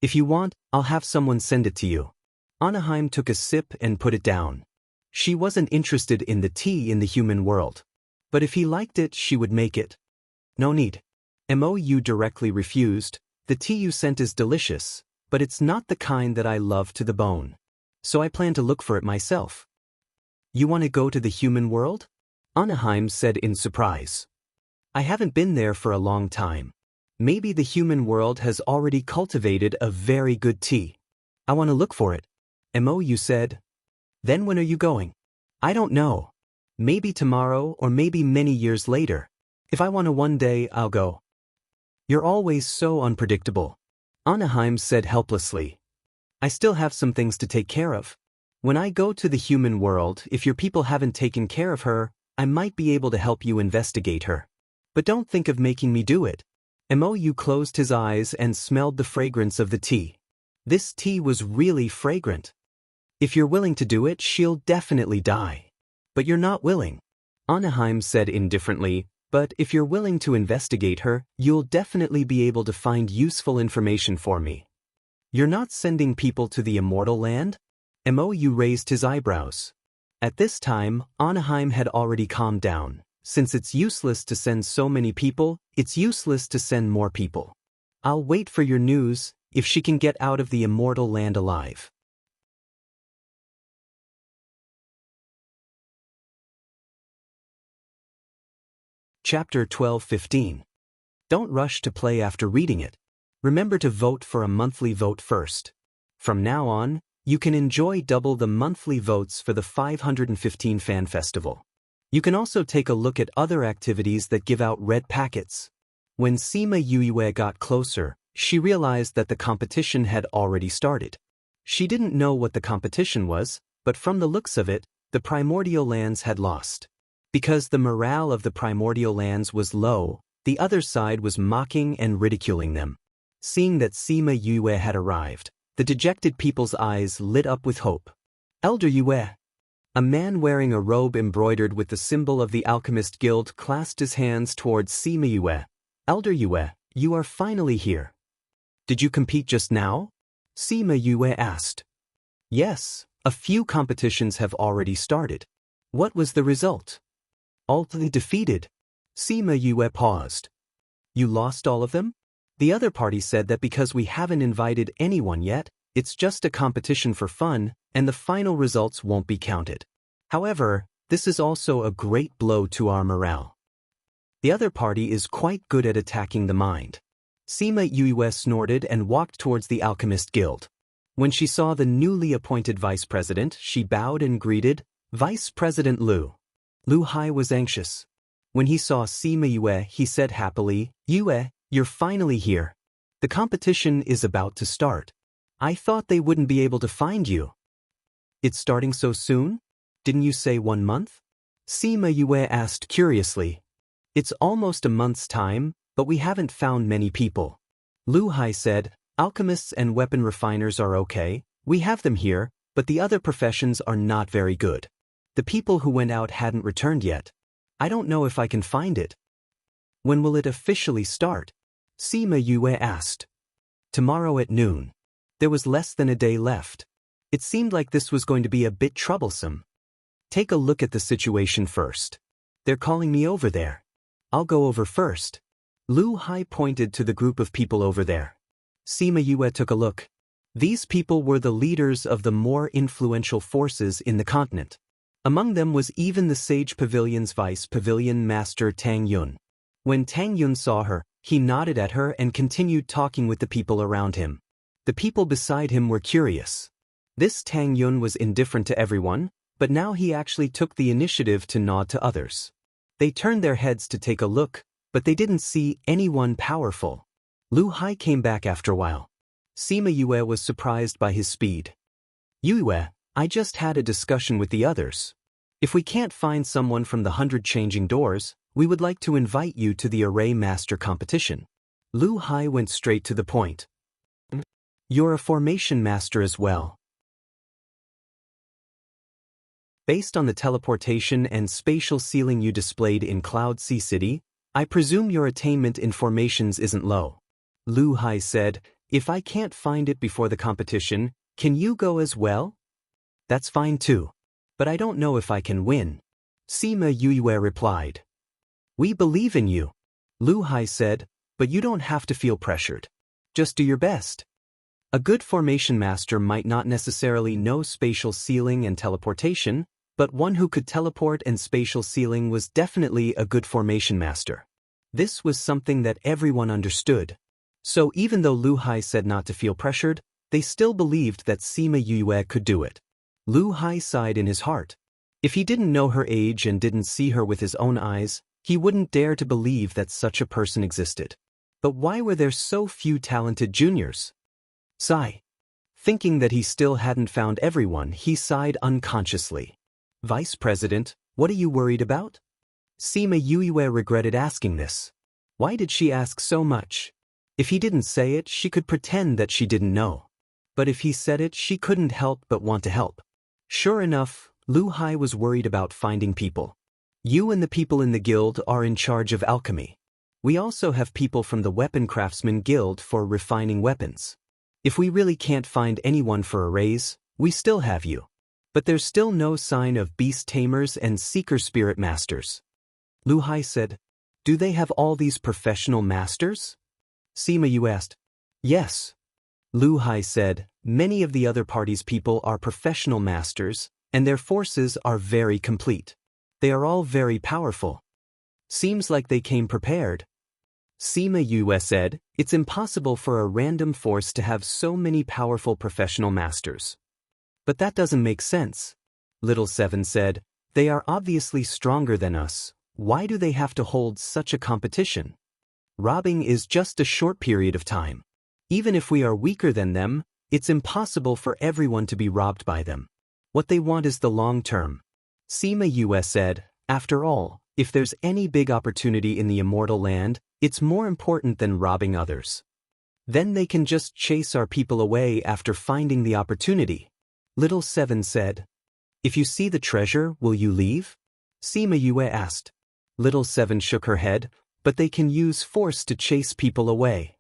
If you want, I'll have someone send it to you. Anaheim took a sip and put it down. She wasn't interested in the tea in the human world. But if he liked it, she would make it. No need. Mou directly refused. The tea you sent is delicious, but it's not the kind that I love to the bone. So I plan to look for it myself. You want to go to the human world? Anaheim said in surprise. I haven't been there for a long time. Maybe the human world has already cultivated a very good tea. I want to look for it. Mou said. Then when are you going? I don't know. Maybe tomorrow or maybe many years later. If I want to one day, I'll go. You're always so unpredictable. Anaheim said helplessly. I still have some things to take care of. When I go to the human world, if your people haven't taken care of her, I might be able to help you investigate her. But don't think of making me do it. Mou closed his eyes and smelled the fragrance of the tea. This tea was really fragrant. If you're willing to do it, she'll definitely die. But you're not willing. Anaheim said indifferently, but if you're willing to investigate her, you'll definitely be able to find useful information for me. You're not sending people to the immortal land? Mou raised his eyebrows. At this time, Anaheim had already calmed down. Since it's useless to send so many people, it's useless to send more people. I'll wait for your news, if she can get out of the immortal land alive. Chapter 12:15. Don't rush to play after reading it. Remember to vote for a monthly vote first. From now on, you can enjoy double the monthly votes for the 515 Fan Festival. You can also take a look at other activities that give out red packets. When Sima Yue got closer, she realized that the competition had already started. She didn't know what the competition was, but from the looks of it, the primordial lands had lost. Because the morale of the primordial lands was low, the other side was mocking and ridiculing them. Seeing that Sima Yue had arrived, the dejected people's eyes lit up with hope. Elder Yue. A man wearing a robe embroidered with the symbol of the Alchemist Guild clasped his hands towards Sima Yue. Elder Yue, you are finally here. Did you compete just now? Sima Yue asked. Yes, A few competitions have already started. What was the result? Ultimately defeated. Sima Yue paused. You lost all of them? The other party said that because we haven't invited anyone yet, it's just a competition for fun, and the final results won't be counted. However, this is also a great blow to our morale. The other party is quite good at attacking the mind. Sima Yue snorted and walked towards the Alchemist Guild. When she saw the newly appointed vice president, she bowed and greeted, Vice President Lu. Lu Hai was anxious. When he saw Sima Yue, he said happily, Yue, you're finally here. The competition is about to start. I thought they wouldn't be able to find you. It's starting so soon? Didn't you say 1 month? Sima Yue asked curiously. It's almost a month's time, but we haven't found many people. Lu Hai said, Alchemists and weapon refiners are okay, we have them here, but the other professions are not very good. The people who went out hadn't returned yet. I don't know if I can find it. When will it officially start? Sima Yue asked. Tomorrow at noon. There was less than a day left. It seemed like this was going to be a bit troublesome. Take a look at the situation first. They're calling me over there. I'll go over first. Lu Hai pointed to the group of people over there. Sima Yue took a look. These people were the leaders of the more influential forces in the continent. Among them was even the Sage Pavilion's Vice Pavilion Master Tang Yun. When Tang Yun saw her, he nodded at her and continued talking with the people around him. The people beside him were curious. This Tang Yun was indifferent to everyone, but now he actually took the initiative to nod to others. They turned their heads to take a look, but they didn't see anyone powerful. Lu Hai came back after a while. Sima Yue was surprised by his speed. Yue, I just had a discussion with the others. If we can't find someone from the 100 Changing Doors, we would like to invite you to the Array Master competition. Lu Hai went straight to the point. You're a formation master as well. Based on the teleportation and spatial sealing you displayed in Cloud Sea City, I presume your attainment in formations isn't low. Lu Hai said, if I can't find it before the competition, can you go as well? That's fine too. But I don't know if I can win. Sima Yue replied. We believe in you. Lu Hai said, but you don't have to feel pressured. Just do your best. A good formation master might not necessarily know spatial sealing and teleportation, but one who could teleport and spatial sealing was definitely a good formation master. This was something that everyone understood. So even though Lu Hai said not to feel pressured, they still believed that Sima Yue could do it. Lu Hai sighed in his heart. If he didn't know her age and didn't see her with his own eyes, he wouldn't dare to believe that such a person existed. But why were there so few talented juniors? Sigh. Thinking that he still hadn't found everyone, he sighed unconsciously. Vice President, what are you worried about? Sima Yue regretted asking this. Why did she ask so much? If he didn't say it, she could pretend that she didn't know. But if he said it, she couldn't help but want to help. Sure enough, Lu Hai was worried about finding people. You and the people in the guild are in charge of alchemy. We also have people from the Weapon Craftsman Guild for refining weapons. If we really can't find anyone for arrays, we still have you. But there's still no sign of beast tamers and seeker spirit masters. Lu Hai said, do they have all these professional masters? Sima Yue asked. Yes. Lu Hai said, many of the other party's people are professional masters, and their forces are very complete. They are all very powerful. Seems like they came prepared. Sima Yue said, it's impossible for a random force to have so many powerful professional masters. But that doesn't make sense. Little Seven said, they are obviously stronger than us. Why do they have to hold such a competition? Robbing is just a short period of time. Even if we are weaker than them, it's impossible for everyone to be robbed by them. What they want is the long term. Sima Yue said, after all, if there's any big opportunity in the immortal land, it's more important than robbing others. Then they can just chase our people away after finding the opportunity. Little Seven said, if you see the treasure, will you leave? Sima Yue asked. Little Seven shook her head, but they can use force to chase people away.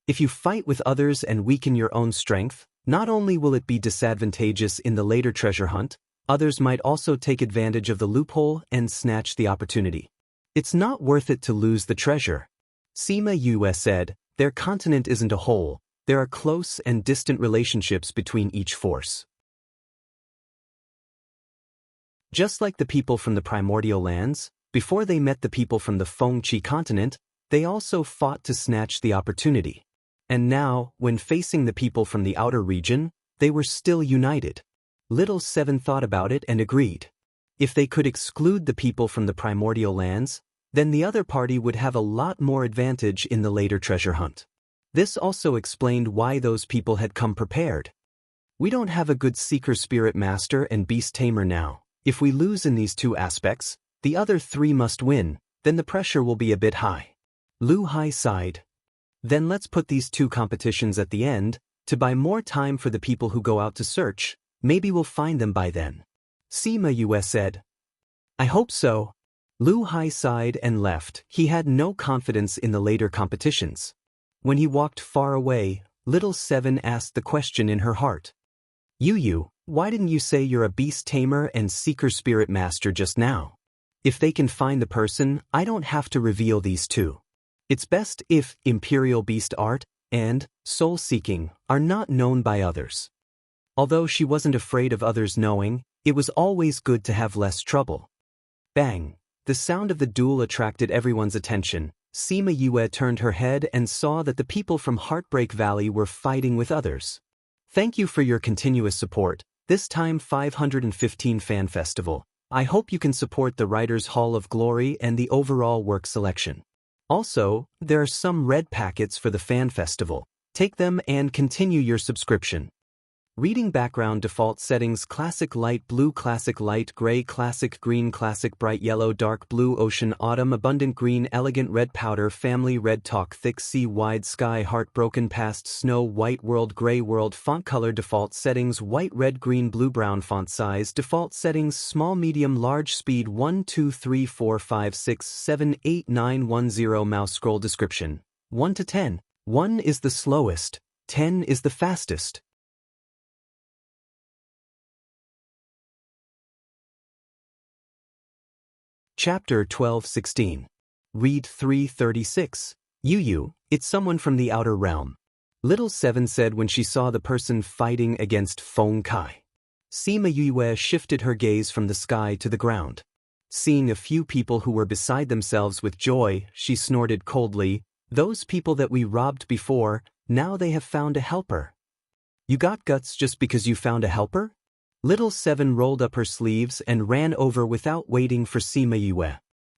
If you fight with others and weaken your own strength, Not only will it be disadvantageous in the later treasure hunt, others might also take advantage of the loophole and snatch the opportunity. It's not worth it to lose the treasure. Sima Yue said, their continent isn't a whole, there are close and distant relationships between each force. Just like the people from the primordial lands, before they met the people from the Fengqi continent, they also fought to snatch the opportunity. And now, when facing the people from the outer region, they were still united. Little Seven thought about it and agreed. If they could exclude the people from the primordial lands, then the other party would have a lot more advantage in the later treasure hunt. This also explained why those people had come prepared. We don't have a good seeker spirit master and beast tamer now. If we lose in these two aspects, the other three must win, then the pressure will be a bit high. Lu Hai sighed. Then let's put these two competitions at the end, to buy more time for the people who go out to search. Maybe we'll find them by then. Sima Yue said. I hope so. Lu Hai sighed and left. He had no confidence in the later competitions. When he walked far away, Little Seven asked the question in her heart. Yu, why didn't you say you're a beast tamer and seeker spirit master just now? If they can find the person, I don't have to reveal these two. It's best if Imperial Beast Art and Soul Seeking are not known by others. Although she wasn't afraid of others knowing, it was always good to have less trouble. Bang! The sound of the duel attracted everyone's attention. Sima Yue turned her head and saw that the people from Heartbreak Valley were fighting with others. Thank you for your continuous support, this time 515 Fan Festival. I hope you can support the Writers' Hall of Glory and the overall work selection. Also, there are some red packets for the Fan Festival. Take them and continue your subscription. Reading background default settings: classic light blue, classic light gray, classic green, classic bright yellow, dark blue, ocean, autumn, abundant green, elegant red, powder, family red, talk, thick sea, wide sky, heartbroken, past, snow, white world, gray world. Font color default settings: white, red, green, blue, brown. Font size default settings: small, medium, large. Speed 1 2 3 4 5 6 7 8 9 1 0. Mouse scroll description: 1 to 10. 1 is the slowest, 10 is the fastest. Chapter 12:16. Read 336. Yu, it's someone from the outer realm. Little Seven said when she saw the person fighting against Feng Kai. Sima Yue shifted her gaze from the sky to the ground. Seeing a few people who were beside themselves with joy, she snorted coldly, those people that we robbed before, now they have found a helper. You got guts just because you found a helper? Little Seven rolled up her sleeves and ran over without waiting for Sima Yue.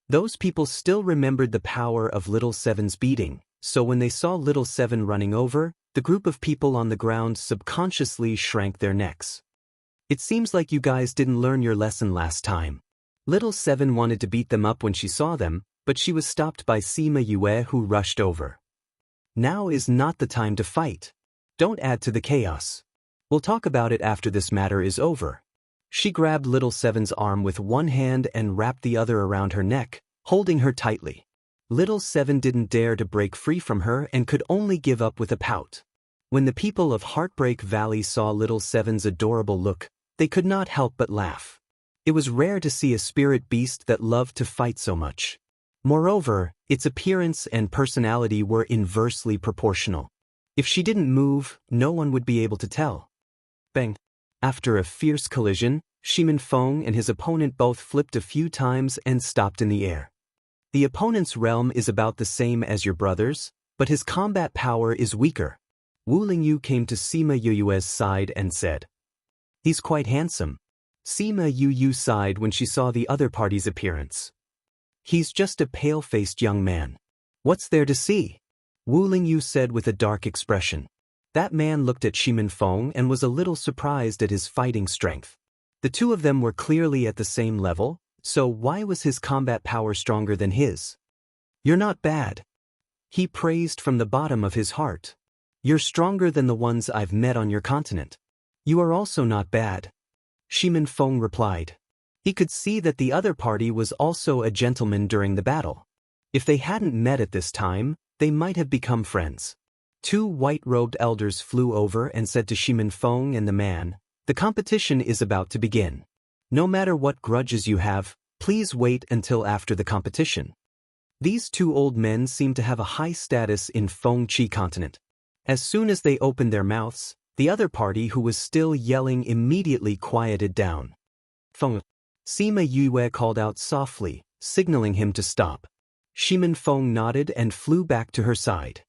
Those people still remembered the power of Little Seven's beating, so when they saw Little Seven running over, the group of people on the ground subconsciously shrank their necks. It seems like you guys didn't learn your lesson last time. Little Seven wanted to beat them up when she saw them, but she was stopped by Sima Yue, who rushed over. Now is not the time to fight. Don't add to the chaos. We'll talk about it after this matter is over. She grabbed Little Seven's arm with one hand and wrapped the other around her neck, holding her tightly. Little Seven didn't dare to break free from her and could only give up with a pout. When the people of Heartbreak Valley saw Little Seven's adorable look, they could not help but laugh. It was rare to see a spirit beast that loved to fight so much. Moreover, its appearance and personality were inversely proportional. If she didn't move, no one would be able to tell. Bang! After a fierce collision, Shimin Feng and his opponent both flipped a few times and stopped in the air. The opponent's realm is about the same as your brother's, but his combat power is weaker. Wu Lingyu came to Sima Yue's side and said, "He's quite handsome." Sima Yu sighed when she saw the other party's appearance. "He's just a pale-faced young man. What's there to see?" Wu Lingyu said with a dark expression. That man looked at Shimin Feng and was a little surprised at his fighting strength. The two of them were clearly at the same level, so why was his combat power stronger than his? "You're not bad." He praised from the bottom of his heart. "You're stronger than the ones I've met on your continent." "You are also not bad," Shimin Feng replied. He could see that the other party was also a gentleman during the battle. If they hadn't met at this time, they might have become friends. Two white-robed elders flew over and said to Shimin Feng and the man, "The competition is about to begin. No matter what grudges you have, please wait until after the competition." These two old men seemed to have a high status in Feng Chi continent. As soon as they opened their mouths, the other party who was still yelling immediately quieted down. Feng. Sima Yue called out softly, signaling him to stop. Shimin Feng nodded and flew back to her side.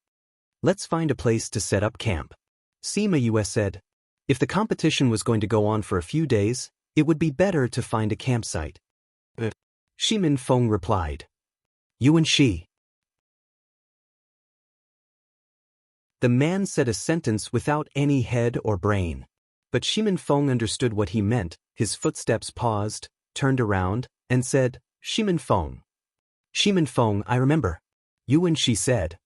"Let's find a place to set up camp." Sima Yue said. If the competition was going to go on for a few days, it would be better to find a campsite. Shimin Feng replied. "You and she." The man said a sentence without any head or brain. But Shimin Feng understood what he meant. His footsteps paused, turned around, and said, "Shimin Feng." "Shimin Feng, I remember." You and she said.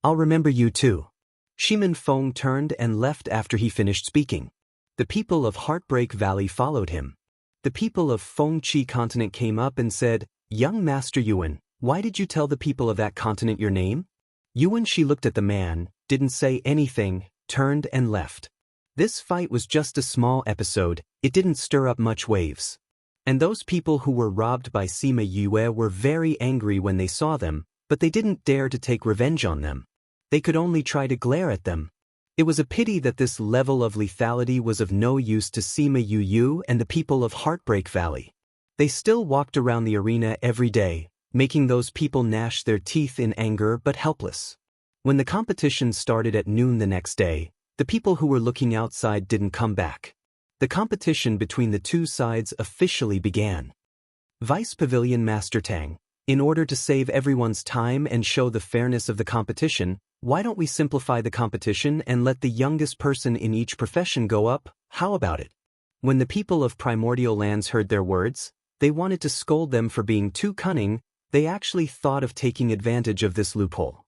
"I'll remember you too." Shimin Feng turned and left after he finished speaking. The people of Heartbreak Valley followed him. The people of Feng Chi continent came up and said, "Young Master Yuan, why did you tell the people of that continent your name?" Yuan Shi looked at the man, didn't say anything, turned and left. This fight was just a small episode, it didn't stir up much waves. And those people who were robbed by Sima Yue were very angry when they saw them, but they didn't dare to take revenge on them. They could only try to glare at them. It was a pity that this level of lethality was of no use to Sima Yue and the people of Heartbreak Valley. They still walked around the arena every day, making those people gnash their teeth in anger but helpless. When the competition started at noon the next day, the people who were looking outside didn't come back. The competition between the two sides officially began. Vice Pavilion Master Tang, in order to save everyone's time and show the fairness of the competition, why don't we simplify the competition and let the youngest person in each profession go up? How about it? When the people of Primordial Lands heard their words, they wanted to scold them for being too cunning. They actually thought of taking advantage of this loophole.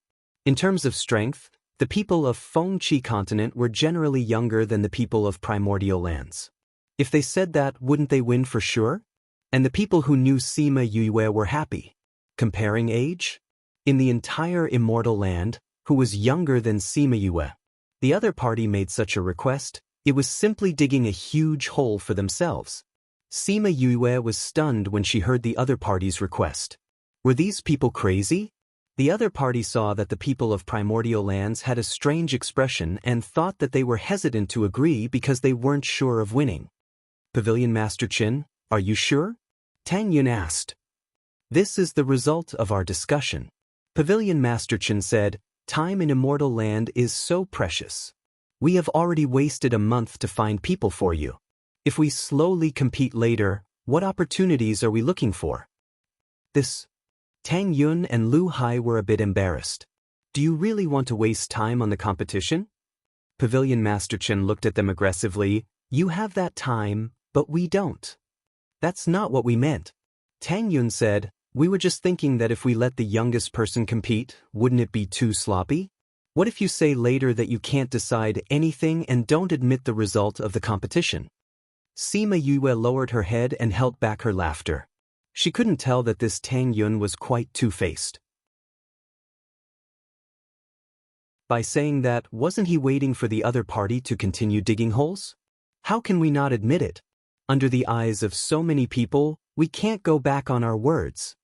In terms of strength, the people of Feng Chi continent were generally younger than the people of Primordial Lands. If they said that, wouldn't they win for sure? And the people who knew Sima Yue were happy. Comparing age? In the entire Immortal Land, who was younger than Sima Yue? The other party made such a request, it was simply digging a huge hole for themselves. Sima Yue was stunned when she heard the other party's request. Were these people crazy? The other party saw that the people of Primordial Lands had a strange expression and thought that they were hesitant to agree because they weren't sure of winning. Pavilion Master Qin, are you sure? Tang Yun asked. This is the result of our discussion. Pavilion Master Qin said, time in Immortal Land is so precious. We have already wasted a month to find people for you. If we slowly compete later, what opportunities are we looking for? Tang Yun and Lu Hai were a bit embarrassed. Do you really want to waste time on the competition? Pavilion Master Qin looked at them aggressively. You have that time, but we don't. That's not what we meant. Tang Yun said, we were just thinking that if we let the youngest person compete, wouldn't it be too sloppy? What if you say later that you can't decide anything and don't admit the result of the competition? Sima Yue lowered her head and held back her laughter. She couldn't tell that this Tang Yun was quite two-faced. By saying that, wasn't he waiting for the other party to continue digging holes? How can we not admit it? Under the eyes of so many people, we can't go back on our words.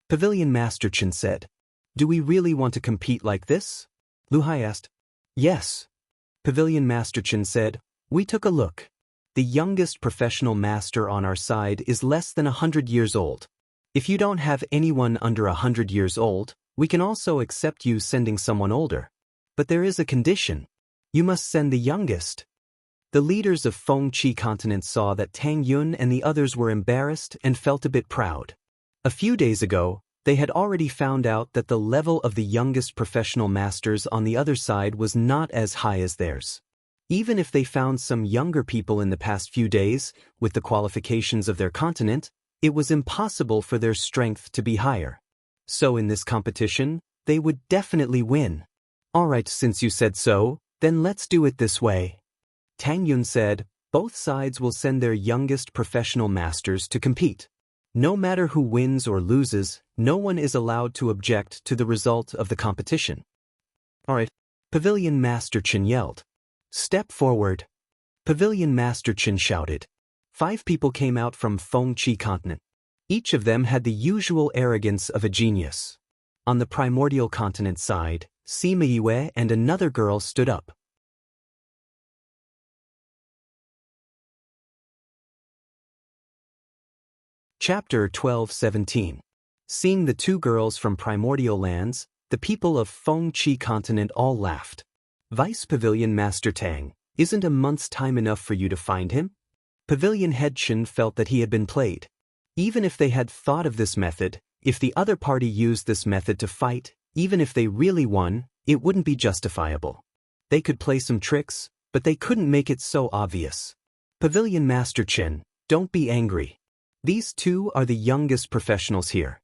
Pavilion Master Qin said. Do we really want to compete like this? Lu Hai asked. Yes. Pavilion Master Qin said. We took a look. The youngest professional master on our side is less than 100 years old. If you don't have anyone under 100 years old, we can also accept you sending someone older. But there is a condition. You must send the youngest. The leaders of Feng Chi continent saw that Tang Yun and the others were embarrassed and felt a bit proud. A few days ago, they had already found out that the level of the youngest professional masters on the other side was not as high as theirs. Even if they found some younger people in the past few days, with the qualifications of their continent, it was impossible for their strength to be higher. So in this competition, they would definitely win. Alright, since you said so, then let's do it this way. Tang Yun said, both sides will send their youngest professional masters to compete. No matter who wins or loses, no one is allowed to object to the result of the competition. Alright. Pavilion Master Chen yelled. Step forward. Pavilion Master Chen shouted. 5 people came out from Fengqi continent. Each of them had the usual arrogance of a genius. On the primordial continent side, Sima Yue and another girl stood up. Chapter 12:17. Seeing the 2 girls from primordial lands, the people of Fengqi continent all laughed. Vice Pavilion Master Tang, isn't a month's time enough for you to find him? Pavilion Head Chen felt that he had been played. Even if they had thought of this method, if the other party used this method to fight, even if they really won, it wouldn't be justifiable. They could play some tricks, but they couldn't make it so obvious. Pavilion Master Chen, don't be angry. These 2 are the youngest professionals here.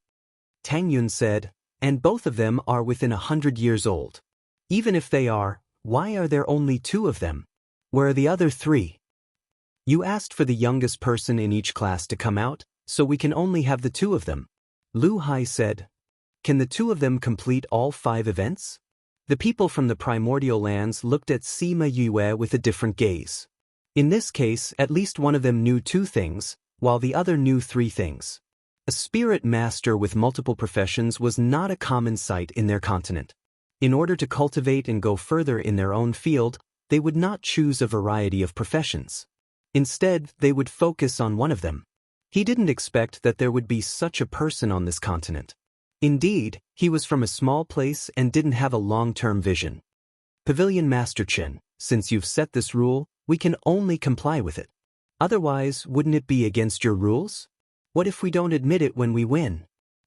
Tang Yun said, and both of them are within 100 years old. Even if they are, why are there only 2 of them? Where are the other 3? You asked for the youngest person in each class to come out, so we can only have the 2 of them. Lu Hai said. Can the 2 of them complete all 5 events? The people from the primordial lands looked at Sima Yue with a different gaze. In this case, at least one of them knew 2 things, while the other knew 3 things. A spirit master with multiple professions was not a common sight in their continent. In order to cultivate and go further in their own field, they would not choose a variety of professions. Instead, they would focus on one of them. He didn't expect that there would be such a person on this continent. Indeed, he was from a small place and didn't have a long-term vision. Pavilion Master Chen, since you've set this rule, we can only comply with it. Otherwise, wouldn't it be against your rules? What if we don't admit it when we win?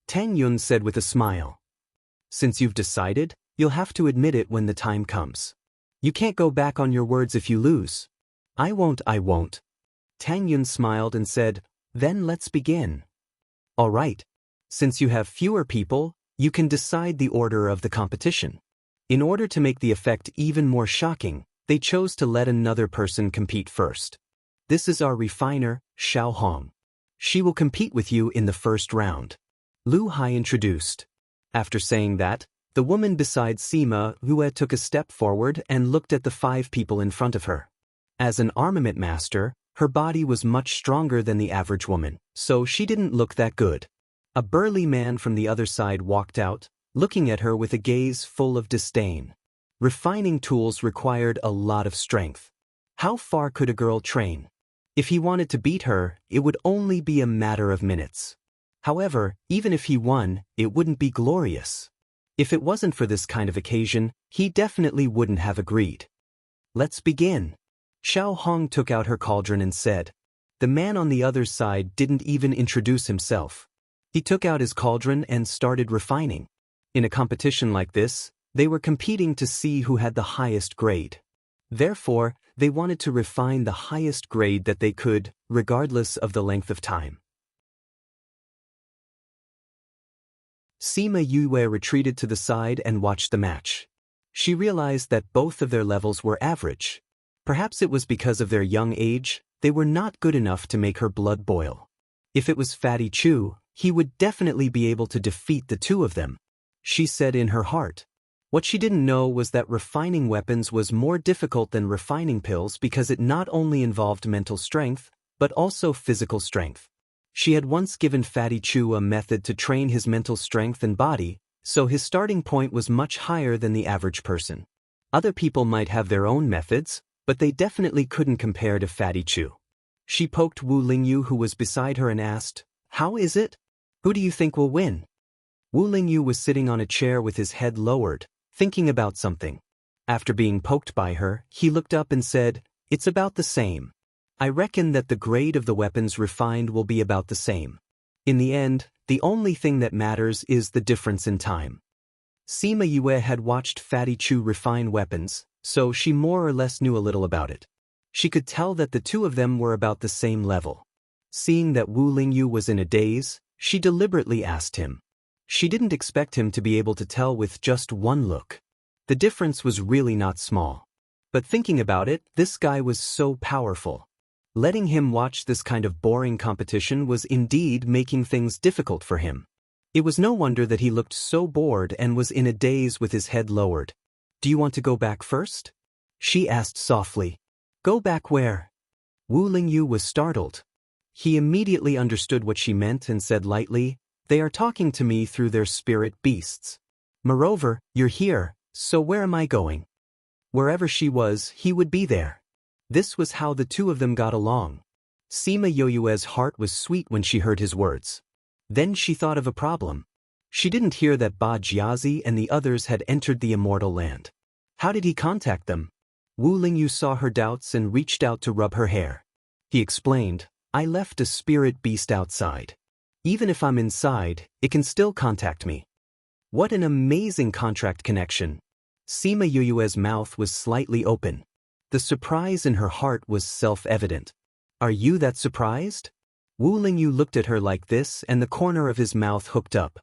Tang Yun said with a smile. Since you've decided, you'll have to admit it when the time comes. You can't go back on your words if you lose. I won't. Tang Yun smiled and said, then let's begin. All right. Since you have fewer people, you can decide the order of the competition. In order to make the effect even more shocking, they chose to let another person compete first. This is our refiner, Xiao Hong. She will compete with you in the first round. Lu Hai introduced. After saying that, the woman beside Sima Yue took a step forward and looked at the 5 people in front of her. As an armament master, her body was much stronger than the average woman, so she didn't look that good. A burly man from the other side walked out, looking at her with a gaze full of disdain. Refining tools required a lot of strength. How far could a girl train? If he wanted to beat her, it would only be a matter of minutes. However, even if he won, it wouldn't be glorious. If it wasn't for this kind of occasion, he definitely wouldn't have agreed. Let's begin. Xiao Hong took out her cauldron and said. The man on the other side didn't even introduce himself. He took out his cauldron and started refining. In a competition like this, they were competing to see who had the highest grade. Therefore, they wanted to refine the highest grade that they could, regardless of the length of time. Sima Yue retreated to the side and watched the match. She realized that both of their levels were average. Perhaps it was because of their young age, they were not good enough to make her blood boil. If it was Fatty Chu, he would definitely be able to defeat the 2 of them. She said in her heart. What she didn't know was that refining weapons was more difficult than refining pills because it not only involved mental strength, but also physical strength. She had once given Fatty Chu a method to train his mental strength and body, so his starting point was much higher than the average person. Other people might have their own methods, but they definitely couldn't compare to Fatty Chu. She poked Wu Lingyu, who was beside her, and asked, "How is it? Who do you think will win?" Wu Lingyu was sitting on a chair with his head lowered, thinking about something. After being poked by her, he looked up and said, "It's about the same. I reckon that the grade of the weapons refined will be about the same. In the end, the only thing that matters is the difference in time." Sima Yue had watched Fatty Chu refine weapons, so she more or less knew a little about it. She could tell that the 2 of them were about the same level. Seeing that Wu Lingyu was in a daze, she deliberately asked him. She didn't expect him to be able to tell with just one look. The difference was really not small. But thinking about it, this guy was so powerful. Letting him watch this kind of boring competition was indeed making things difficult for him. It was no wonder that he looked so bored and was in a daze with his head lowered. Do you want to go back first? She asked softly. Go back where? Wu Lingyu was startled. He immediately understood what she meant and said lightly, they are talking to me through their spirit beasts. Moreover, you're here, so where am I going? Wherever she was, he would be there. This was how the two of them got along. Sima Yoyue's heart was sweet when she heard his words. Then she thought of a problem. She didn't hear that Ba Jiazi and the others had entered the immortal land. How did he contact them? Wu Lingyu saw her doubts and reached out to rub her hair. He explained, I left a spirit beast outside. Even if I'm inside, it can still contact me. What an amazing contract connection. Sima Yoyue's mouth was slightly open. The surprise in her heart was self-evident. Are you that surprised? Wu Lingyu looked at her like this and the corner of his mouth hooked up.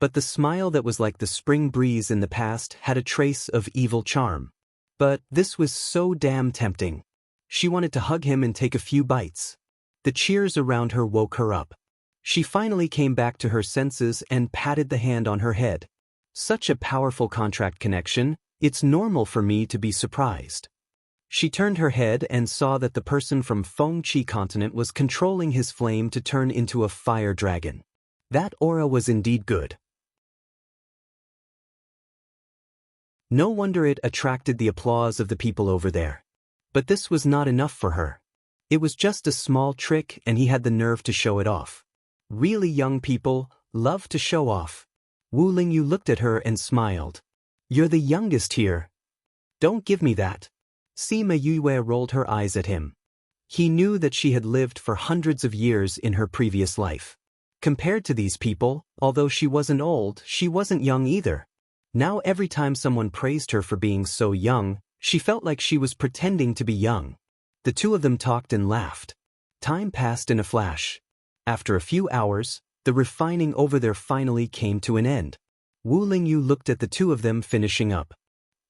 But the smile that was like the spring breeze in the past had a trace of evil charm. But this was so damn tempting. She wanted to hug him and take a few bites. The cheers around her woke her up. She finally came back to her senses and patted the hand on her head. Such a powerful contract connection, it's normal for me to be surprised. She turned her head and saw that the person from Fengqi continent was controlling his flame to turn into a fire dragon. That aura was indeed good. No wonder it attracted the applause of the people over there. But this was not enough for her. It was just a small trick and he had the nerve to show it off. Really young people love to show off. Wu Lingyu looked at her and smiled. You're the youngest here. Don't give me that. Sima Yue rolled her eyes at him. He knew that she had lived for hundreds of years in her previous life. Compared to these people, although she wasn't old, she wasn't young either. Now every time someone praised her for being so young, she felt like she was pretending to be young. The two of them talked and laughed. Time passed in a flash. After a few hours, the refining over there finally came to an end. Wu Lingyu looked at the two of them finishing up.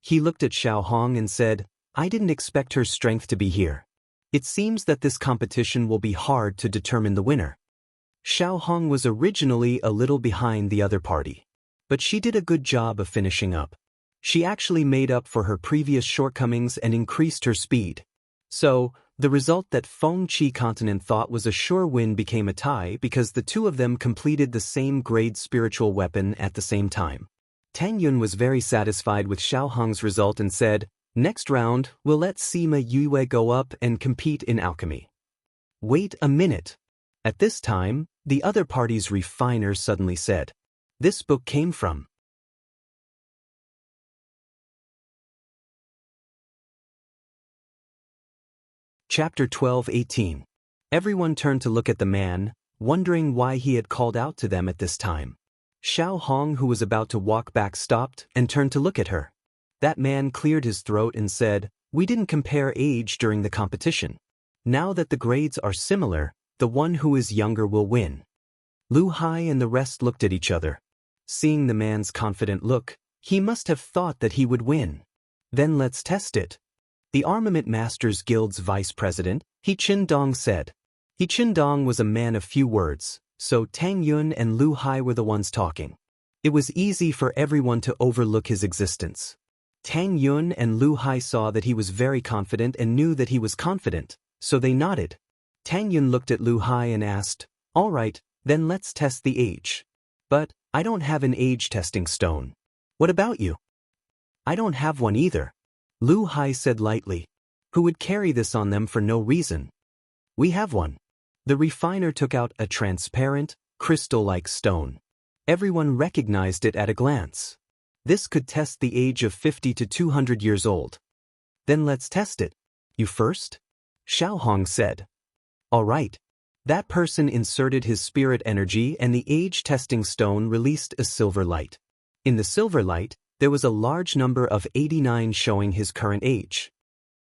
He looked at Xiao Hong and said, I didn't expect her strength to be here. It seems that this competition will be hard to determine the winner. Xiao Hong was originally a little behind the other party. But she did a good job of finishing up. She actually made up for her previous shortcomings and increased her speed. So, the result that Fengqi continent thought was a sure win became a tie because the two of them completed the same grade spiritual weapon at the same time. Tang Yun was very satisfied with Xiao Hong's result and said, next round, we'll let Sima Yue go up and compete in alchemy. Wait a minute. At this time, the other party's refiner suddenly said, this book came from. Chapter 12:18. Everyone turned to look at the man, wondering why he had called out to them at this time. Xiao Hong, who was about to walk back, stopped and turned to look at her. That man cleared his throat and said, we didn't compare age during the competition. Now that the grades are similar, the one who is younger will win. Lu Hai and the rest looked at each other. Seeing the man's confident look, he must have thought that he would win. Then let's test it. The Armament Masters Guild's vice president, He Qindong, said. He Qindong was a man of few words, so Tang Yun and Lu Hai were the ones talking. It was easy for everyone to overlook his existence. Tang Yun and Lu Hai saw that he was very confident and knew that he was confident, so they nodded. Tang Yun looked at Lu Hai and asked, all right, then let's test the age. But I don't have an age testing stone. What about you? I don't have one either. Lu Hai said lightly. Who would carry this on them for no reason? We have one. The refiner took out a transparent, crystal-like stone. Everyone recognized it at a glance. This could test the age of 50 to 200 years old. Then let's test it. You first? Xiao Hong said. All right. That person inserted his spirit energy and the age testing stone released a silver light. In the silver light, there was a large number of 89 showing his current age.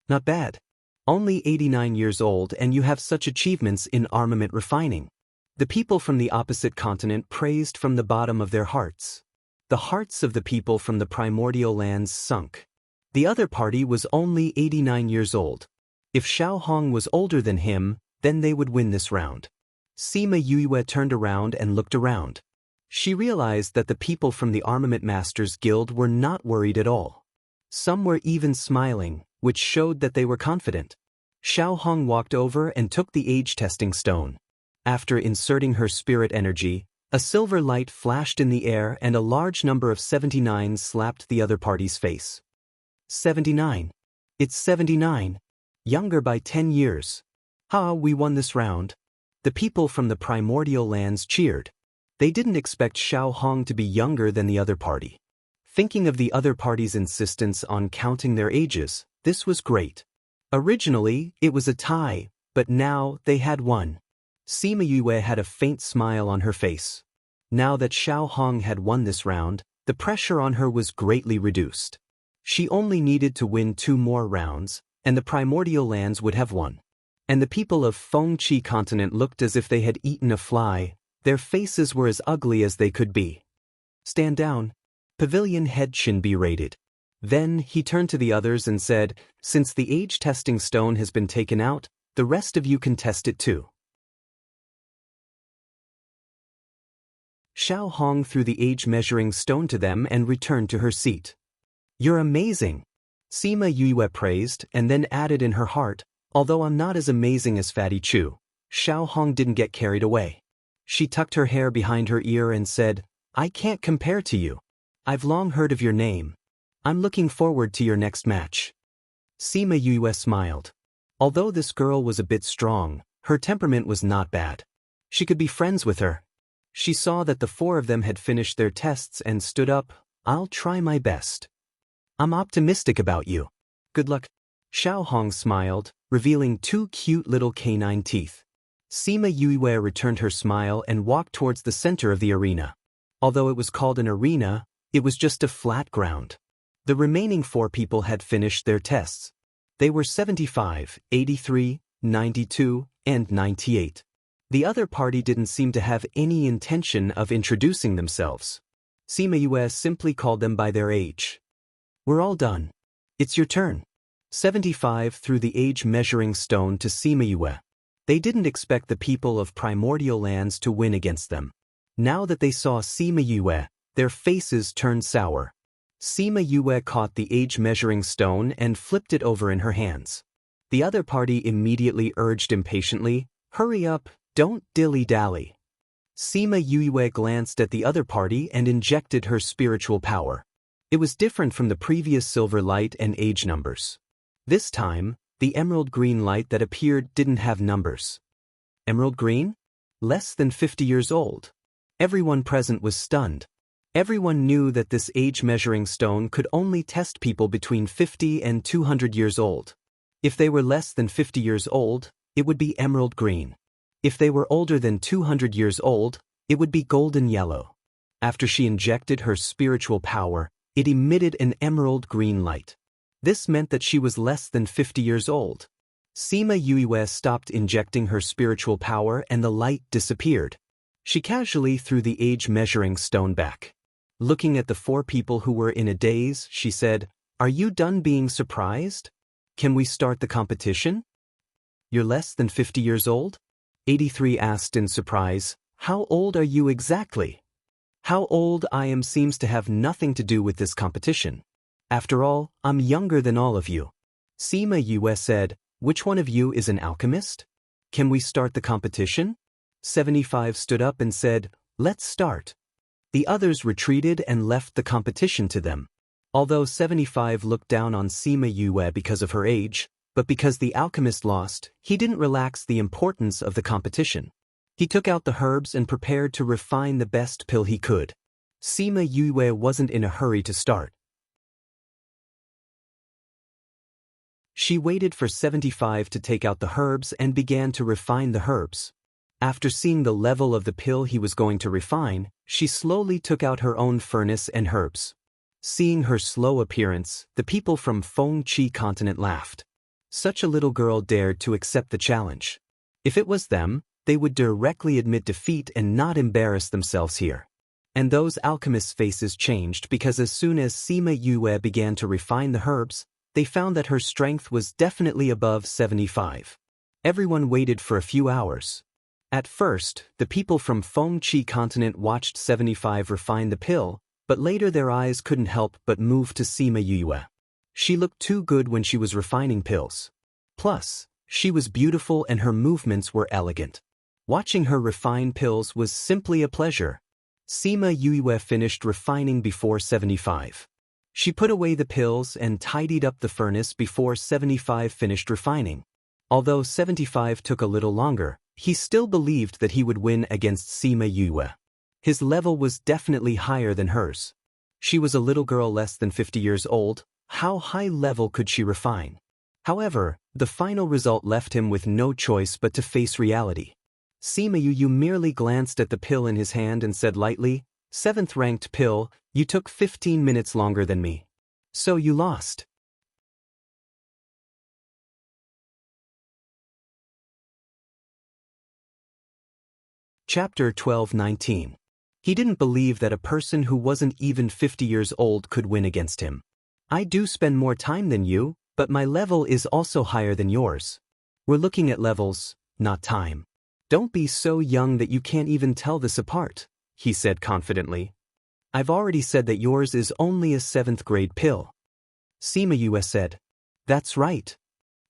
Not bad. Only 89 years old and you have such achievements in armament refining. The people from the opposite continent praised from the bottom of their hearts. The hearts of the people from the primordial lands sunk. The other party was only 89 years old. If Xiao Hong was older than him, then they would win this round. Sima Yue turned around and looked around. She realized that the people from the Armament Masters Guild were not worried at all. Some were even smiling, which showed that they were confident. Xiao Hong walked over and took the age-testing stone. After inserting her spirit energy, a silver light flashed in the air and a large number of 79s slapped the other party's face. 79. It's 79. Younger by 10 years. Ha, we won this round. The people from the primordial lands cheered. They didn't expect Xiao Hong to be younger than the other party. Thinking of the other party's insistence on counting their ages, this was great. Originally, it was a tie, but now they had won. Sima Yue had a faint smile on her face. Now that Xiao Hong had won this round, the pressure on her was greatly reduced. She only needed to win 2 more rounds, and the primordial lands would have won. And the people of Fengqi continent looked as if they had eaten a fly. Their faces were as ugly as they could be. Stand down. Pavilion head should be rated. Then he turned to the others and said, since the age-testing stone has been taken out, the rest of you can test it too. Xiao Hong threw the age-measuring stone to them and returned to her seat. You're amazing. Sima Yue praised and then added in her heart, although I'm not as amazing as Fatty Chu. Xiao Hong didn't get carried away. She tucked her hair behind her ear and said, I can't compare to you. I've long heard of your name. I'm looking forward to your next match. Sima Yue smiled. Although this girl was a bit strong, her temperament was not bad. She could be friends with her. She saw that the 4 of them had finished their tests and stood up. I'll try my best. I'm optimistic about you. Good luck. Xiao Hong smiled, revealing 2 cute little canine teeth. Sima Yue returned her smile and walked towards the center of the arena. Although it was called an arena, it was just a flat ground. The remaining 4 people had finished their tests. They were 75, 83, 92, and 98. The other party didn't seem to have any intention of introducing themselves. Sima Yue simply called them by their age. We're all done. It's your turn. 75 threw the age-measuring stone to Sima Yue. They didn't expect the people of primordial lands to win against them. Now that they saw Sima Yue, their faces turned sour. Sima Yue caught the age-measuring stone and flipped it over in her hands. The other party immediately urged impatiently, hurry up, don't dilly-dally. Sima Yue glanced at the other party and injected her spiritual power. It was different from the previous silver light and age numbers. This time, the emerald green light that appeared didn't have numbers. Emerald green? Less than 50 years old. Everyone present was stunned. Everyone knew that this age-measuring stone could only test people between 50 and 200 years old. If they were less than 50 years old, it would be emerald green. If they were older than 200 years old, it would be golden yellow. After she injected her spiritual power, it emitted an emerald green light. This meant that she was less than 50 years old. Sima Yue stopped injecting her spiritual power and the light disappeared. She casually threw the age-measuring stone back. Looking at the 4 people who were in a daze, she said, Are you done being surprised? Can we start the competition? You're less than 50 years old? 83 asked in surprise, How old are you exactly? How old I am seems to have nothing to do with this competition. After all, I'm younger than all of you. Sima Yue said, Which one of you is an alchemist? Can we start the competition? 75 stood up and said, Let's start. The others retreated and left the competition to them. Although 75 looked down on Sima Yue because of her age, but because the alchemist lost, he didn't relax the importance of the competition. He took out the herbs and prepared to refine the best pill he could. Sima Yue wasn't in a hurry to start. She waited for 75 to take out the herbs and began to refine the herbs. After seeing the level of the pill he was going to refine, she slowly took out her own furnace and herbs. Seeing her slow appearance, the people from Fengqi continent laughed. Such a little girl dared to accept the challenge. If it was them, they would directly admit defeat and not embarrass themselves here. And those alchemists' faces changed because as soon as Sima Yue began to refine the herbs, they found that her strength was definitely above 75. Everyone waited for a few hours. At first, the people from Fengqi continent watched 75 refine the pill, but later their eyes couldn't help but move to Sima Yue. She looked too good when she was refining pills. Plus, she was beautiful and her movements were elegant. Watching her refine pills was simply a pleasure. Sima Yue finished refining before 75. She put away the pills and tidied up the furnace before 75 finished refining. Although 75 took a little longer, he still believed that he would win against Sima Yue. His level was definitely higher than hers. She was a little girl less than 50 years old. How high level could she refine? However, the final result left him with no choice but to face reality. Sima Yue merely glanced at the pill in his hand and said lightly, "7th ranked pill, you took 15 minutes longer than me. So you lost." Chapter 12:19. He didn't believe that a person who wasn't even 50 years old could win against him. "I do spend more time than you, but my level is also higher than yours. We're looking at levels, not time. Don't be so young that you can't even tell this apart," he said confidently. "I've already said that yours is only a 7th grade pill." Sima Yue said. "That's right."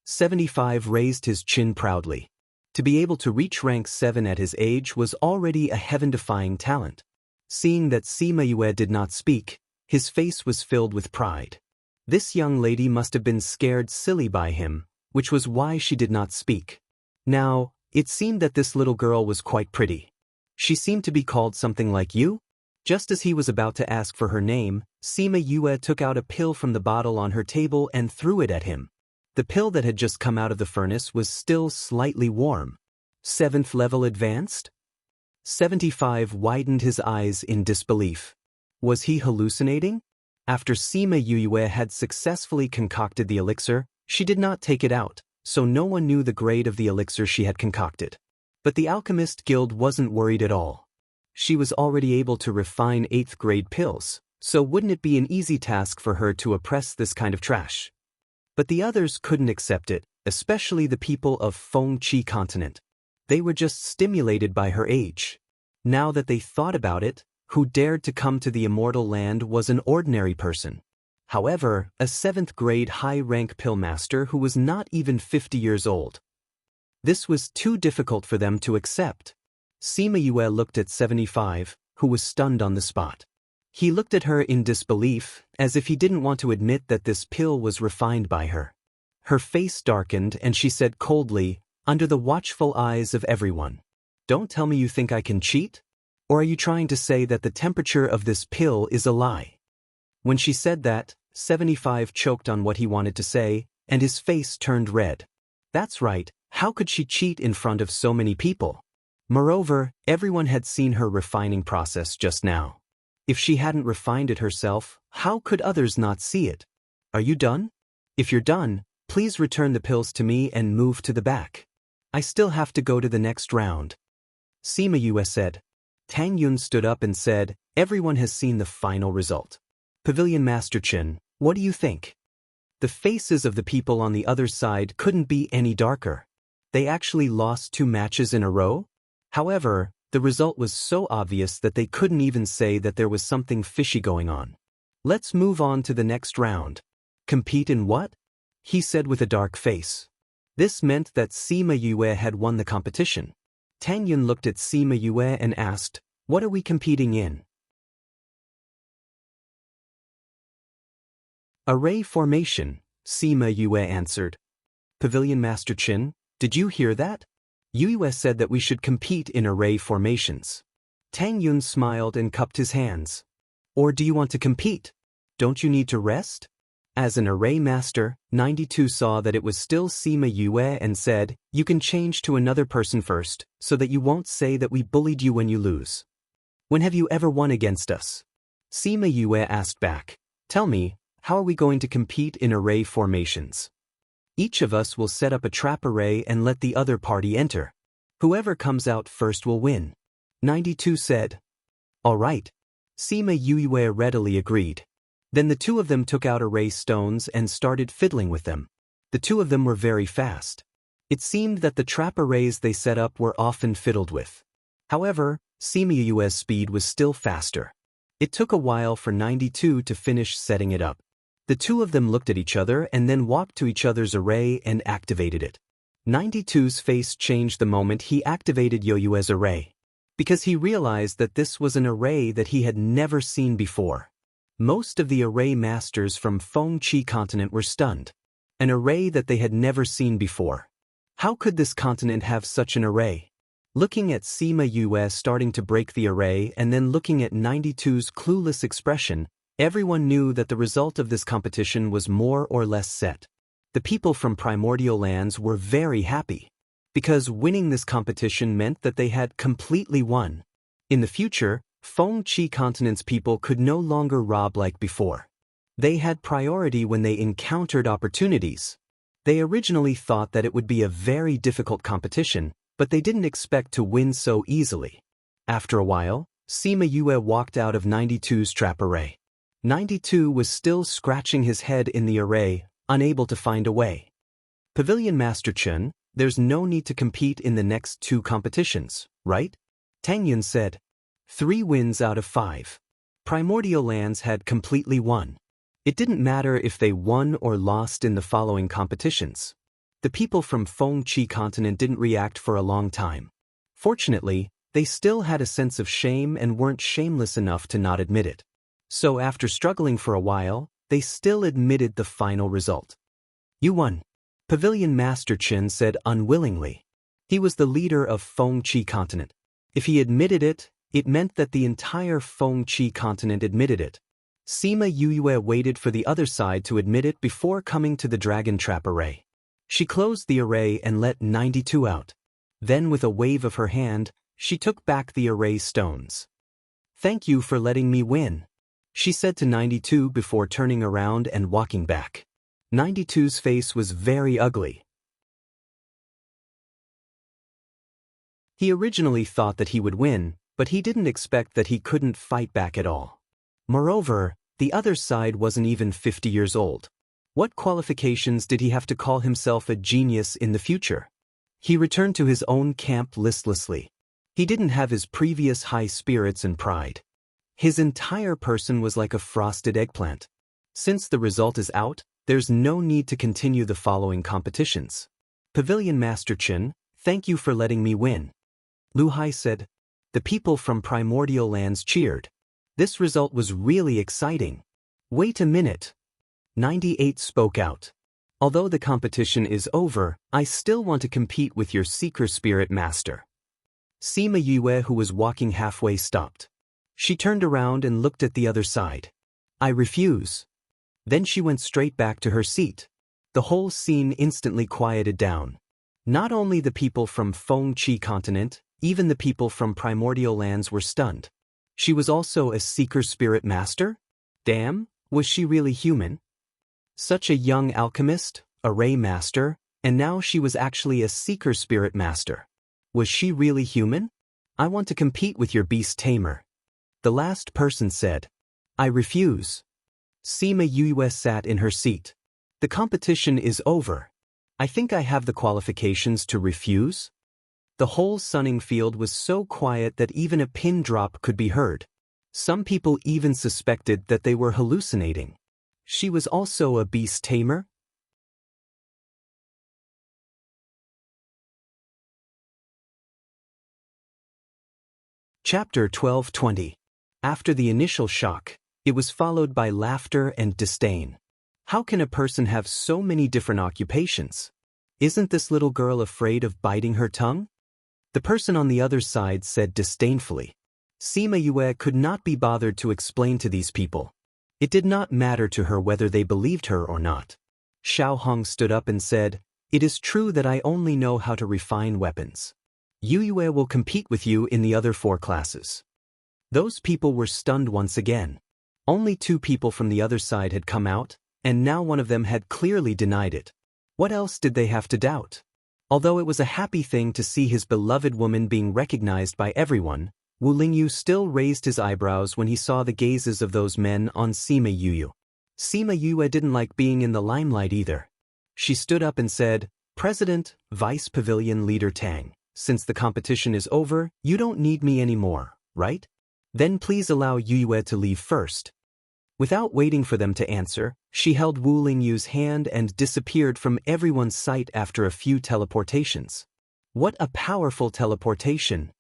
75 raised his chin proudly. To be able to reach rank 7 at his age was already a heaven-defying talent. Seeing that Sima Yue did not speak, his face was filled with pride. This young lady must have been scared silly by him, which was why she did not speak. Now, it seemed that this little girl was quite pretty. She seemed to be called something like you? Just as he was about to ask for her name, Sima Yue took out a pill from the bottle on her table and threw it at him. The pill that had just come out of the furnace was still slightly warm. 7th level advanced? 75 widened his eyes in disbelief. Was he hallucinating? After Sima Yue had successfully concocted the elixir, she did not take it out, so no one knew the grade of the elixir she had concocted. But the Alchemist Guild wasn't worried at all. She was already able to refine 8th grade pills, so wouldn't it be an easy task for her to oppress this kind of trash? But the others couldn't accept it, especially the people of Fengqi continent. They were just stimulated by her age. Now that they thought about it, who dared to come to the immortal land was an ordinary person. However, a 7th grade high-rank pill master who was not even 50 years old. This was too difficult for them to accept. Sima Yue looked at 75, who was stunned on the spot. He looked at her in disbelief, as if he didn't want to admit that this pill was refined by her. Her face darkened and she said coldly, under the watchful eyes of everyone, "Don't tell me you think I can cheat? Or are you trying to say that the temperature of this pill is a lie?" When she said that, 75 choked on what he wanted to say, and his face turned red. That's right, how could she cheat in front of so many people? Moreover, everyone had seen her refining process just now. If she hadn't refined it herself, how could others not see it? "Are you done? If you're done, please return the pills to me and move to the back. I still have to go to the next round." Sima Yue said. Tang Yun stood up and said, "Everyone has seen the final result. Pavilion Master Chen, what do you think?" The faces of the people on the other side couldn't be any darker. They actually lost 2 matches in a row? However, the result was so obvious that they couldn't even say that there was something fishy going on. "Let's move on to the next round." "Compete in what?" he said with a dark face. This meant that Sima Yue had won the competition. Tang Yun looked at Sima Yue and asked, "What are we competing in?" "Array formation," Sima Yue answered. "Pavilion Master Chin, did you hear that? Yue said that we should compete in array formations." Tang Yun smiled and cupped his hands. "Or do you want to compete? Don't you need to rest?" As an array master, 92 saw that it was still Sima Yue and said, "You can change to another person first, so that you won't say that we bullied you when you lose. When have you ever won against us?" Sima Yue asked back, "Tell me, how are we going to compete in array formations? Each of us will set up a trap array and let the other party enter. Whoever comes out first will win." 92 said. "All right." Sima Yue readily agreed. Then the 2 of them took out array stones and started fiddling with them. The 2 of them were very fast. It seemed that the trap arrays they set up were often fiddled with. However, Sima Yue's speed was still faster. It took a while for 92 to finish setting it up. The two of them looked at each other and then walked to each other's array and activated it. 92's face changed the moment he activated Yoyue's array, because he realized that this was an array that he had never seen before. Most of the array masters from Fengqi continent were stunned. An array that they had never seen before. How could this continent have such an array? Looking at Sima Yue starting to break the array and then looking at 92's clueless expression, everyone knew that the result of this competition was more or less set. The people from primordial lands were very happy, because winning this competition meant that they had completely won. In the future, Fengqi continent's people could no longer rob like before. They had priority when they encountered opportunities. They originally thought that it would be a very difficult competition, but they didn't expect to win so easily. After a while, Sima Yue walked out of 92's trap array. 92 was still scratching his head in the array, unable to find a way. Pavilion Master Chen, there's no need to compete in the next 2 competitions, right? Tang Yun said. 3 wins out of 5. Primordial lands had completely won. It didn't matter if they won or lost in the following competitions. The people from Fengqi continent didn't react for a long time. Fortunately, they still had a sense of shame and weren't shameless enough to not admit it. So after struggling for a while, they still admitted the final result. You won. Pavilion Master Chen said unwillingly. He was the leader of Fengqi continent. If he admitted it, it meant that the entire Fengqi continent admitted it. Sima Yue waited for the other side to admit it before coming to the dragon trap array. She closed the array and let 92 out. Then with a wave of her hand, she took back the array stones. Thank you for letting me win, she said to 92 before turning around and walking back. 92's face was very ugly. He originally thought that he would win, but he didn't expect that he couldn't fight back at all. Moreover, the other side wasn't even 50 years old. What qualifications did he have to call himself a genius in the future? He returned to his own camp listlessly. He didn't have his previous high spirits and pride. His entire person was like a frosted eggplant. Since the result is out, there's no need to continue the following competitions. Pavilion Master Chen, thank you for letting me win. Lu Hai said. The people from primordial lands cheered. This result was really exciting. Wait a minute. 98 spoke out. Although the competition is over, I still want to compete with your Seeker Spirit Master. Sima Yue, who was walking halfway, stopped. She turned around and looked at the other side. I refuse. Then she went straight back to her seat. The whole scene instantly quieted down. Not only the people from Fengqi continent, even the people from primordial lands were stunned. She was also a Seeker Spirit Master? Damn, was she really human? Such a young alchemist, array master, and now she was actually a Seeker Spirit Master. Was she really human? I want to compete with your beast tamer. The last person said. I refuse. Sima Yue sat in her seat. The competition is over. I think I have the qualifications to refuse? The whole sunning field was so quiet that even a pin drop could be heard. Some people even suspected that they were hallucinating. She was also a beast tamer? Chapter 12:20. After the initial shock, it was followed by laughter and disdain. How can a person have so many different occupations? Isn't this little girl afraid of biting her tongue? The person on the other side said disdainfully. Sima Yue could not be bothered to explain to these people. It did not matter to her whether they believed her or not. Xiao Hong stood up and said, It is true that I only know how to refine weapons. Yue will compete with you in the other 4 classes. Those people were stunned once again. Only 2 people from the other side had come out, and now one of them had clearly denied it. What else did they have to doubt? Although it was a happy thing to see his beloved woman being recognized by everyone, Wu Lingyu still raised his eyebrows when he saw the gazes of those men on Sima Yue. Sima Yue didn't like being in the limelight either. She stood up and said, President, Vice Pavilion Leader Tang, since the competition is over, you don't need me anymore, right? Then please allow Yue to leave first. Without waiting for them to answer, she held Wu Lingyu's hand and disappeared from everyone's sight after a few teleportations. What a powerful teleportation!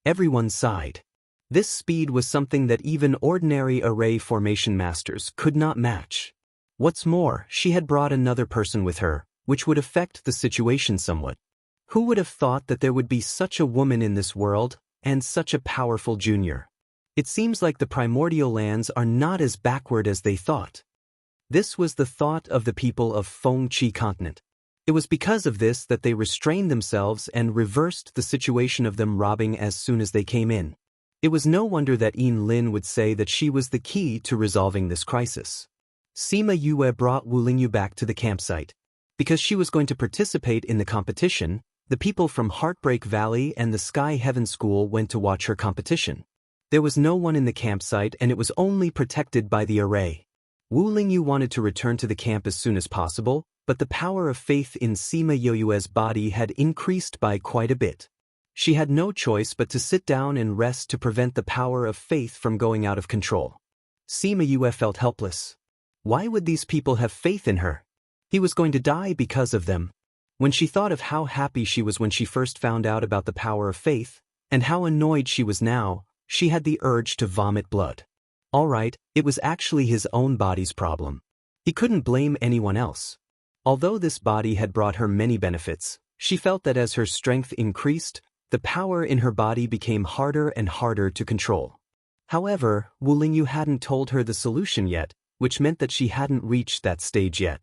Everyone sighed. This speed was something that even ordinary array formation masters could not match. What's more, she had brought another person with her, which would affect the situation somewhat. Who would have thought that there would be such a woman in this world, and such a powerful junior? It seems like the primordial lands are not as backward as they thought. This was the thought of the people of Fengqi continent. It was because of this that they restrained themselves and reversed the situation of them robbing as soon as they came in. It was no wonder that Yin Lin would say that she was the key to resolving this crisis. Sima Yue brought Wu Lingyu back to the campsite. Because she was going to participate in the competition, the people from Heartbreak Valley and the Sky Heaven School went to watch her competition. There was no one in the campsite and it was only protected by the array. Wu Lingyu wanted to return to the camp as soon as possible, but the power of faith in Sima Yue's body had increased by quite a bit. She had no choice but to sit down and rest to prevent the power of faith from going out of control. Sima Yue felt helpless. Why would these people have faith in her? He was going to die because of them. When she thought of how happy she was when she first found out about the power of faith, and how annoyed she was now, she had the urge to vomit blood. All right, it was actually his own body's problem. He couldn't blame anyone else. Although this body had brought her many benefits, she felt that as her strength increased, the power in her body became harder and harder to control. However, Wu Lingyu hadn't told her the solution yet, which meant that she hadn't reached that stage yet.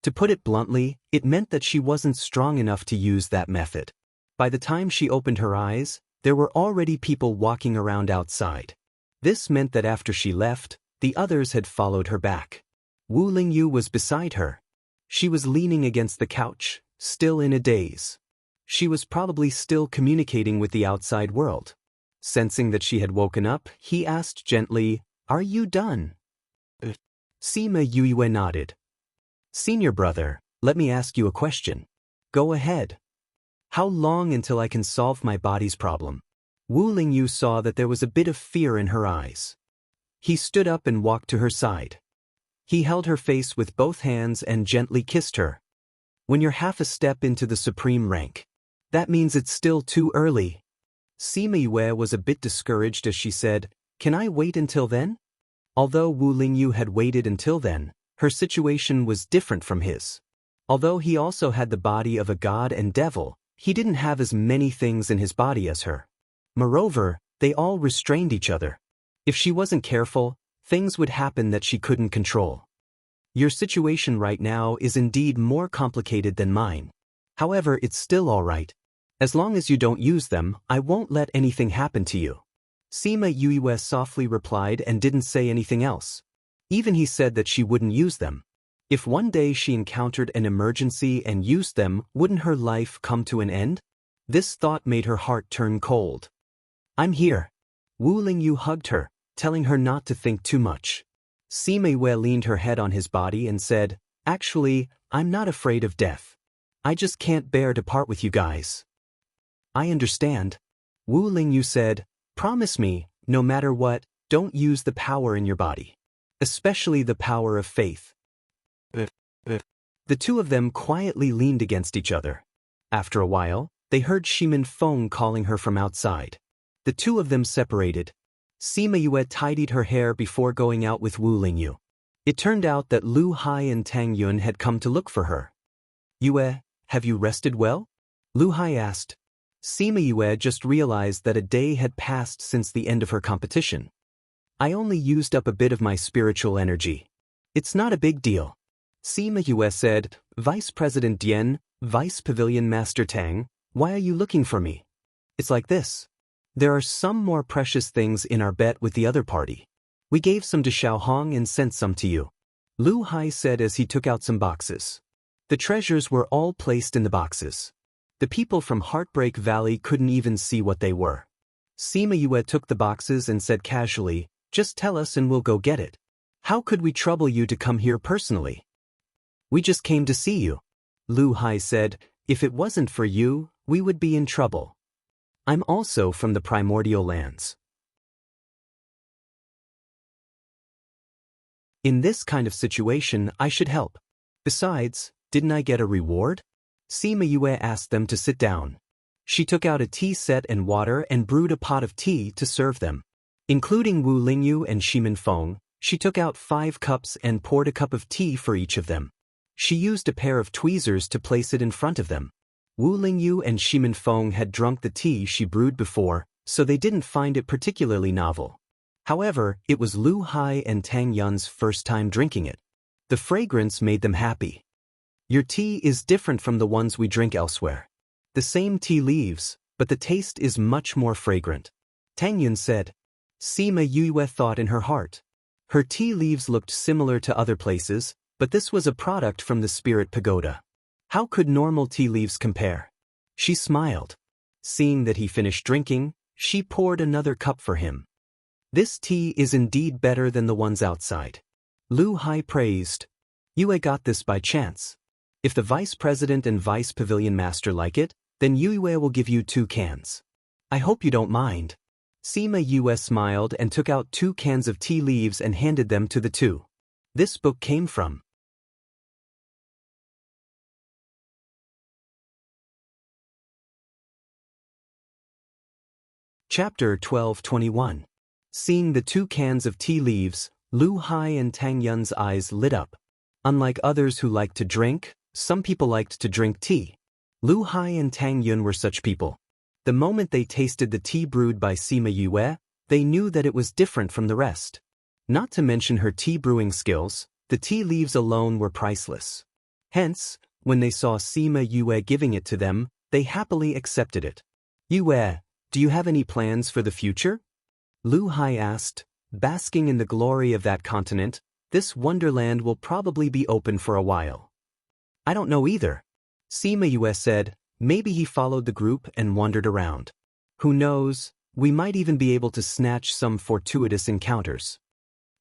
To put it bluntly, it meant that she wasn't strong enough to use that method. By the time she opened her eyes, there were already people walking around outside. This meant that after she left, the others had followed her back. Wu Lingyu was beside her. She was leaning against the couch, still in a daze. She was probably still communicating with the outside world. Sensing that she had woken up, he asked gently, "Are you done?" Sima Yue nodded. "Senior brother, let me ask you a question." "Go ahead." "How long until I can solve my body's problem?" Wu Lingyu saw that there was a bit of fear in her eyes. He stood up and walked to her side. He held her face with both hands and gently kissed her. "When you're half a step into the supreme rank, that means it's still too early." Sima Yue was a bit discouraged as she said, "Can I wait until then?" Although Wu Lingyu had waited until then, her situation was different from his. Although he also had the body of a god and devil, he didn't have as many things in his body as her. Moreover, they all restrained each other. If she wasn't careful, things would happen that she couldn't control. Your situation right now is indeed more complicated than mine. However, it's still all right. As long as you don't use them, I won't let anything happen to you. Sima Yue softly replied and didn't say anything else. Even he said that she wouldn't use them. If one day she encountered an emergency and used them, wouldn't her life come to an end? This thought made her heart turn cold. "I'm here." Wu Lingyu hugged her, telling her not to think too much. Sima Yue leaned her head on his body and said, "Actually, I'm not afraid of death. I just can't bear to part with you guys." "I understand." Wu Lingyu said, "Promise me, no matter what, don't use the power in your body. Especially the power of faith." The two of them quietly leaned against each other. After a while, they heard Shimin Feng calling her from outside. The two of them separated. Sima Yue tidied her hair before going out with Wu Lingyu. It turned out that Lu Hai and Tang Yun had come to look for her. "Yue, have you rested well?" Lu Hai asked. Sima Yue just realized that a day had passed since the end of her competition. "I only used up a bit of my spiritual energy. It's not a big deal." Sima Yue said, "Vice President Dian, Vice Pavilion Master Tang, why are you looking for me?" "It's like this. There are some more precious things in our bet with the other party. We gave some to Xiaohong and sent some to you." Lu Hai said as he took out some boxes. The treasures were all placed in the boxes. The people from Heartbreak Valley couldn't even see what they were. Sima Yue took the boxes and said casually, "Just tell us and we'll go get it. How could we trouble you to come here personally?" "We just came to see you." Lu Hai said, "If it wasn't for you, we would be in trouble. I'm also from the primordial lands." In this kind of situation, I should help. Besides, didn't I get a reward? Sima Yue asked them to sit down. She took out a tea set and water and brewed a pot of tea to serve them. Including Wu Lingyu and Shimin Feng, she took out 5 cups and poured a cup of tea for each of them. She used a pair of tweezers to place it in front of them. Wu Lingyu and Shimin Feng had drunk the tea she brewed before, so they didn't find it particularly novel. However, it was Lu Hai and Tang Yun's first time drinking it. The fragrance made them happy. Your tea is different from the ones we drink elsewhere. The same tea leaves, but the taste is much more fragrant. Tang Yun said. Sima Yue thought in her heart. Her tea leaves looked similar to other places, but this was a product from the Spirit Pagoda. How could normal tea leaves compare? She smiled. Seeing that he finished drinking, she poured another cup for him. This tea is indeed better than the ones outside. Lu Hai praised. Yue got this by chance. If the Vice President and Vice Pavilion Master like it, then Yue will give you 2 cans. I hope you don't mind. Sima Yue smiled and took out 2 cans of tea leaves and handed them to the two. This book came from Chapter 1221. Seeing the 2 cans of tea leaves, Lu Hai and Tang Yun's eyes lit up. Unlike others who liked to drink, some people liked to drink tea. Lu Hai and Tang Yun were such people. The moment they tasted the tea brewed by Sima Yue, they knew that it was different from the rest. Not to mention her tea brewing skills, the tea leaves alone were priceless. Hence, when they saw Sima Yue giving it to them, they happily accepted it. Yue, do you have any plans for the future? Lu Hai asked. Basking in the glory of that continent, this wonderland will probably be open for a while. I don't know either. Sima Yue said. Maybe he followed the group and wandered around. Who knows, we might even be able to snatch some fortuitous encounters.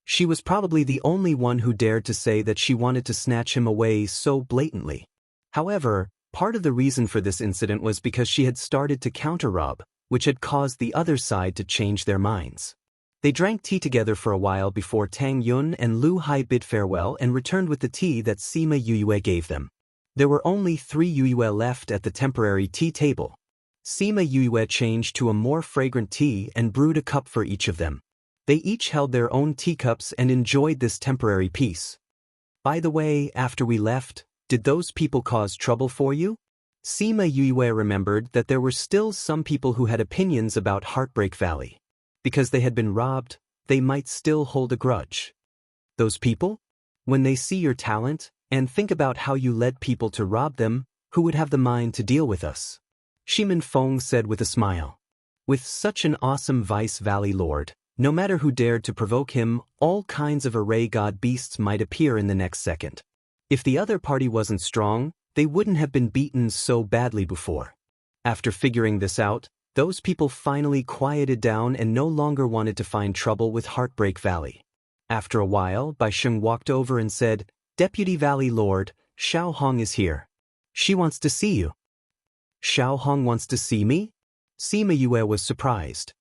She was probably the only one who dared to say that she wanted to snatch him away so blatantly. However, part of the reason for this incident was because she had started to counter-rob, which had caused the other side to change their minds. They drank tea together for a while before Tang Yun and Lu Hai bid farewell and returned with the tea that Sima Yue gave them. There were only 3 Yue left at the temporary tea table. Sima Yue changed to a more fragrant tea and brewed a cup for each of them. They each held their own teacups and enjoyed this temporary peace. By the way, after we left, did those people cause trouble for you? Sima Yue remembered that there were still some people who had opinions about Heartbreak Valley. Because they had been robbed, they might still hold a grudge. Those people? When they see your talent, and think about how you led people to rob them, who would have the mind to deal with us? Shimin Feng said with a smile. With such an awesome Vice Valley Lord, no matter who dared to provoke him, all kinds of array god beasts might appear in the next second. If the other party wasn't strong, they wouldn't have been beaten so badly before. After figuring this out, those people finally quieted down and no longer wanted to find trouble with Heartbreak Valley. After a while, Bai Sheng walked over and said, Deputy Valley Lord, Xiao Hong is here. She wants to see you. Xiao Hong wants to see me? Sima Yue was surprised.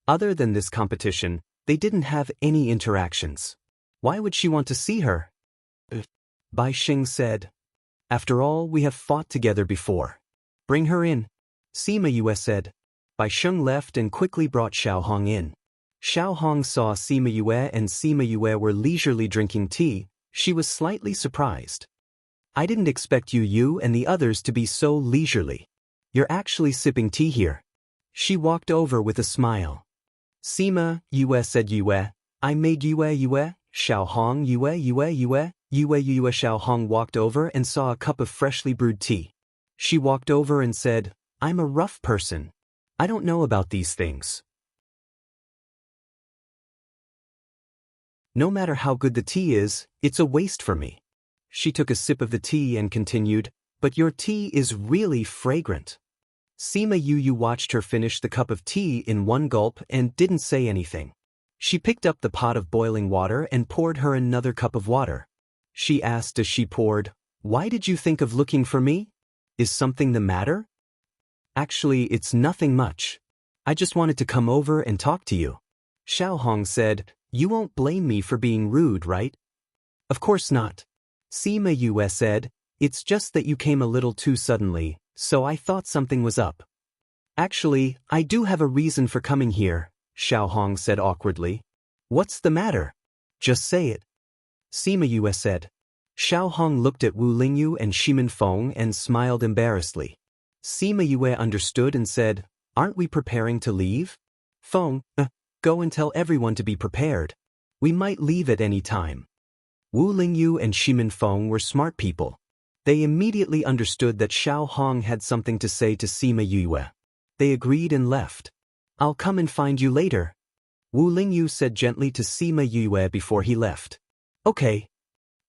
Other than this competition, they didn't have any interactions. Why would she want to see her? Bai Sheng said. After all, we have fought together before. Bring her in. Sima Yue said. Bai Sheng left and quickly brought Xiao Hong in. Xiao Hong saw Sima Yue and Sima Yue were leisurely drinking tea. She was slightly surprised. I didn't expect you and the others to be so leisurely. You're actually sipping tea here. She walked over with a smile. Sima Yue said Yue. I made Yue. Xiao Hong Yue. Xiao Hong walked over and saw a cup of freshly brewed tea. She walked over and said, I'm a rough person. I don't know about these things. No matter how good the tea is, it's a waste for me. She took a sip of the tea and continued, but your tea is really fragrant. Sima Yu watched her finish the cup of tea in one gulp and didn't say anything. She picked up the pot of boiling water and poured her another cup of water. She asked as she poured, Why did you think of looking for me? Is something the matter? Actually, it's nothing much. I just wanted to come over and talk to you. Xiao Hong said, You won't blame me for being rude, right? Of course not. Sima Yue said, it's just that you came a little too suddenly, so I thought something was up. Actually, I do have a reason for coming here, Xiao Hong said awkwardly. What's the matter? Just say it. Sima Yue said. Xiao Hong looked at Wu Lingyu and Shimin Feng and smiled embarrassedly. Sima Yue understood and said, aren't we preparing to leave? Feng, go and tell everyone to be prepared. We might leave at any time. Wu Lingyu and Shimin Feng were smart people. They immediately understood that Xiao Hong had something to say to Sima Yue. They agreed and left. I'll come and find you later, Wu Lingyu said gently to Sima Yue before he left. Okay.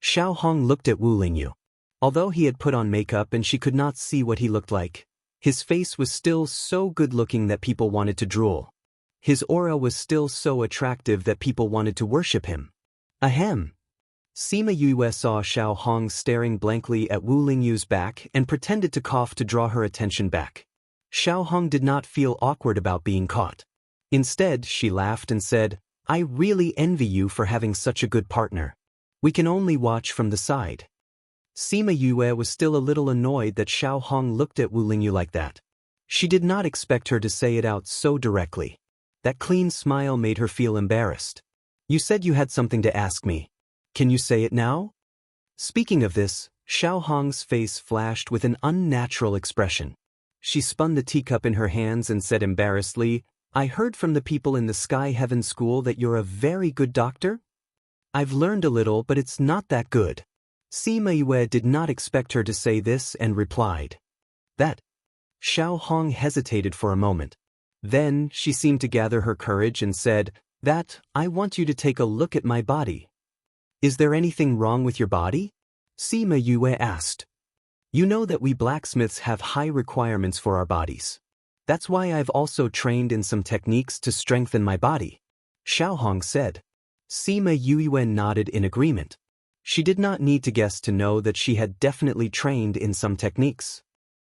Xiao Hong looked at Wu Lingyu. Although he had put on makeup and she could not see what he looked like, his face was still so good-looking that people wanted to drool. His aura was still so attractive that people wanted to worship him. Ahem. Sima Yue saw Xiao Hong staring blankly at Wu Lingyu's back and pretended to cough to draw her attention back. Xiao Hong did not feel awkward about being caught. Instead, she laughed and said, I really envy you for having such a good partner. We can only watch from the side. Sima Yue was still a little annoyed that Xiao Hong looked at Wu Lingyu like that. She did not expect her to say it out so directly. That clean smile made her feel embarrassed. You said you had something to ask me. Can you say it now? Speaking of this, Xiao Hong's face flashed with an unnatural expression. She spun the teacup in her hands and said embarrassedly, I heard from the people in the Sky Heaven School that you're a very good doctor? I've learned a little, but it's not that good. Sima Yue did not expect her to say this and replied. That. Xiao Hong hesitated for a moment. Then, she seemed to gather her courage and said, That, I want you to take a look at my body. Is there anything wrong with your body? Sima Yue asked. You know that we blacksmiths have high requirements for our bodies. That's why I've also trained in some techniques to strengthen my body. Xiao Hong said. Sima Yue nodded in agreement. She did not need to guess to know that she had definitely trained in some techniques.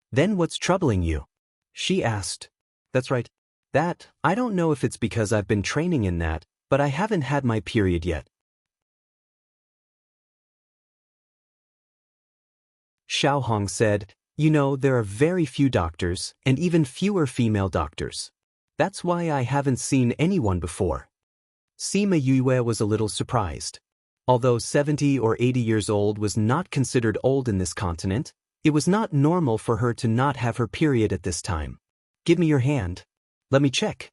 Then what's troubling you? She asked. That's right. That, I don't know if it's because I've been training in that, but I haven't had my period yet. Xiao Hong said, You know, there are very few doctors, and even fewer female doctors. That's why I haven't seen anyone before. Sima Yue was a little surprised. Although 70 or 80 years old was not considered old in this continent, it was not normal for her to not have her period at this time. Give me your hand. Let me check.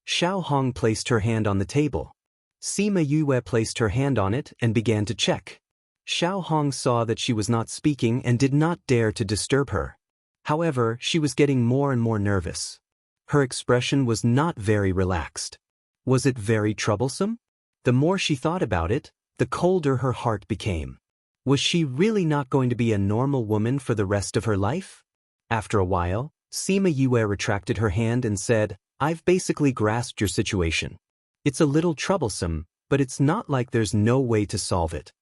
Xiao Hong placed her hand on the table. Sima Yue placed her hand on it and began to check. Xiao Hong saw that she was not speaking and did not dare to disturb her. However, she was getting more and more nervous. Her expression was not very relaxed. Was it very troublesome? The more she thought about it, the colder her heart became. Was she really not going to be a normal woman for the rest of her life? After a while, Sima Yue retracted her hand and said, I've basically grasped your situation. It's a little troublesome, but it's not like there's no way to solve it.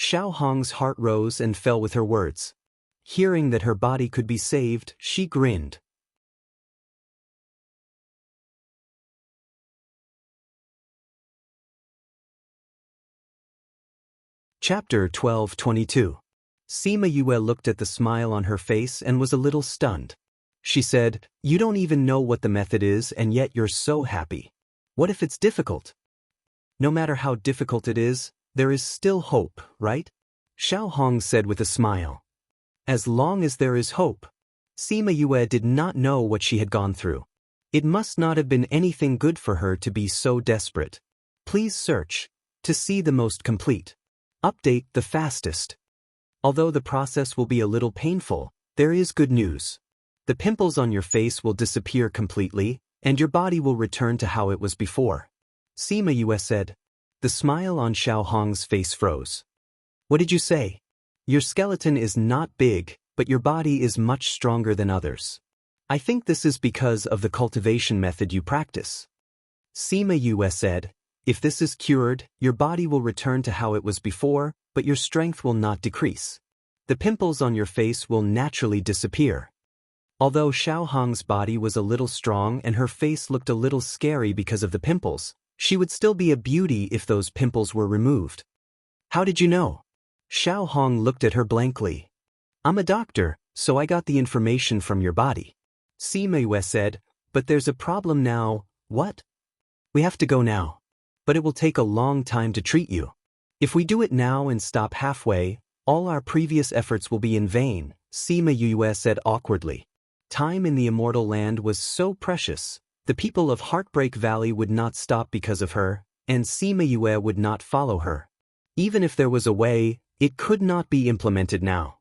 Xiao Hong's heart rose and fell with her words. Hearing that her body could be saved, she grinned. Chapter 12:22. Sima Yue looked at the smile on her face and was a little stunned. She said, You don't even know what the method is and yet you're so happy. What if it's difficult? No matter how difficult it is, there is still hope, right? Xiao Hong said with a smile. As long as there is hope. Sima Yue did not know what she had gone through. It must not have been anything good for her to be so desperate. Please search to see the most complete. Update the fastest. Although the process will be a little painful, there is good news. The pimples on your face will disappear completely, and your body will return to how it was before. Sima Yue said. The smile on Xiao Hong's face froze. What did you say? Your skeleton is not big, but your body is much stronger than others. I think this is because of the cultivation method you practice. Sima Yue said. If this is cured, your body will return to how it was before, but your strength will not decrease. The pimples on your face will naturally disappear. Although Xiao Hong's body was a little strong and her face looked a little scary because of the pimples, she would still be a beauty if those pimples were removed. How did you know? Xiao Hong looked at her blankly. I'm a doctor, so I got the information from your body. Sima Yue said, but there's a problem now. What? We have to go now. But it will take a long time to treat you. If we do it now and stop halfway, all our previous efforts will be in vain, Sima Yue said awkwardly. Time in the immortal land was so precious. The people of Heartbreak Valley would not stop because of her, and Sima Yue would not follow her. Even if there was a way, it could not be implemented now.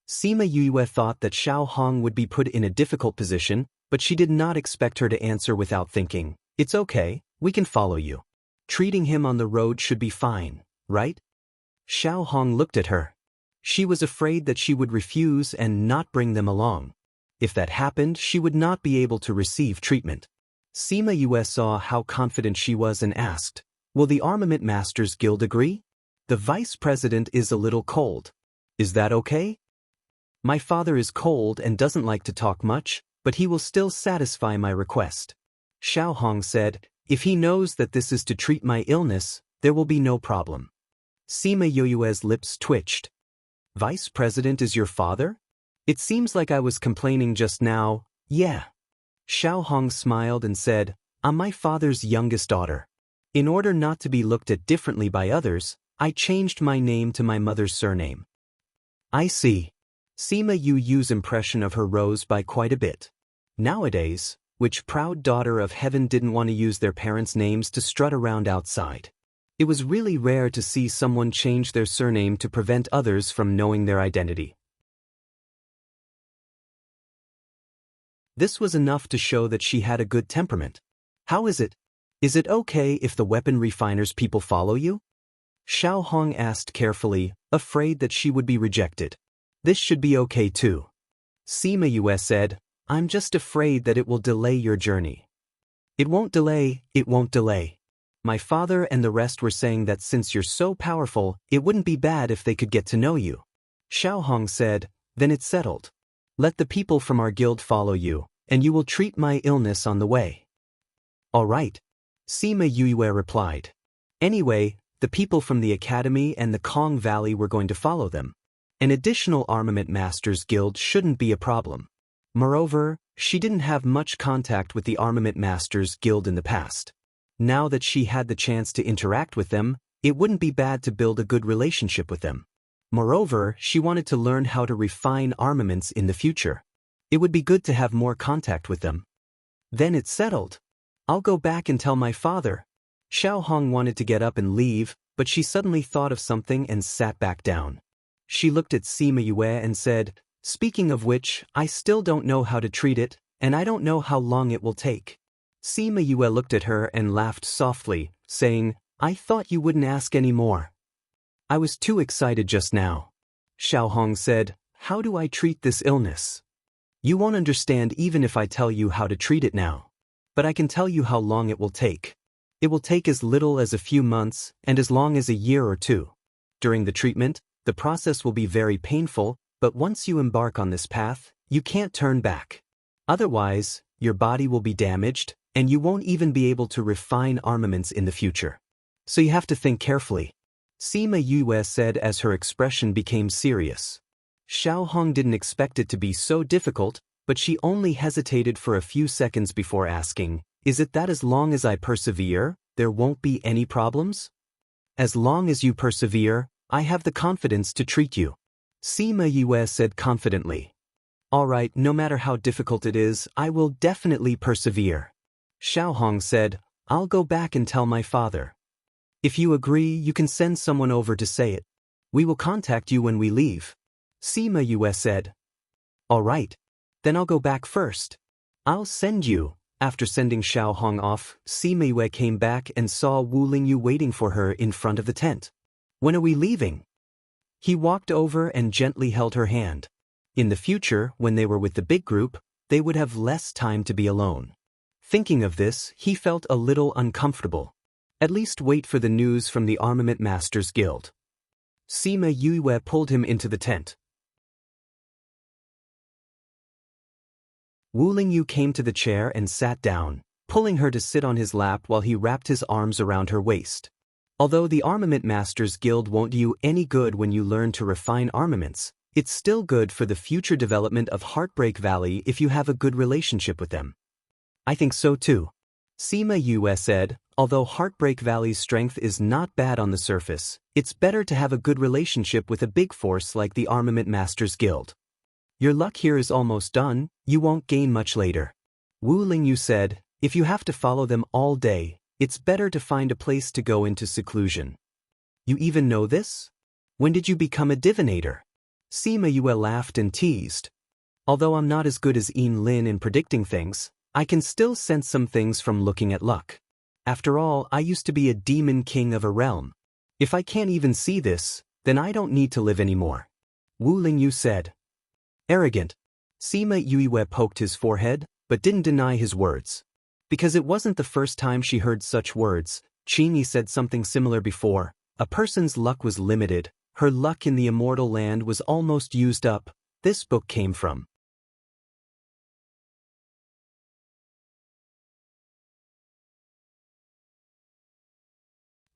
Sima Yue thought that Xiao Hong would be put in a difficult position, but she did not expect her to answer without thinking. It's okay, we can follow you. Treating him on the road should be fine, right? Xiao Hong looked at her. She was afraid that she would refuse and not bring them along. If that happened, she would not be able to receive treatment. Sima Yue saw how confident she was and asked, will the Armament Masters Guild agree? The vice president is a little cold. Is that okay? My father is cold and doesn't like to talk much, but he will still satisfy my request. Xiao Hong said, if he knows that this is to treat my illness, there will be no problem. Sima Yue's lips twitched. Vice president is your father? It seems like I was complaining just now. Yeah. Xiao Hong smiled and said, I'm my father's youngest daughter. In order not to be looked at differently by others, I changed my name to my mother's surname. I see. Sima Yu's impression of her rose by quite a bit. Nowadays, which proud daughter of heaven didn't want to use their parents' names to strut around outside? It was really rare to see someone change their surname to prevent others from knowing their identity. This was enough to show that she had a good temperament. How is it? Is it okay if the weapon refiners people follow you? Xiao Hong asked carefully, afraid that she would be rejected. This should be okay too. Sima Yue said, I'm just afraid that it will delay your journey. It won't delay, it won't delay. My father and the rest were saying that since you're so powerful, it wouldn't be bad if they could get to know you. Xiao Hong said, then it's settled. Let the people from our guild follow you, and you will treat my illness on the way. All right. Sima Yue replied. Anyway, the people from the academy and the Kong Valley were going to follow them. An additional Armament Masters Guild shouldn't be a problem. Moreover, she didn't have much contact with the Armament Masters Guild in the past. Now that she had the chance to interact with them, it wouldn't be bad to build a good relationship with them. Moreover, she wanted to learn how to refine armaments in the future. It would be good to have more contact with them. Then it's settled. I'll go back and tell my father. Xiao Hong wanted to get up and leave, but she suddenly thought of something and sat back down. She looked at Sima Yue and said, speaking of which, I still don't know how to treat it, and I don't know how long it will take. Sima Yue looked at her and laughed softly, saying, I thought you wouldn't ask any more. I was too excited just now. Xiao Hong said, how do I treat this illness? You won't understand even if I tell you how to treat it now. But I can tell you how long it will take. It will take as little as a few months and as long as a year or two. During the treatment, the process will be very painful, but once you embark on this path, you can't turn back. Otherwise, your body will be damaged, and you won't even be able to refine armaments in the future. So you have to think carefully. Sima Yue said as her expression became serious. Xiao Hong didn't expect it to be so difficult, but she only hesitated for a few seconds before asking, is it that as long as I persevere, there won't be any problems? As long as you persevere, I have the confidence to treat you. Sima Yue said confidently. All right, no matter how difficult it is, I will definitely persevere. Xiao Hong said, I'll go back and tell my father. If you agree, you can send someone over to say it. We will contact you when we leave. Sima Yue said. All right. Then I'll go back first. I'll send you. After sending Xiao Hong off, Sima Yue came back and saw Wu Lingyu waiting for her in front of the tent. When are we leaving? He walked over and gently held her hand. In the future, when they were with the big group, they would have less time to be alone. Thinking of this, he felt a little uncomfortable. At least wait for the news from the Armament Masters Guild. Sima Yue pulled him into the tent. Wu Lingyu came to the chair and sat down, pulling her to sit on his lap while he wrapped his arms around her waist. Although the Armament Masters Guild won't do you any good when you learn to refine armaments, it's still good for the future development of Heartbreak Valley if you have a good relationship with them. I think so too. Sima Yue said, although Heartbreak Valley's strength is not bad on the surface, it's better to have a good relationship with a big force like the Armament Masters Guild. Your luck here is almost done, you won't gain much later. Wu Lingyu said, if you have to follow them all day, it's better to find a place to go into seclusion. You even know this? When did you become a divinator? Sima Yue laughed and teased. Although I'm not as good as Yin Lin in predicting things, I can still sense some things from looking at luck. After all, I used to be a demon king of a realm. If I can't even see this, then I don't need to live anymore. Wu Lingyu said. Arrogant. Sima Yue poked his forehead, but didn't deny his words. Because it wasn't the first time she heard such words, Qingyi said something similar before. A person's luck was limited, her luck in the immortal land was almost used up. This book came from.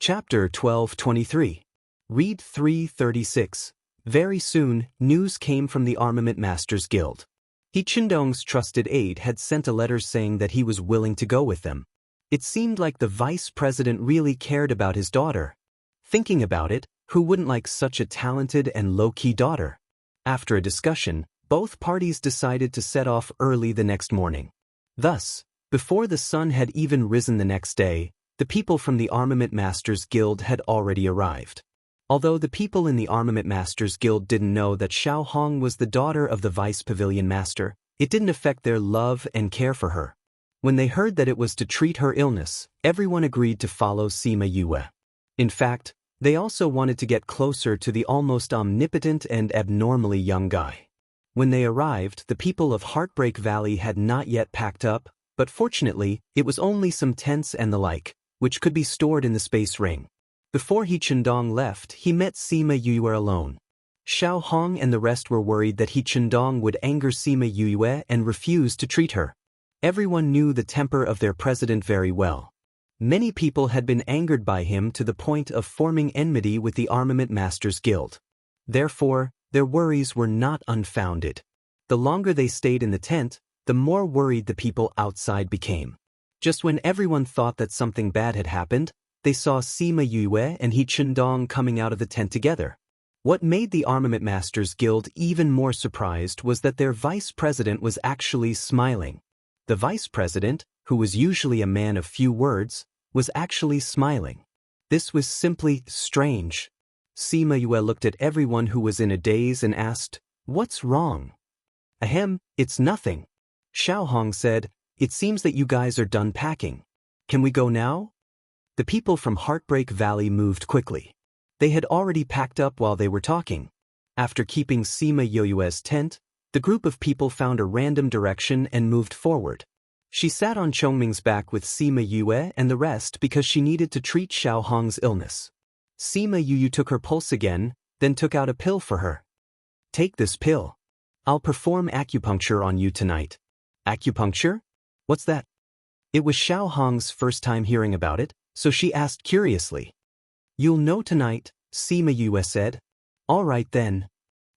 Chapter 1223. Read 336. Very soon, news came from the Armament Masters Guild. He Qindong's trusted aide had sent a letter saying that he was willing to go with them. It seemed like the vice president really cared about his daughter. Thinking about it, who wouldn't like such a talented and low-key daughter? After a discussion, both parties decided to set off early the next morning. Thus, before the sun had even risen the next day, the people from the Armament Masters Guild had already arrived. Although the people in the Armament Masters Guild didn't know that Xiao Hong was the daughter of the Vice Pavilion Master, it didn't affect their love and care for her. When they heard that it was to treat her illness, everyone agreed to follow Sima Yue. In fact, they also wanted to get closer to the almost omnipotent and abnormally young guy. When they arrived, the people of Heartbreak Valley had not yet packed up, but fortunately, it was only some tents and the like, which could be stored in the space ring. Before He Qindong left, he met Sima Yue alone. Xiao Hong and the rest were worried that He Qindong would anger Sima Yue and refuse to treat her. Everyone knew the temper of their president very well. Many people had been angered by him to the point of forming enmity with the Armament Masters Guild. Therefore, their worries were not unfounded. The longer they stayed in the tent, the more worried the people outside became. Just when everyone thought that something bad had happened, they saw Sima Yue and He Qindong coming out of the tent together. What made the Armament Masters Guild even more surprised was that their vice president was actually smiling. The vice president, who was usually a man of few words, was actually smiling. This was simply strange. Sima Yue looked at everyone who was in a daze and asked, "What's wrong?" "Ahem, it's nothing." Xiao Hong said, "It seems that you guys are done packing. Can we go now?" The people from Heartbreak Valley moved quickly. They had already packed up while they were talking. After keeping Sima Yue's tent, the group of people found a random direction and moved forward. She sat on Chongming's back with Sima Yue and the rest because she needed to treat Xiao Hong's illness. Sima Yue took her pulse again, then took out a pill for her. "Take this pill. I'll perform acupuncture on you tonight." "Acupuncture? What's that?" It was Xiao Hong's first time hearing about it, so she asked curiously. "You'll know tonight," Sima Yue said. "All right then."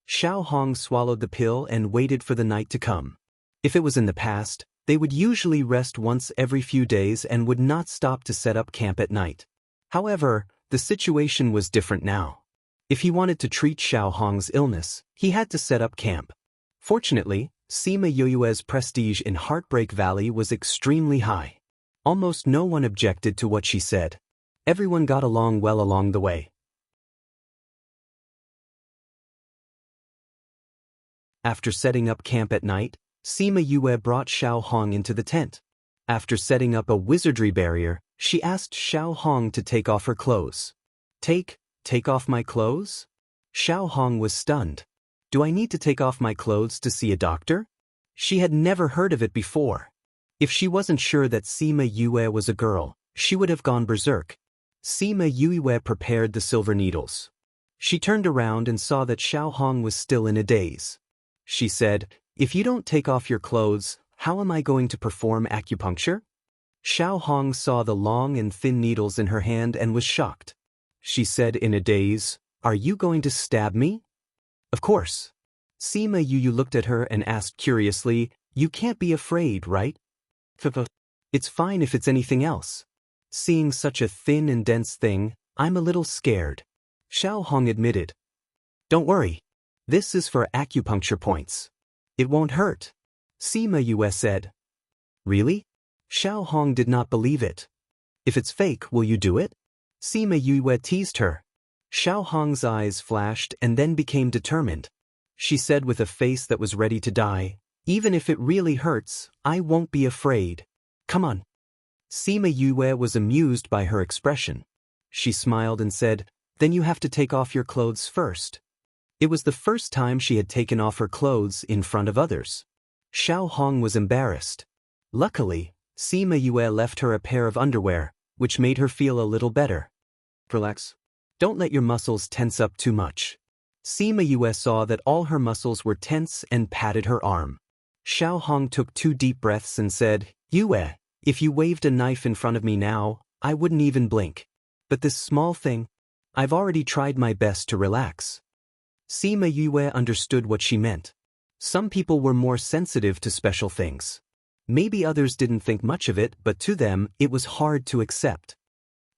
Xiao Hong swallowed the pill and waited for the night to come. If it was in the past, they would usually rest once every few days and would not stop to set up camp at night. However, the situation was different now. If he wanted to treat Xiao Hong's illness, he had to set up camp. Fortunately, Sima Yue's prestige in Heartbreak Valley was extremely high. Almost no one objected to what she said. Everyone got along well along the way. After setting up camp at night, Sima Yue brought Xiao Hong into the tent. After setting up a wizardry barrier, she asked Xiao Hong to take off her clothes. Take off my clothes?" Xiao Hong was stunned. "Do I need to take off my clothes to see a doctor?" She had never heard of it before. If she wasn't sure that Sima Yue was a girl, she would have gone berserk. Sima Yue prepared the silver needles. She turned around and saw that Xiao Hong was still in a daze. She said, "If you don't take off your clothes, how am I going to perform acupuncture?" Xiao Hong saw the long and thin needles in her hand and was shocked. she said in a daze. Are you going to stab me? Of course. Sima Yu looked at her and asked curiously, you can't be afraid, right? It's fine if it's anything else. Seeing such a thin and dense thing, I'm a little scared. Xiao Hong admitted. Don't worry. This is for acupuncture points. It won't hurt. Sima Yue said. Really? Xiao Hong did not believe it. If it's fake, will you do it? Sima Yue teased her. Xiao Hong's eyes flashed and then became determined. She said with a face that was ready to die, even if it really hurts, I won't be afraid. Come on. Sima Yue was amused by her expression. She smiled and said, then you have to take off your clothes first. It was the first time she had taken off her clothes in front of others. Xiao Hong was embarrassed. Luckily, Sima Yue left her a pair of underwear, which made her feel a little better. Relax. Don't let your muscles tense up too much. Sima Yue saw that all her muscles were tense and patted her arm. Xiao Hong took 2 deep breaths and said, Yue, if you waved a knife in front of me now, I wouldn't even blink. But this small thing, I've already tried my best to relax. Sima Yue understood what she meant. Some people were more sensitive to special things. Maybe others didn't think much of it, but to them, it was hard to accept.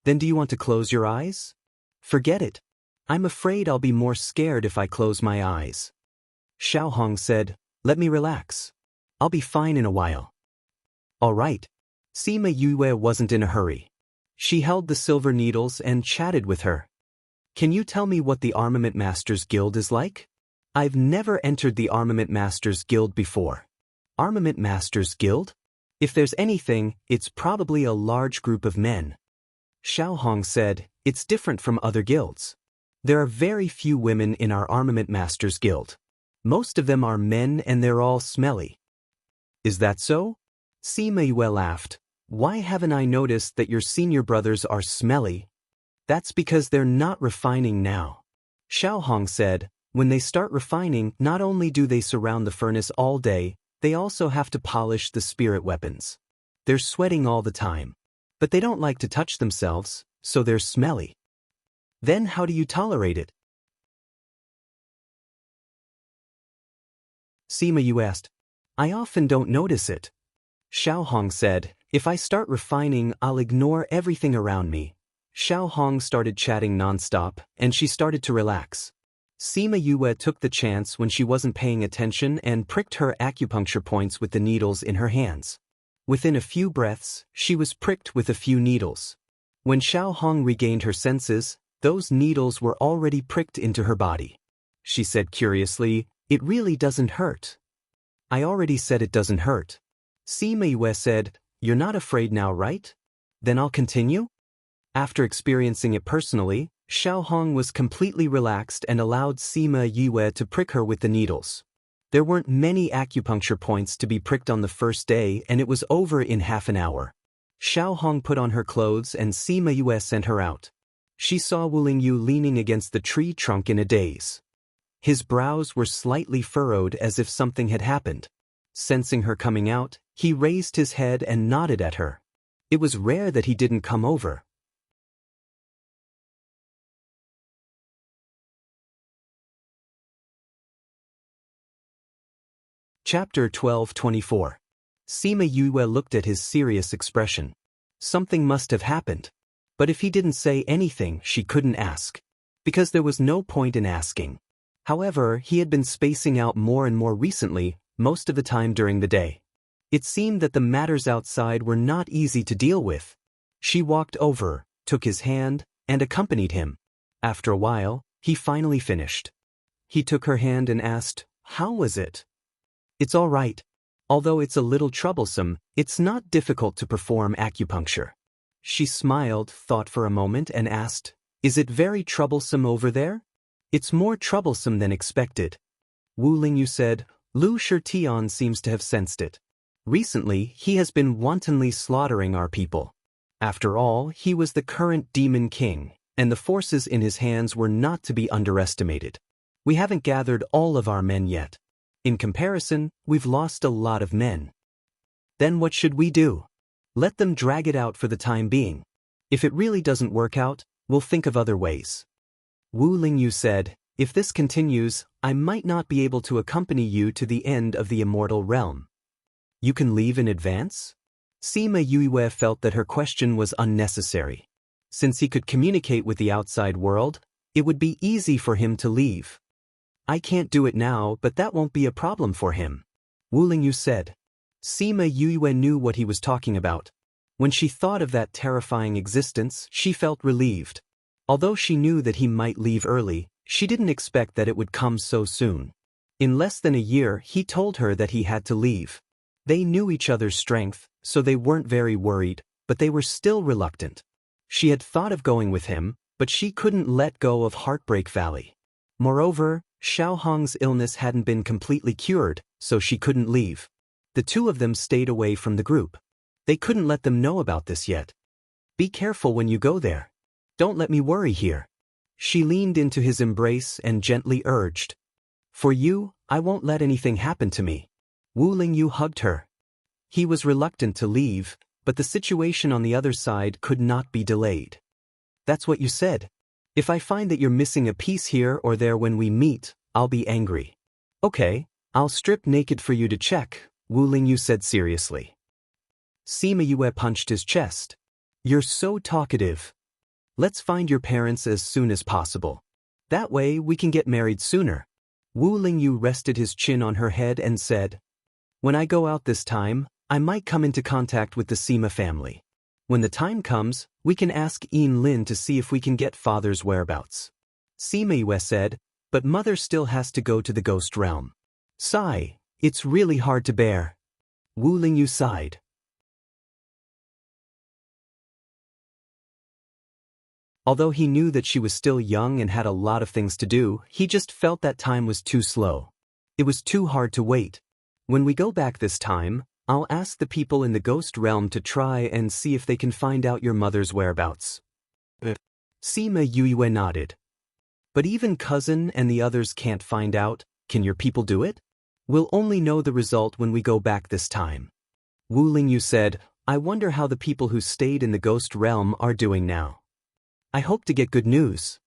Then do you want to close your eyes? Forget it. I'm afraid I'll be more scared if I close my eyes. Xiao Hong said, let me relax. I'll be fine in a while. All right. Sima Yue wasn't in a hurry. She held the silver needles and chatted with her. Can you tell me what the Armament Masters Guild is like? I've never entered the Armament Masters Guild before. Armament Masters Guild? If there's anything, it's probably a large group of men. Xiao Hong said, it's different from other guilds. There are very few women in our Armament Masters Guild. Most of them are men and they're all smelly. Is that so? Sima Yue laughed. Why haven't I noticed that your senior brothers are smelly? That's because they're not refining now. Xiao Hong said, when they start refining, not only do they surround the furnace all day, they also have to polish the spirit weapons. They're sweating all the time. But they don't like to touch themselves, so they're smelly. Then how do you tolerate it? Sima Yu asked. I often don't notice it. Xiao Hong said, if I start refining, I'll ignore everything around me. Xiao Hong started chatting nonstop, and she started to relax. Sima Yue took the chance when she wasn't paying attention and pricked her acupuncture points with the needles in her hands. Within a few breaths, she was pricked with a few needles. When Xiao Hong regained her senses, those needles were already pricked into her body. She said curiously, it really doesn't hurt. I already said it doesn't hurt. Sima Yue said, you're not afraid now, right? Then I'll continue? After experiencing it personally, Xiao Hong was completely relaxed and allowed Sima Yue to prick her with the needles. There weren't many acupuncture points to be pricked on the first day and it was over in half an hour. Xiao Hong put on her clothes and Sima Yue sent her out. She saw Wu Lingyu leaning against the tree trunk in a daze. His brows were slightly furrowed as if something had happened. Sensing her coming out, he raised his head and nodded at her. It was rare that he didn't come over. Chapter 12:24. Sima Yue looked at his serious expression. Something must have happened. But if he didn't say anything, she couldn't ask. Because there was no point in asking. However, he had been spacing out more and more recently, most of the time during the day. It seemed that the matters outside were not easy to deal with. She walked over, took his hand, and accompanied him. After a while, he finally finished. He took her hand and asked, how was it? It's all right. Although it's a little troublesome, it's not difficult to perform acupuncture. She smiled, thought for a moment, and asked, is it very troublesome over there? It's more troublesome than expected. Wu Lingyu said, Lu Shitian seems to have sensed it. Recently, he has been wantonly slaughtering our people. After all, he was the current demon king, and the forces in his hands were not to be underestimated. We haven't gathered all of our men yet. In comparison, we've lost a lot of men. Then what should we do? Let them drag it out for the time being. If it really doesn't work out, We'll think of other ways. Wu Lingyu said, if this continues, I might not be able to accompany you to the end of the immortal realm. You can leave in advance? Sima Yue felt that her question was unnecessary. Since he could communicate with the outside world, it would be easy for him to leave. I can't do it now, but that won't be a problem for him. Wu Lingyu said. Sima Yue knew what he was talking about. When she thought of that terrifying existence, she felt relieved. Although she knew that he might leave early, she didn't expect that it would come so soon. In less than a year, he told her that he had to leave. They knew each other's strength, so they weren't very worried, but they were still reluctant. She had thought of going with him, but she couldn't let go of Heartbreak Valley. Moreover, Xiaohong's illness hadn't been completely cured, so she couldn't leave. The two of them stayed away from the group. They couldn't let them know about this yet. Be careful when you go there. Don't let me worry here. She leaned into his embrace and gently urged. For you, I won't let anything happen to me. Wu Lingyu hugged her. He was reluctant to leave, but the situation on the other side could not be delayed. That's what you said. If I find that you're missing a piece here or there when we meet, I'll be angry. Okay, I'll strip naked for you to check, Wu Lingyu said seriously. Sima Yue punched his chest. You're so talkative. Let's find your parents as soon as possible. That way we can get married sooner. Wu Lingyu rested his chin on her head and said, when I go out this time, I might come into contact with the Sima family. When the time comes, we can ask Yin Lin to see if we can get father's whereabouts. Sima Yue said, but mother still has to go to the ghost realm. Sigh, it's really hard to bear. Wu Lingyu sighed. Although he knew that she was still young and had a lot of things to do, he just felt that time was too slow. It was too hard to wait. When we go back this time, I'll ask the people in the ghost realm to try and see if they can find out your mother's whereabouts. Sima Yue nodded. But even cousin and the others can't find out, can your people do it? We'll only know the result when we go back this time. Wu Lingyu said, I wonder how the people who stayed in the ghost realm are doing now. I hope to get good news.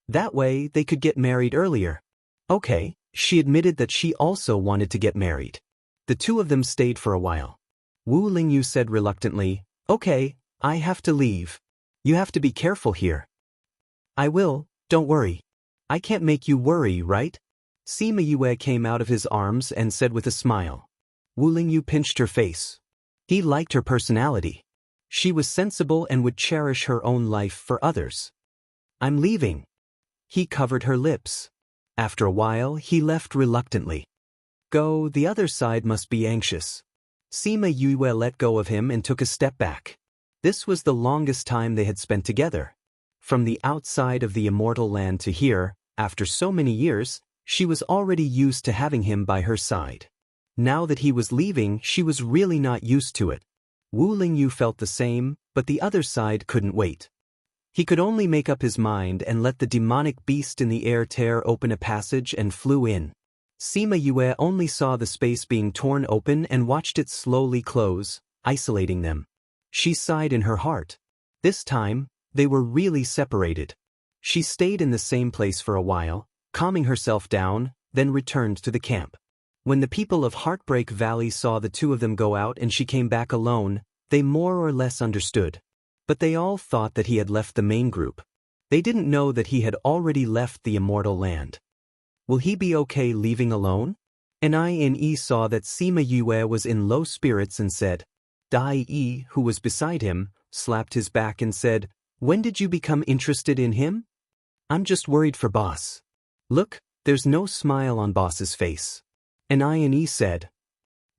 That way they could get married earlier. Okay, she admitted that she also wanted to get married. The two of them stayed for a while. Wu Lingyu said reluctantly, okay, I have to leave. You have to be careful here. I will, don't worry. I can't make you worry, right? Sima Yue came out of his arms and said with a smile. Wu Lingyu pinched her face. He liked her personality. She was sensible and would cherish her own life for others. I'm leaving. He covered her lips. After a while, he left reluctantly. Go, the other side must be anxious. Sima Yue let go of him and took a step back. This was the longest time they had spent together. From the outside of the immortal land to here, after so many years, she was already used to having him by her side. Now that he was leaving, she was really not used to it. Wu Lingyu felt the same, but the other side couldn't wait. He could only make up his mind and let the demonic beast in the air tear open a passage and flew in. Sima Yue only saw the space being torn open and watched it slowly close, isolating them. She sighed in her heart. This time, they were really separated. She stayed in the same place for a while, calming herself down, then returned to the camp. When the people of Heartbreak Valley saw the two of them go out and she came back alone, they more or less understood. But they all thought that he had left the main group. They didn't know that he had already left the immortal land. Will he be okay leaving alone? Ine saw that Sima Yue was in low spirits and said. Dai Yi, who was beside him, slapped his back and said, when did you become interested in him? I'm just worried for boss. Look, there's no smile on boss's face. Ine said.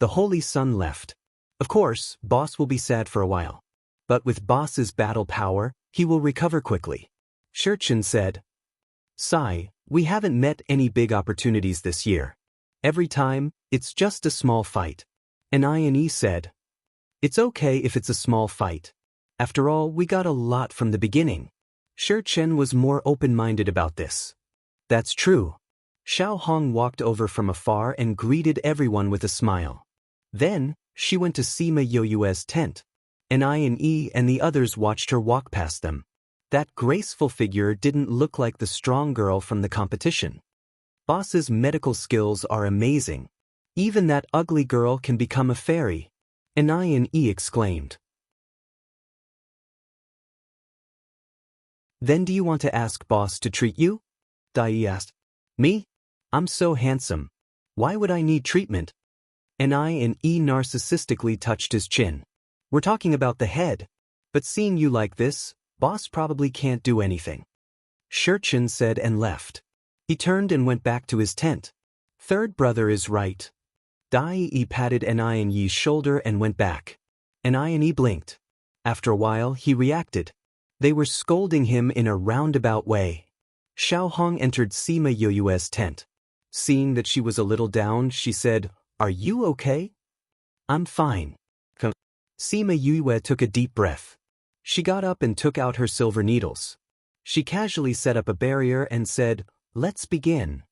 The Holy Sun left. Of course, boss will be sad for a while. But with boss's battle power, he will recover quickly. Shurchen said. Sai, we haven't met any big opportunities this year. Every time, it's just a small fight. Ine said. It's okay if it's a small fight. After all, we got a lot from the beginning. Shurchen was more open-minded about this. That's true. Xiaohong walked over from afar and greeted everyone with a smile. Then, she went to Sima Yue's tent. Ine and the others watched her walk past them. That graceful figure didn't look like the strong girl from the competition. Boss's medical skills are amazing. Even that ugly girl can become a fairy, Anine exclaimed. Then do you want to ask Boss to treat you? Dai asked. Me? I'm so handsome. Why would I need treatment? Anine narcissistically touched his chin. We're talking about the head. But seeing you like this, Boss probably can't do anything. Shurchin said and left. He turned and went back to his tent. Third brother is right. Dai patted Anine's shoulder and went back. Anine blinked. After a while he reacted. They were scolding him in a roundabout way. Xiaohong entered Sima Yoyue's tent. Seeing that she was a little down, she said, Are you okay? I'm fine. Sima Yoyue took a deep breath. She got up and took out her silver needles. She casually set up a barrier and said, Let's begin.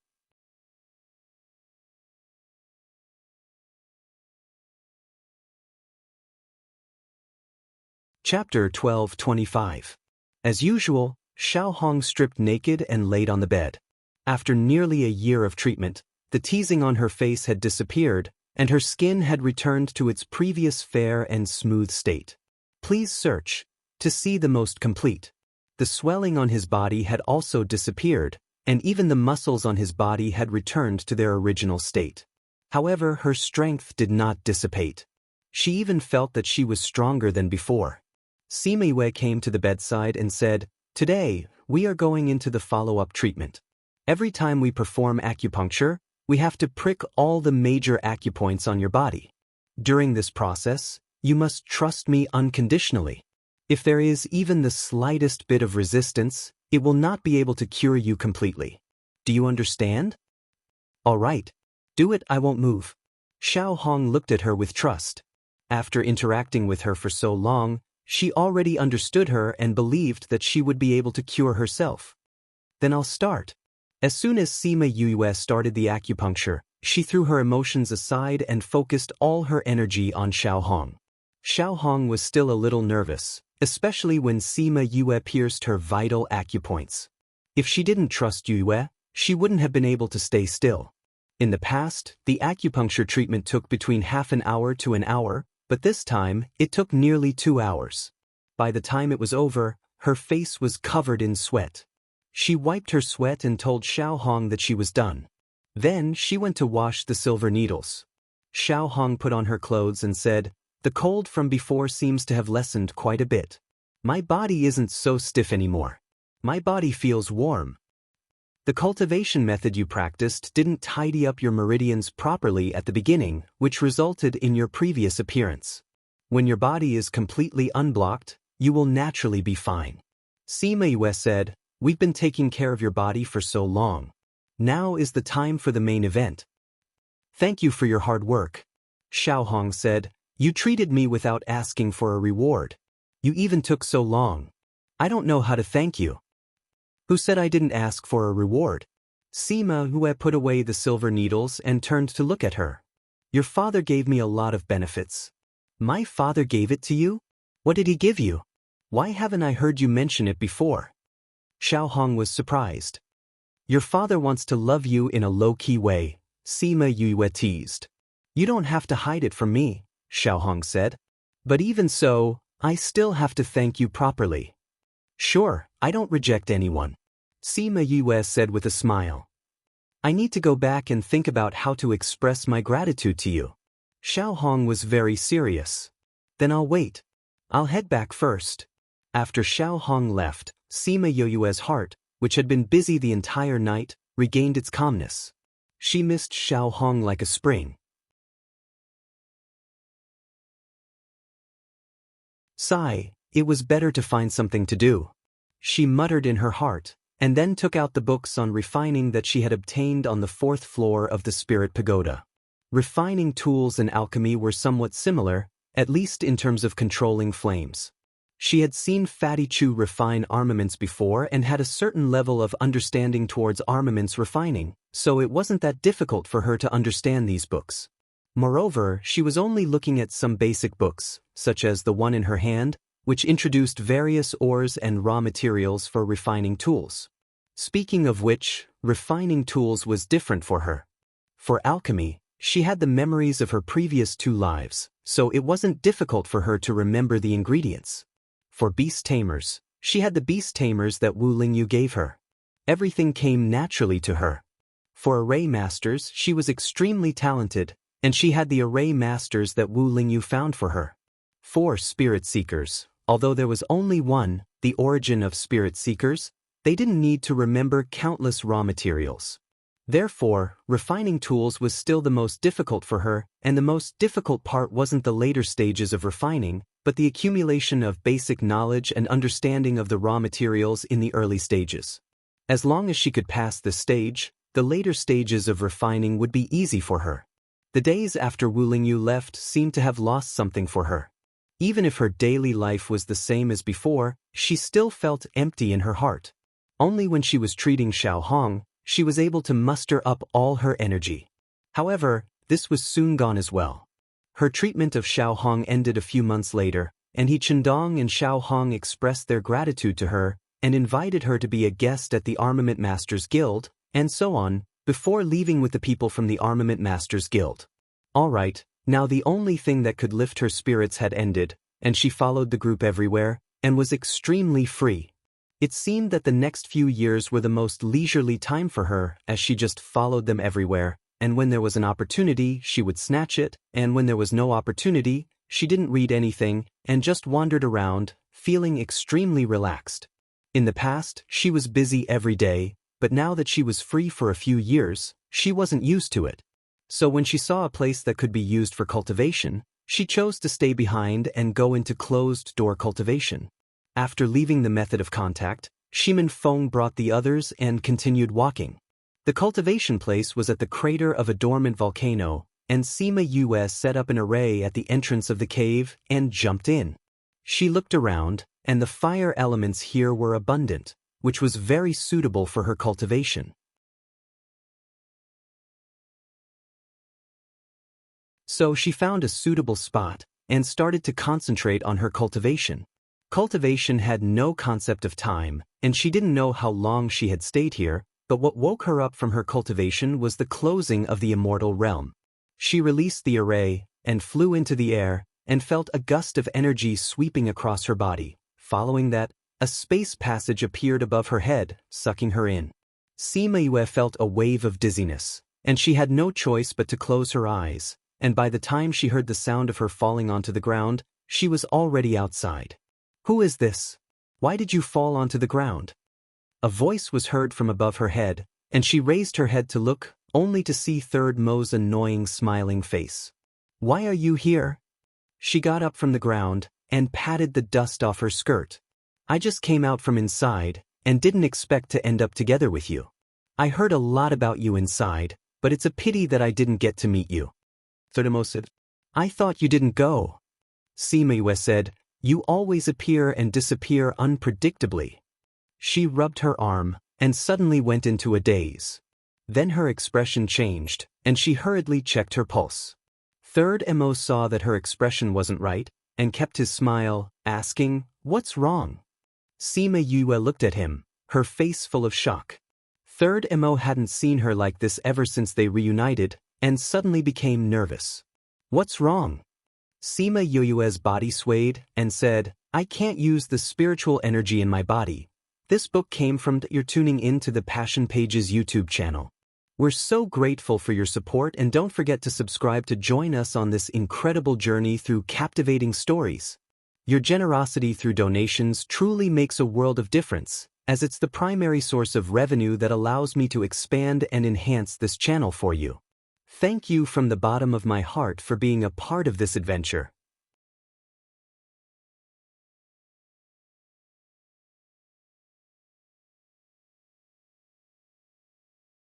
Chapter 12:25. As usual, Xiaohong stripped naked and laid on the bed. After nearly a year of treatment, the teasing on her face had disappeared, and her skin had returned to its previous fair and smooth state. Please search to see the most complete. The swelling on his body had also disappeared, and even the muscles on his body had returned to their original state. However, her strength did not dissipate. She even felt that she was stronger than before. Sima Yue came to the bedside and said, Today, we are going into the follow-up treatment. Every time we perform acupuncture, we have to prick all the major acupoints on your body. During this process, you must trust me unconditionally. If there is even the slightest bit of resistance, it will not be able to cure you completely. Do you understand? All right. Do it, I won't move. Xiaohong looked at her with trust. After interacting with her for so long, she already understood her and believed that she would be able to cure herself. Then I'll start. As soon as Sima Yue started the acupuncture, she threw her emotions aside and focused all her energy on Xiaohong. Xiaohong was still a little nervous, especially when Sima Yue pierced her vital acupoints. If she didn't trust Yue, she wouldn't have been able to stay still. In the past, the acupuncture treatment took between half an hour to an hour, but this time, it took nearly 2 hours. By the time it was over, her face was covered in sweat. She wiped her sweat and told Xiaohong that she was done. Then she went to wash the silver needles. Xiaohong put on her clothes and said, The cold from before seems to have lessened quite a bit. My body isn't so stiff anymore. My body feels warm. The cultivation method you practiced didn't tidy up your meridians properly at the beginning, which resulted in your previous appearance. When your body is completely unblocked, you will naturally be fine. Sima Yue said, We've been taking care of your body for so long. Now is the time for the main event. Thank you for your hard work. Xiaohong said, You treated me without asking for a reward. You even took so long. I don't know how to thank you. Who said I didn't ask for a reward? Sima Yue put away the silver needles and turned to look at her. Your father gave me a lot of benefits. My father gave it to you? What did he give you? Why haven't I heard you mention it before? Xiaohong was surprised. Your father wants to love you in a low-key way, Sima Yue teased. You don't have to hide it from me, Xiaohong said. But even so, I still have to thank you properly. Sure, I don't reject anyone, Sima Yue said with a smile. I need to go back and think about how to express my gratitude to you. Xiaohong was very serious. Then I'll wait. I'll head back first. After Xiaohong left, Sima Yue's heart, which had been busy the entire night, regained its calmness. She missed Xiaohong like a spring. Sigh, it was better to find something to do. She muttered in her heart, and then took out the books on refining that she had obtained on the 4th floor of the Spirit Pagoda. Refining tools and alchemy were somewhat similar, at least in terms of controlling flames. She had seen Fatty Chu refine armaments before and had a certain level of understanding towards armaments refining, so it wasn't that difficult for her to understand these books. Moreover, she was only looking at some basic books, such as the one in her hand, which introduced various ores and raw materials for refining tools. Speaking of which, refining tools was different for her. For alchemy, she had the memories of her previous 2 lives, so it wasn't difficult for her to remember the ingredients. For beast tamers, she had the beast tamers that Wu Lingyu gave her. Everything came naturally to her. For array masters, she was extremely talented, and she had the array masters that Wu Lingyu found for her. For spirit seekers, although there was only one, the origin of spirit seekers, they didn't need to remember countless raw materials. Therefore, refining tools was still the most difficult for her, and the most difficult part wasn't the later stages of refining, but the accumulation of basic knowledge and understanding of the raw materials in the early stages. As long as she could pass this stage, the later stages of refining would be easy for her. The days after Wu Lingyu left seemed to have lost something for her. Even if her daily life was the same as before, she still felt empty in her heart. Only when she was treating Xiao Hong, she was able to muster up all her energy. However, this was soon gone as well. Her treatment of Xiao Hong ended a few months later, and He Chendong and Xiao Hong expressed their gratitude to her and invited her to be a guest at the Armament Masters Guild, and so on, before leaving with the people from the Armament Masters Guild. All right, now the only thing that could lift her spirits had ended, and she followed the group everywhere, and was extremely free. It seemed that the next few years were the most leisurely time for her, as she just followed them everywhere, and when there was an opportunity, she would snatch it, and when there was no opportunity, she didn't read anything, and just wandered around, feeling extremely relaxed. In the past, she was busy every day, but now that she was free for a few years, she wasn't used to it. So when she saw a place that could be used for cultivation, she chose to stay behind and go into closed-door cultivation. After leaving the method of contact, Shimen Feng brought the others and continued walking. The cultivation place was at the crater of a dormant volcano, and Sima Yue set up an array at the entrance of the cave and jumped in. She looked around, and the fire elements here were abundant, which was very suitable for her cultivation. So she found a suitable spot and started to concentrate on her cultivation. Cultivation had no concept of time, and she didn't know how long she had stayed here, but what woke her up from her cultivation was the closing of the immortal realm. She released the array, and flew into the air, and felt a gust of energy sweeping across her body. Following that, a space passage appeared above her head, sucking her in. Sima Yue felt a wave of dizziness, and she had no choice but to close her eyes, and by the time she heard the sound of her falling onto the ground, she was already outside. "Who is this? Why did you fall onto the ground?" A voice was heard from above her head, and she raised her head to look, only to see Third Mo's annoying smiling face. "Why are you here?" She got up from the ground and patted the dust off her skirt. "I just came out from inside and didn't expect to end up together with you. I heard a lot about you inside, but it's a pity that I didn't get to meet you." Third Mo said, "I thought you didn't go." Sima Yue said, "You always appear and disappear unpredictably." She rubbed her arm and suddenly went into a daze. Then her expression changed, and she hurriedly checked her pulse. Third Mo saw that her expression wasn't right, and kept his smile, asking, "What's wrong?" Sima Yue looked at him, her face full of shock. Third Mo hadn't seen her like this ever since they reunited, and suddenly became nervous. "What's wrong?" Sima Yue's body swayed and said, "I can't use the spiritual energy in my body. This book came from you're tuning in to the Passion Pages YouTube channel. We're so grateful for your support, and don't forget to subscribe to join us on this incredible journey through captivating stories. Your generosity through donations truly makes a world of difference, as it's the primary source of revenue that allows me to expand and enhance this channel for you. Thank you from the bottom of my heart for being a part of this adventure.